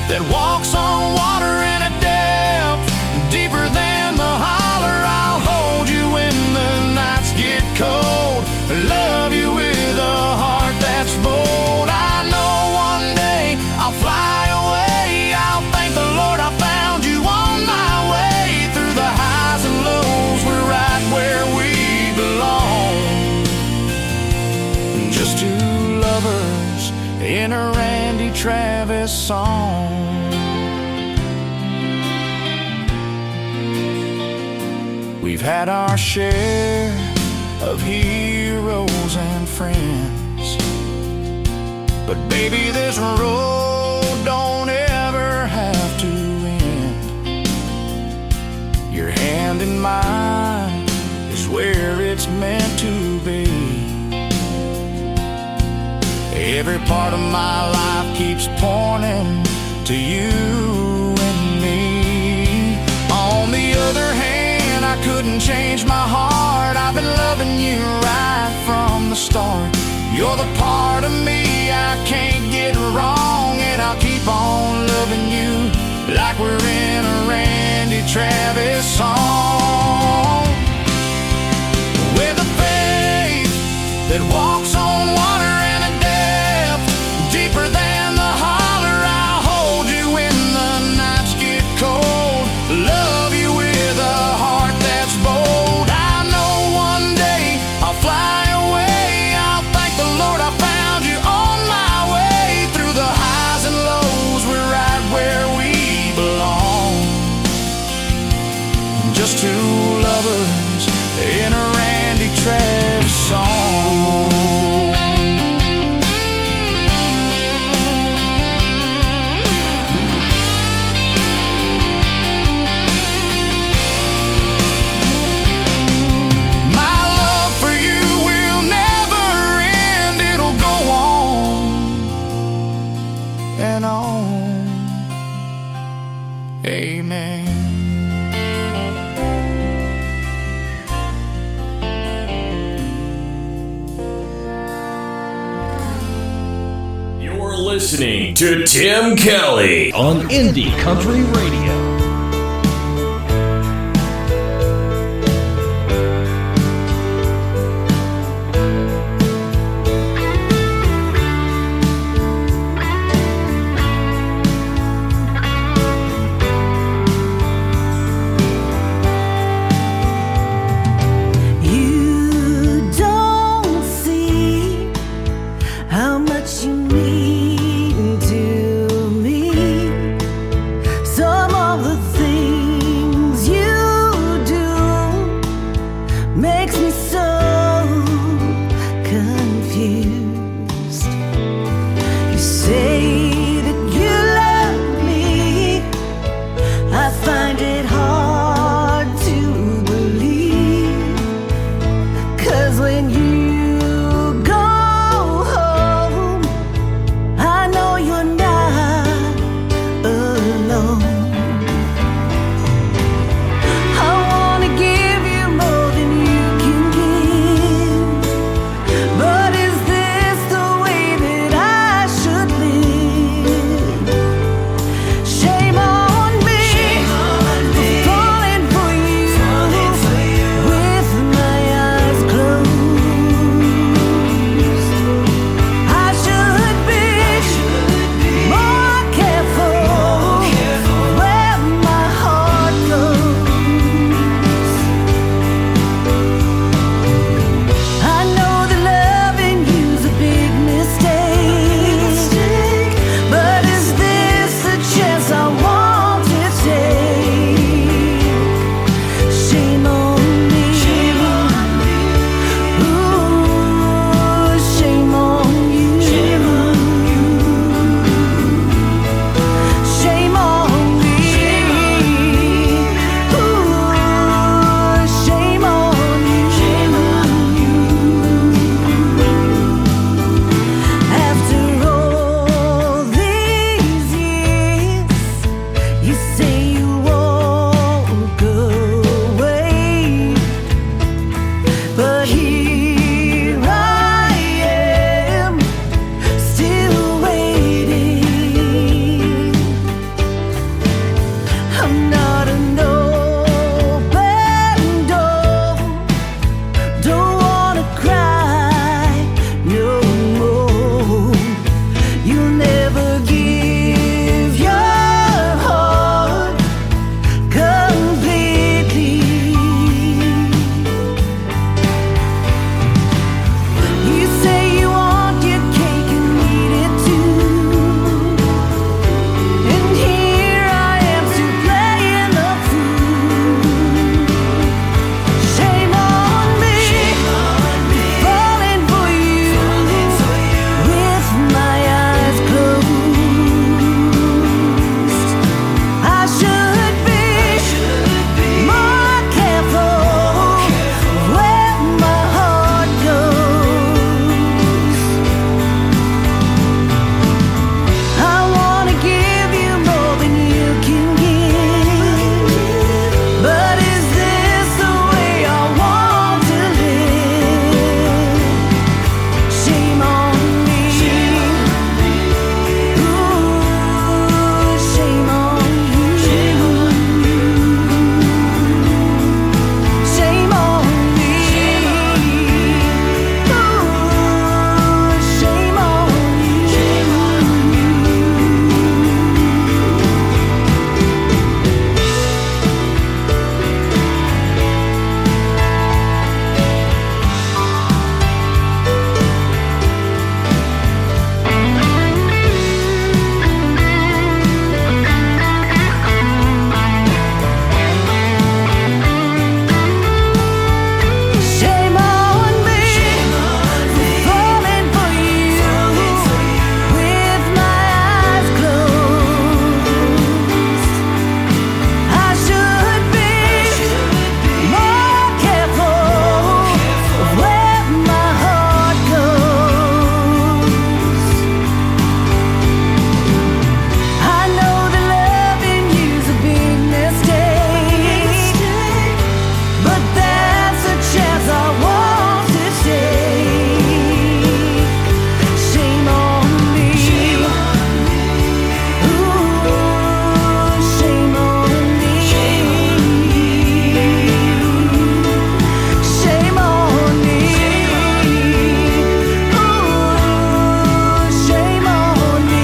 that walks on water in a depth deeper than the holler, I'll hold you when the nights get cold. Love you with a heart that's bold. I know one day I'll fly away. I'll thank the Lord I found you on my way. Through the highs and lows, we're right where we belong. Just two lovers in a Randy Travis song. We've had our share of heroes and friends, but baby, this road don't ever have to end. Your hand in mine is where it's meant to be. Every part of my life keeps pointing to you and me. On the other hand, I couldn't change my heart. I've been loving you right from the start. You're the part of me I can't get wrong, and I'll keep on loving you like we're in a Randy Travis song. With a faith that walks on water in a depth deeper than the holler, I'll hold you when the nights get cold. Love you with a heart that's bold. I know one day I'll fly away. I'll thank the Lord I found you on my way. Through the highs and lows, we're right where we belong. Just two lovers in a Randy Travis song. Amen. You're listening to Tim Kelly on Indie Country Radio. Some of You say you won't go away, but here I am, still waiting. I'm not an open door, don't wanna cry no more. You'll never give your heart completely. You say you want your cake and eat it too, and here I am still playing the fool. Shame on me, falling for you with my eyes closed. I should be more careful where my heart goes. I wanna give you more than you can give, but is this the way I want to live? Shame on me. Ooh, shame on you. Shame on me. Ooh, shame on Shame on me, falling for you with my eyes closed. I should be more careful where my heart goes. I know that loving you's a big mistake, but that's a chance I want to take. Shame on me. Ooh, shame on me. Shame on me. Ooh, shame on me.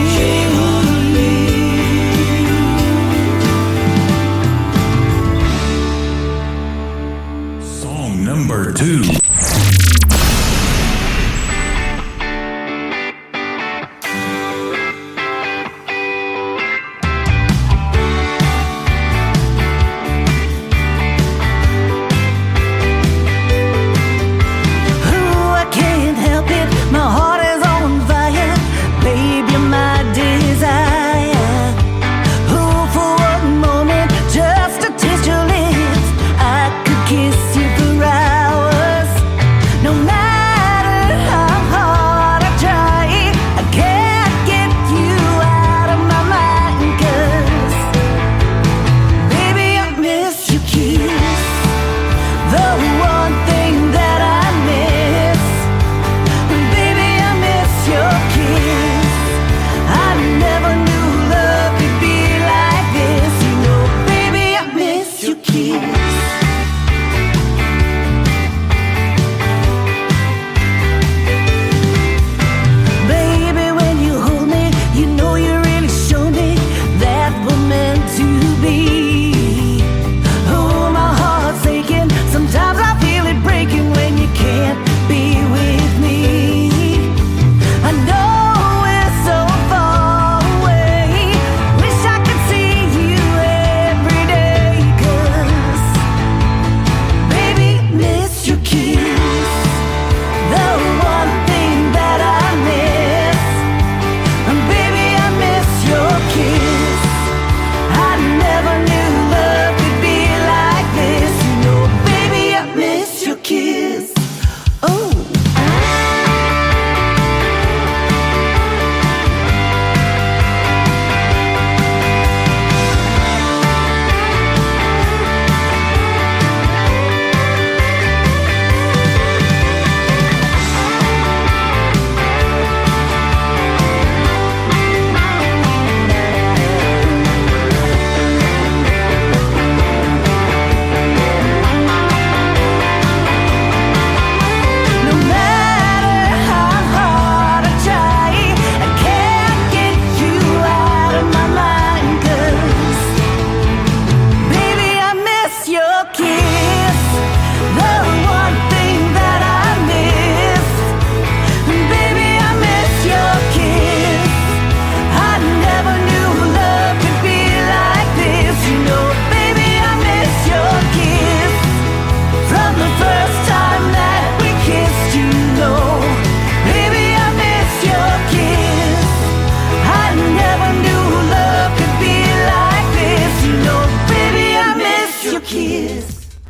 Song number 2. Ooh, I can't help it, my heart is on fire. Babe, you're my desire. Ooh, for one moment, just to taste your lips, I could kiss you for hours.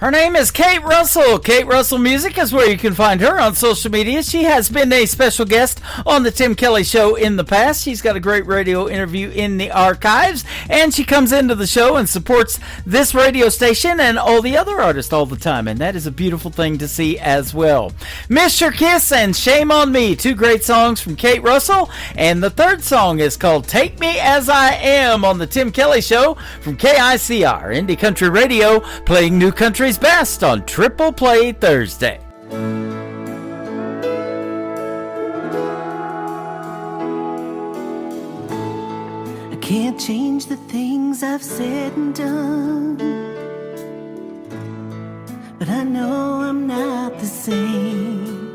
Her name is Kate Russell. Kate Russell Music is where you can find her on social media. She has been a special guest on the Tim Kelly Show in the past. She's got a great radio interview in the archives, and she comes into the show and supports this radio station and all the other artists all the time, and that is a beautiful thing to see as well. Miss Your Kiss and Shame on Me, two great songs from Kate Russell, and the third song is called Take Me As I Am on the Tim Kelly Show from KICR, Indie Country Radio, playing new country's best on Triple Play Thursday. I can't change the things I've said and done, but I know I'm not the same.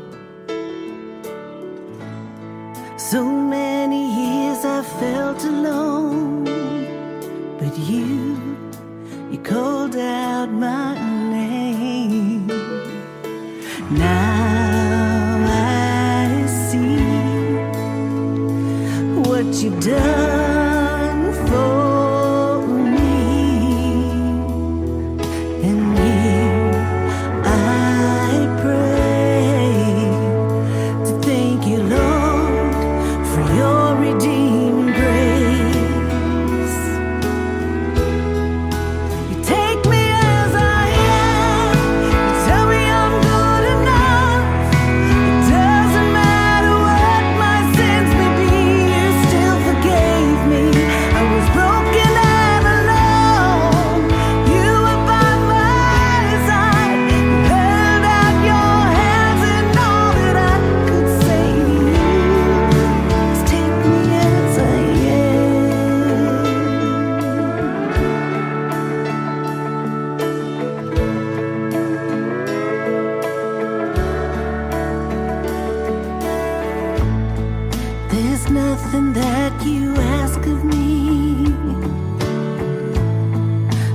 So many years I felt alone, but you called out my name. Now I see what you've done for me, and here I pray to thank you, Lord, for your redeeming grace. Nothing that you ask of me,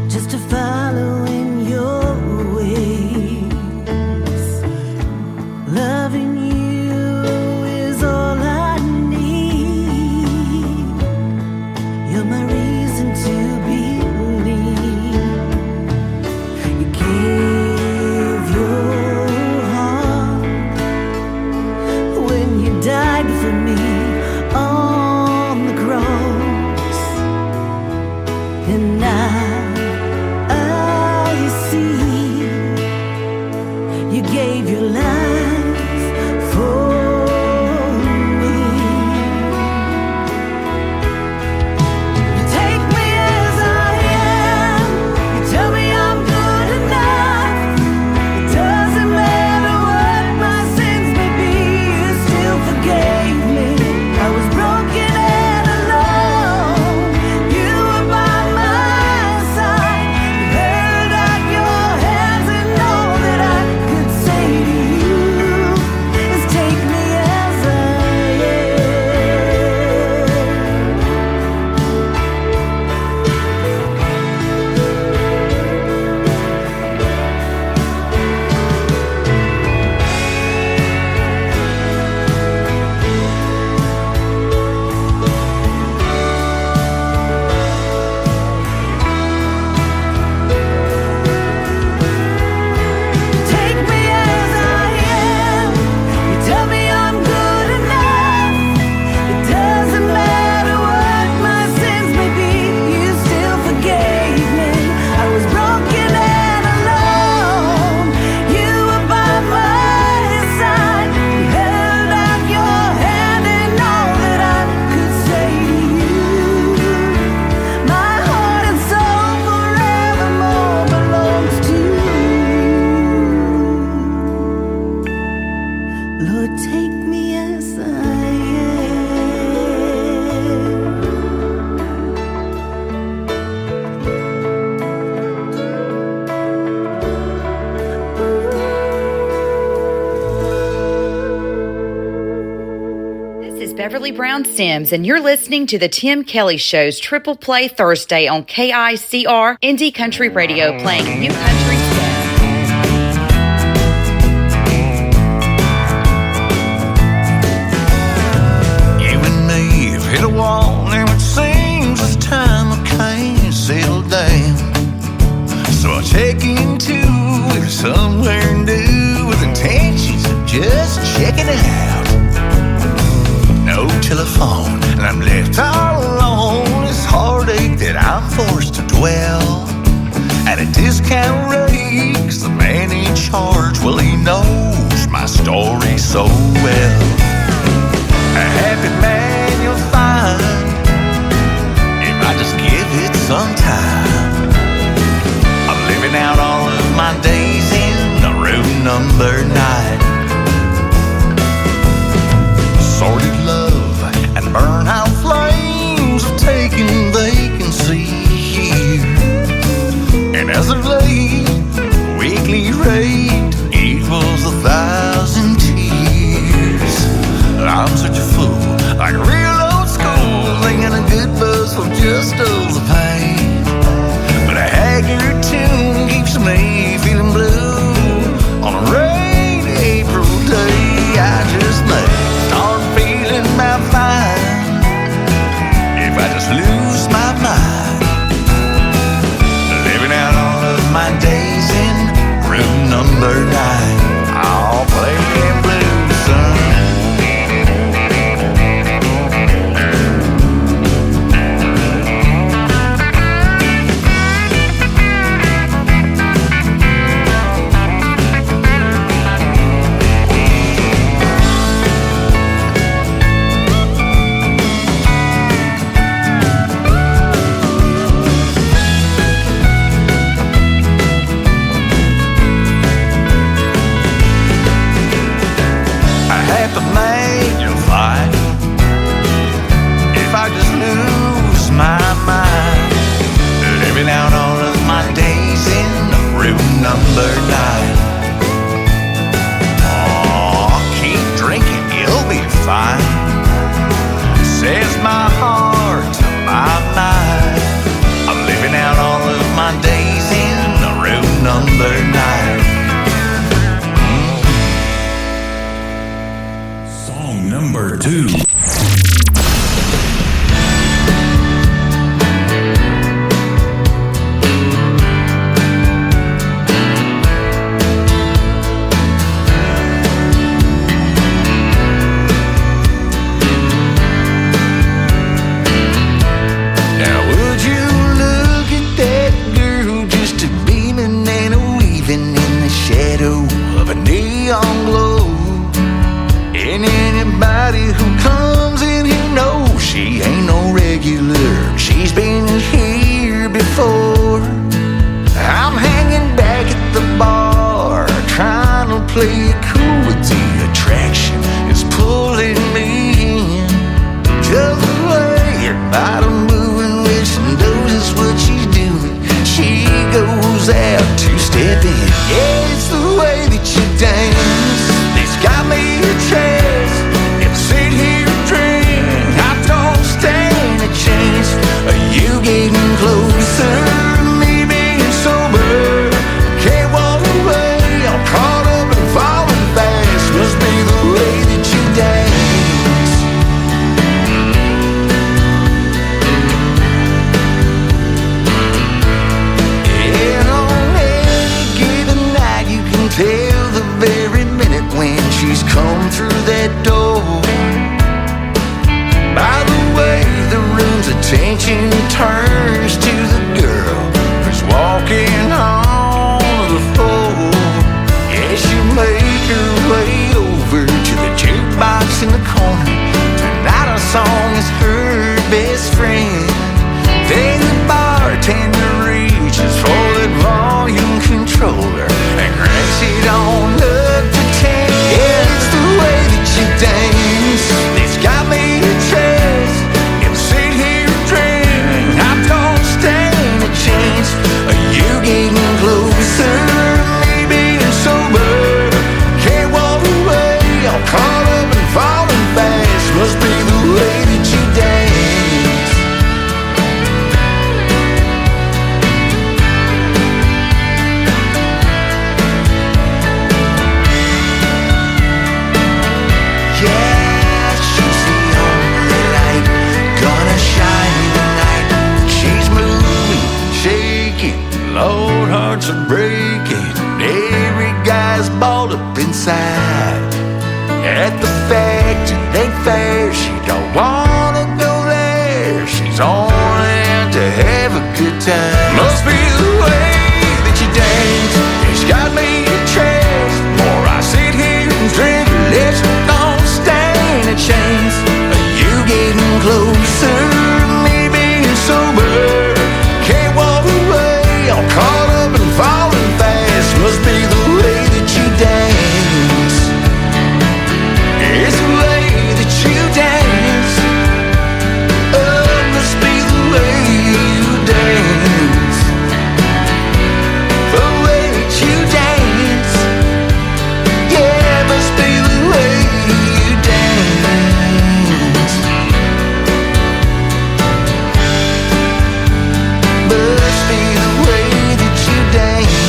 just to follow in your ways. Loving you is all I need. You're my reason to believe. You gave your heart when you died for me on the cross, and now I see you gave your life for me. You take me as I am, you tell me I'm good enough. It doesn't matter what my sins may be, you still forgave me. I was broken and alone. You were by my side. You held out your hands, and all that I could say to you is take me as I take me as I am. You tell me I'm good enough. It doesn't matter what my sins may be, you still forgave me. I was broken and alone. You were by my side. You held out your hand, and all that I could say to you, my heart and soul forevermore belongs to you. Lord, take me as I This is Beverly Brown Sims, and you're listening to the Tim Kelly Show's Triple Play Thursday on KICR Indie Country Radio, playing new country best. You and me have hit a wall, and it seems this time I can't settle down. So I check into somewhere new with intentions of just checking it out. No telephone, and I'm left all alone. This heartache that I'm forced to dwell at a discount rate, 'cause the man in charge, well, he knows my story so well. A happy man you'll find if I just give it some time. I'm living out all of my days in the room number 9. Sordid love and burnout flames have taken vacancy here. And as of late, weekly rate equals 1,000 tears. I'm such a fool, like a real old school, thinking a good buzz will just dull the pain. But a haggard tune keeps me feeling blue on a rainy April day. I just may start feeling about fine if I just lose my mind. Living out all of my days in room number 9. I'll play them blues, son. Number 9. Oh, keep drinking, you'll be fine, says my heart to my mind. I'm living out all of my days in the room number 9. Song number 2. Play it cool with the attraction is pulling me in. Just the way your bottom moving when she knows it's what she's doing. She goes out to step in. Yeah, it's the way that you dance. It's got me a chance. If I sit here and drink, I don't stand a chance of you getting closer. Me being sober, can't walk away. I'm caught up and falling fast. Must be the way that you dance. Yeah, on any given night you can tell the very minute when she's come through that door. By the way the room's attention turns to the girl who's walking on the floor. Yeah, she'll make her way over to the jukebox in the corner. Tonight our song is her best friend. Then the bartender reaches for that volume controller and cranks it on up to 10. Yeah, it's the way that you dance. It's got me a chance. If I sit here and drink, I don't stand a chance of you getting closer. Me being sober, can't walk away. I'm caught up and falling fast. Must be the way that you dance. Yeah, she's the only light gonna shine tonight. She's moving, shaking Lord, hearts are breaking. Every guy's balled up inside. At the fact it ain't fair, she don't wanna go there. She's only out to have a good time. Must be the way that you dance. It's got me a chance. More I sit here and drink, less don't stand a chance. You getting closer, me being sober. Can't walk away, I'm caught up and falling fast. Must be the way that you dance. It's the way that you dance. Oh, must be the way you dance. The way that you dance. Yeah, must be the way you dance. Must be the way that you dance.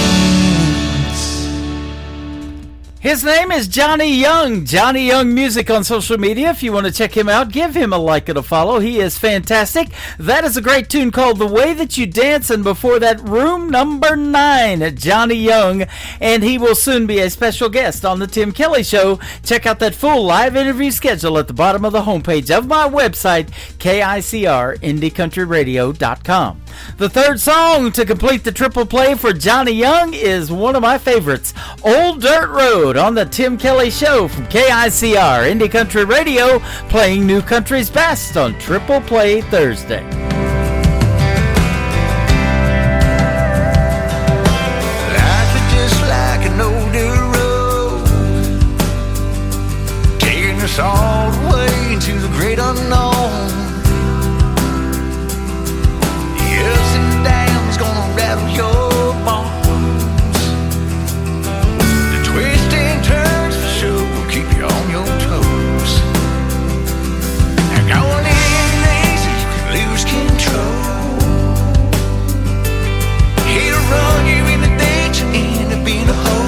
His name is Johnny Young. Johnny Young Music on social media. If you want to check him out, give him a like and a follow. He is fantastic. That is a great tune called The Way That You Dance. And before that, Room Number 9, Johnny Young. And he will soon be a special guest on the Tim Kelly Show. Check out that full live interview schedule at the bottom of the homepage of my website, KICR-IndieCountryRadio.com. The third song to complete the triple play for Johnny Young is one of my favorites, Old Dirt Road, on the Tim Kelly Show from KICR Indie Country Radio, playing new country's best on Triple Play Thursday. Life is just like an old dirt road, taking us all the way into the great unknown. The ups and downs gonna rattle your bones. The twists and turns for sure will keep you on your toes. Now going in easy, you can lose control. He'll run you in the ditch and end up in a hole.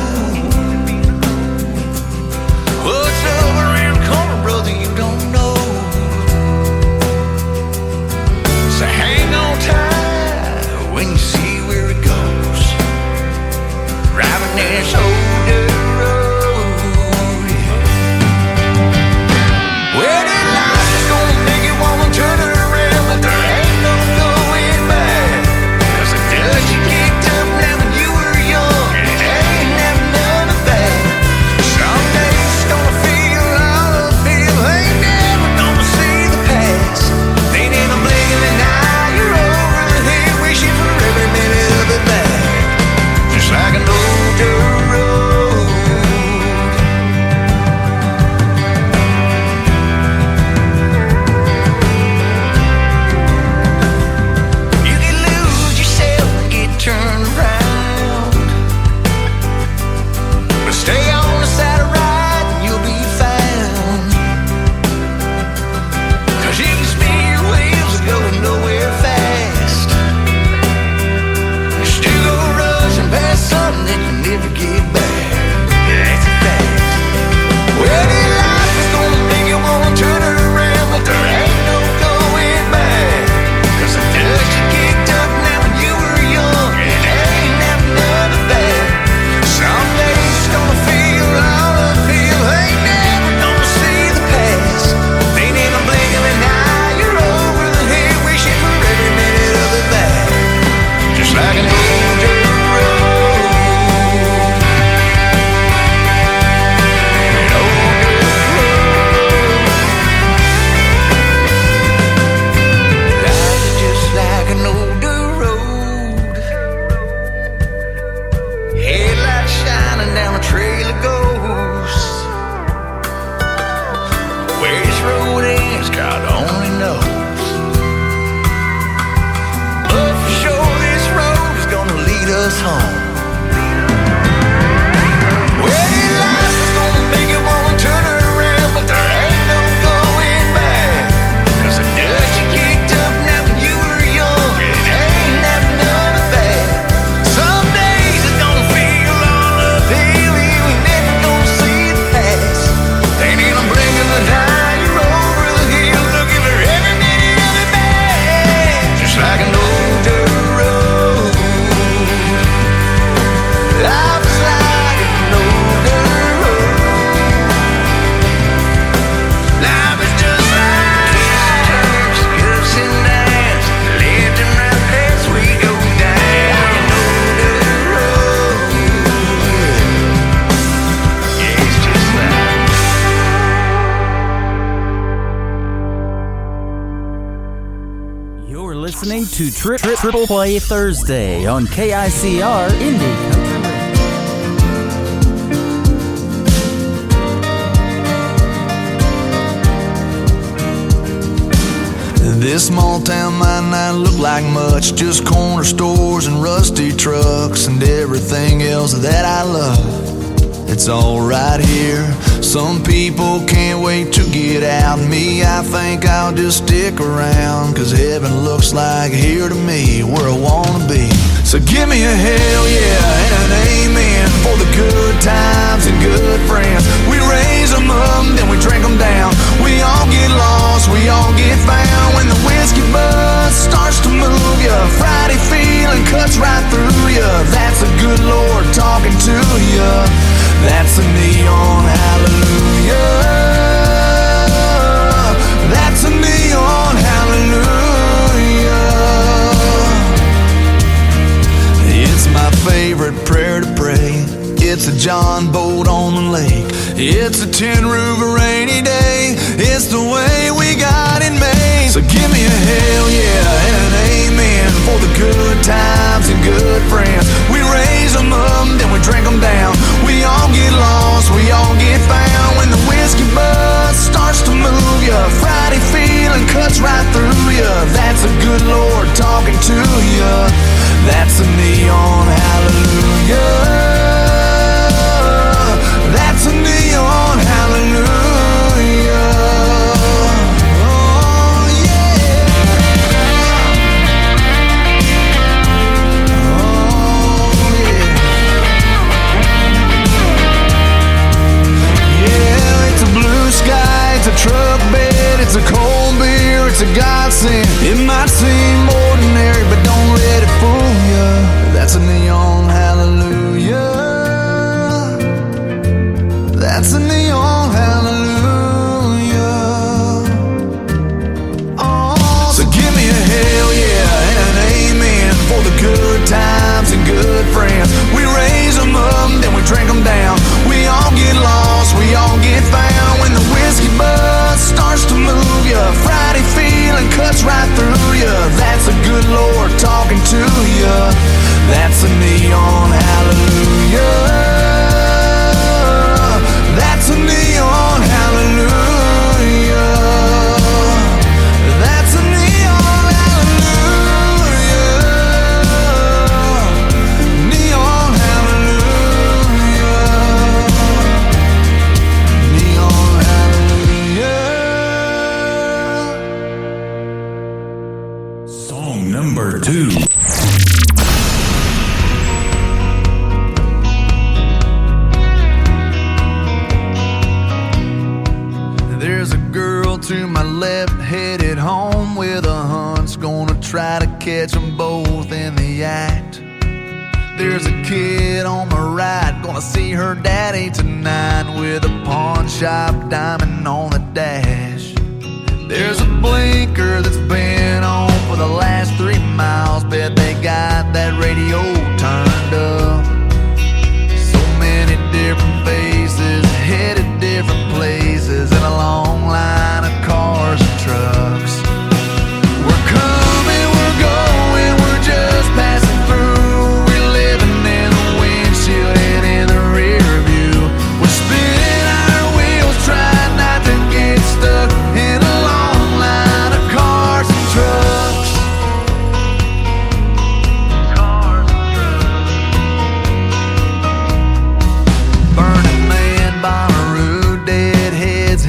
What's over around the corner, brother, you don't know. So hang on tight when you see where it goes. Driving this old dirt road, yeah. Well, that life is gonna make you wanna turn it around, but there ain't no going back. 'Cause the dust you kicked up now when you were young, and it ain't never none of that. Someday it's gonna feel all uphill, ain't never gonna see the past. Ain't in a blink of an eye, you're over the hill, wishing for every minute of it back. Just like an old dirt road. You can lose yourself and get turned around, but stay on the side of right and you'll be found. 'Cause you can spin your wheels and go nowhere fast. You still go rushing past something that you never get back. That's a fact. Well, that life is gonna make you wanna turn it around, but there ain't no going back. 'Cause the dust you kicked up now when you were young, and it ain't never none of that. Someday it's gonna feel all uphill, ain't never gonna see the past. Ain't in a blink of an eye, you're over the hill, wishing for every minute of it back. Just like an old dirt road. An old dirt road. Life is just like an old dirt road. Headlights shining down a trail of ghosts. Where this road ends, God only knows. But for sure, this road is gonna lead us home. Well, this life is gonna make you wanna turn it around, but there ain't no going back. 'Cause the dust you kicked up now when you were young, and it ain't never none of that. Some days it's gonna feel all uphill, you ain't never gonna see the past. Ain't in a blink of an eye, you're over the hill, looking for every minute of it back. Just like an old dirt road. to Triple Play Thursday on KICR Indie Country Radio. This small town might not look like much, just corner stores and rusty trucks and everything else that I love. It's all right here. Some people can't wait to get out. Me, I think I'll just stick around, 'cause heaven looks like here to me, where I wanna be. So give me a hell yeah and an amen for the good times and good friends. We raise them up, then we drink them down. We all get lost, we all get found. When the whiskey buzz starts to move ya, Friday feeling cuts right through ya. That's a good Lord talking to ya. That's a neon hallelujah. That's a neon hallelujah. It's my favorite prayer to pray. It's a John boat on the lake. It's a tin roof a rainy day. It's the way we got it made. So give me a hell yeah and an amen for the good times and good friends. We raise them up, then we drink them down. We all get lost, we all get found. When the whiskey buzz starts to move ya, Friday feeling cuts right through ya. That's a good Lord talking to ya. That's a neon hallelujah. That's a neon hallelujah. Oh yeah. Oh yeah. Yeah, it's a blue sky, it's a truck bed, it's a cold beer, it's a godsend. It might seem ordinary, but don't let it fool ya. That's a neon hallelujah. That's a neon hallelujah. Oh, so give me a hell yeah and an amen for the good times and good friends. We raise them up, then we drink them down. We all get lost, we all get found. When the whiskey buzz starts to move ya, Friday feeling cuts right through ya. That's a good Lord talking to ya. That's a neon hallelujah. That's a neon hallelujah. That's a neon hallelujah. Neon hallelujah. Neon hallelujah. Song number 2. To my left, headed home with a hunch. Gonna try to catch them both in the act. There's a kid on my right, gonna see her daddy tonight, with a pawn shop diamond on the dash. There's a blinker that's been on for the last 3 miles. Bet they got that radio turned up. So many different faces, headed different places, in a long line of cars and trucks. We're coming, we're going, we're just passing through. We're living in the windshield and in the rear view. We're spinning our wheels, trying not to get stuck in a long line of cars and trucks. Cars and trucks. Burning Man, Bonnaroo, dead heads,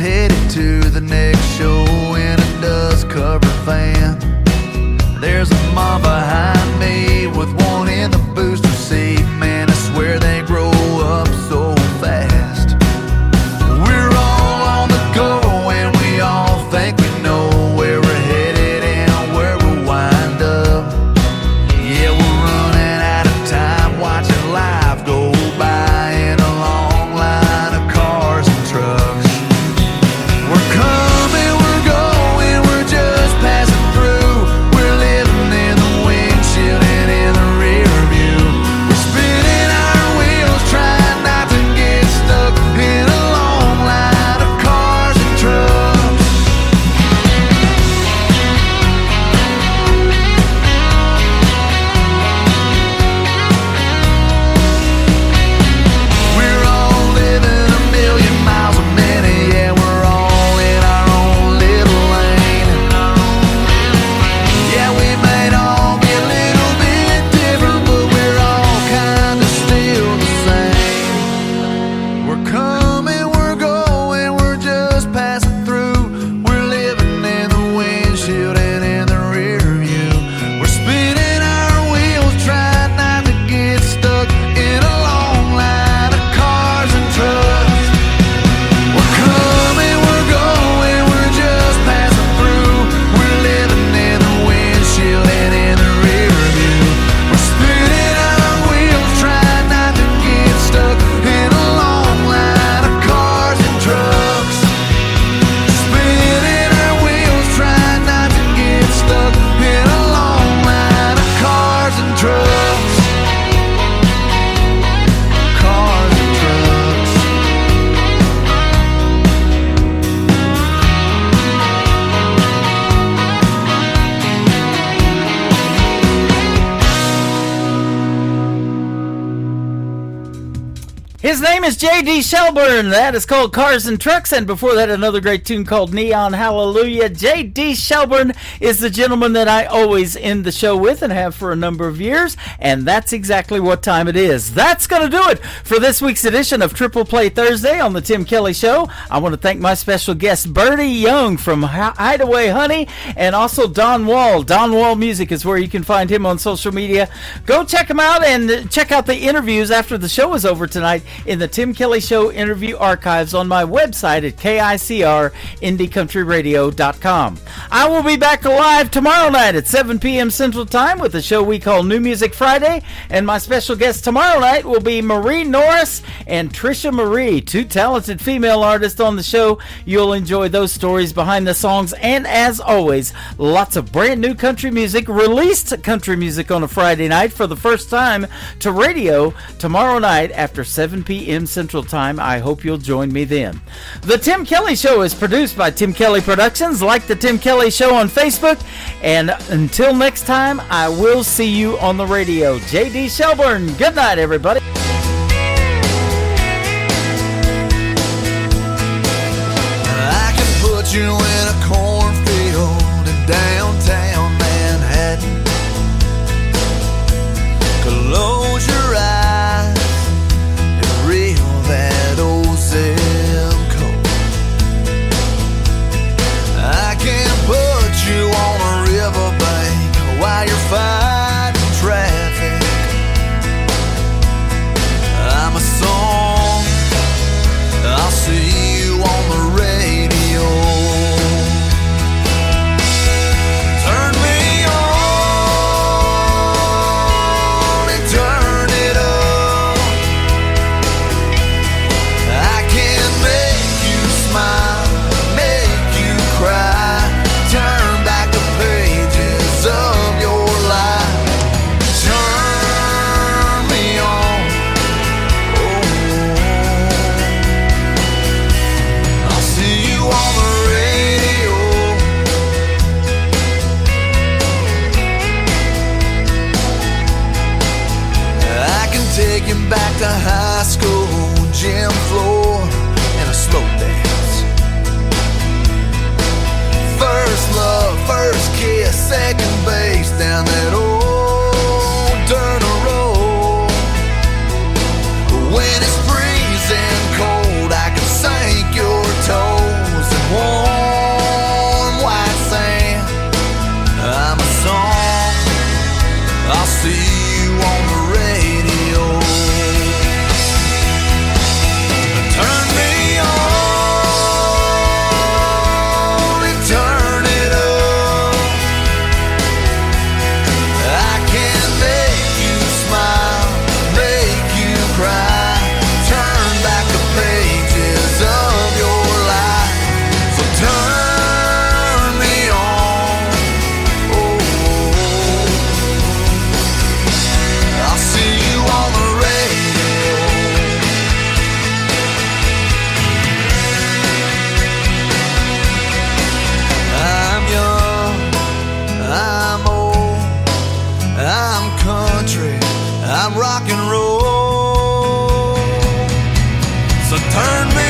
His name is J.D. Shelburne. That is called Cars and Trucks. And before that, another great tune called Neon Hallelujah. J.D. Shelburne is the gentleman that I always end the show with and have for a number of years. And that's exactly what time it is. That's going to do it for this week's edition of Triple Play Thursday on the Tim Kelly Show. I want to thank my special guest, Bertie Young from Hideaway Honey, and also Don Wall. Don Wall Music is where you can find him on social media. Go check him out and check out the interviews after the show is over tonight in the Tim Kelly Show interview archives on my website at KICRIndieCountryRadio.com. I will be back live tomorrow night at 7 p.m. Central Time with the show we call New Music Friday, and my special guest tomorrow night will be Marie Norris and Trisha Marie, two talented female artists on the show. You'll enjoy those stories behind the songs, and as always, lots of brand new country music, released country music on a Friday night for the first time to radio tomorrow night after 7 p.m. Central Time. I hope you'll join me then. The Tim Kelly Show is produced by Tim Kelly Productions. Like the Tim Kelly Show on Facebook. And until next time, I will see you on the radio. J.D. Shelburne, good night, everybody. I can put you in a cornfield in downtown Manhattan. Close your eyes and reel that old zip code. I can put you on a riverbank while you're fighting traffic. I'm a song, I'll see you on the radio. Turn me on and turn it up. I can make you smile, make you cry, turn back the pages of your life. Turn me on, oh, I'll see you on the radio. I can take you back to high school, gym floor, and a slow dance. First love, first kiss, second base down that old dirt road. When it's freezing cold, I can sink your toes in warm white sand. I'm a song, I'll see you on the radio. Turn me on and turn it up. I can make you smile, make you cry, turn back the pages of your life. So turn me on, oh, I'll see you on the radio. I'm young, I'm old, I'm country, I'm rock and roll. So turn me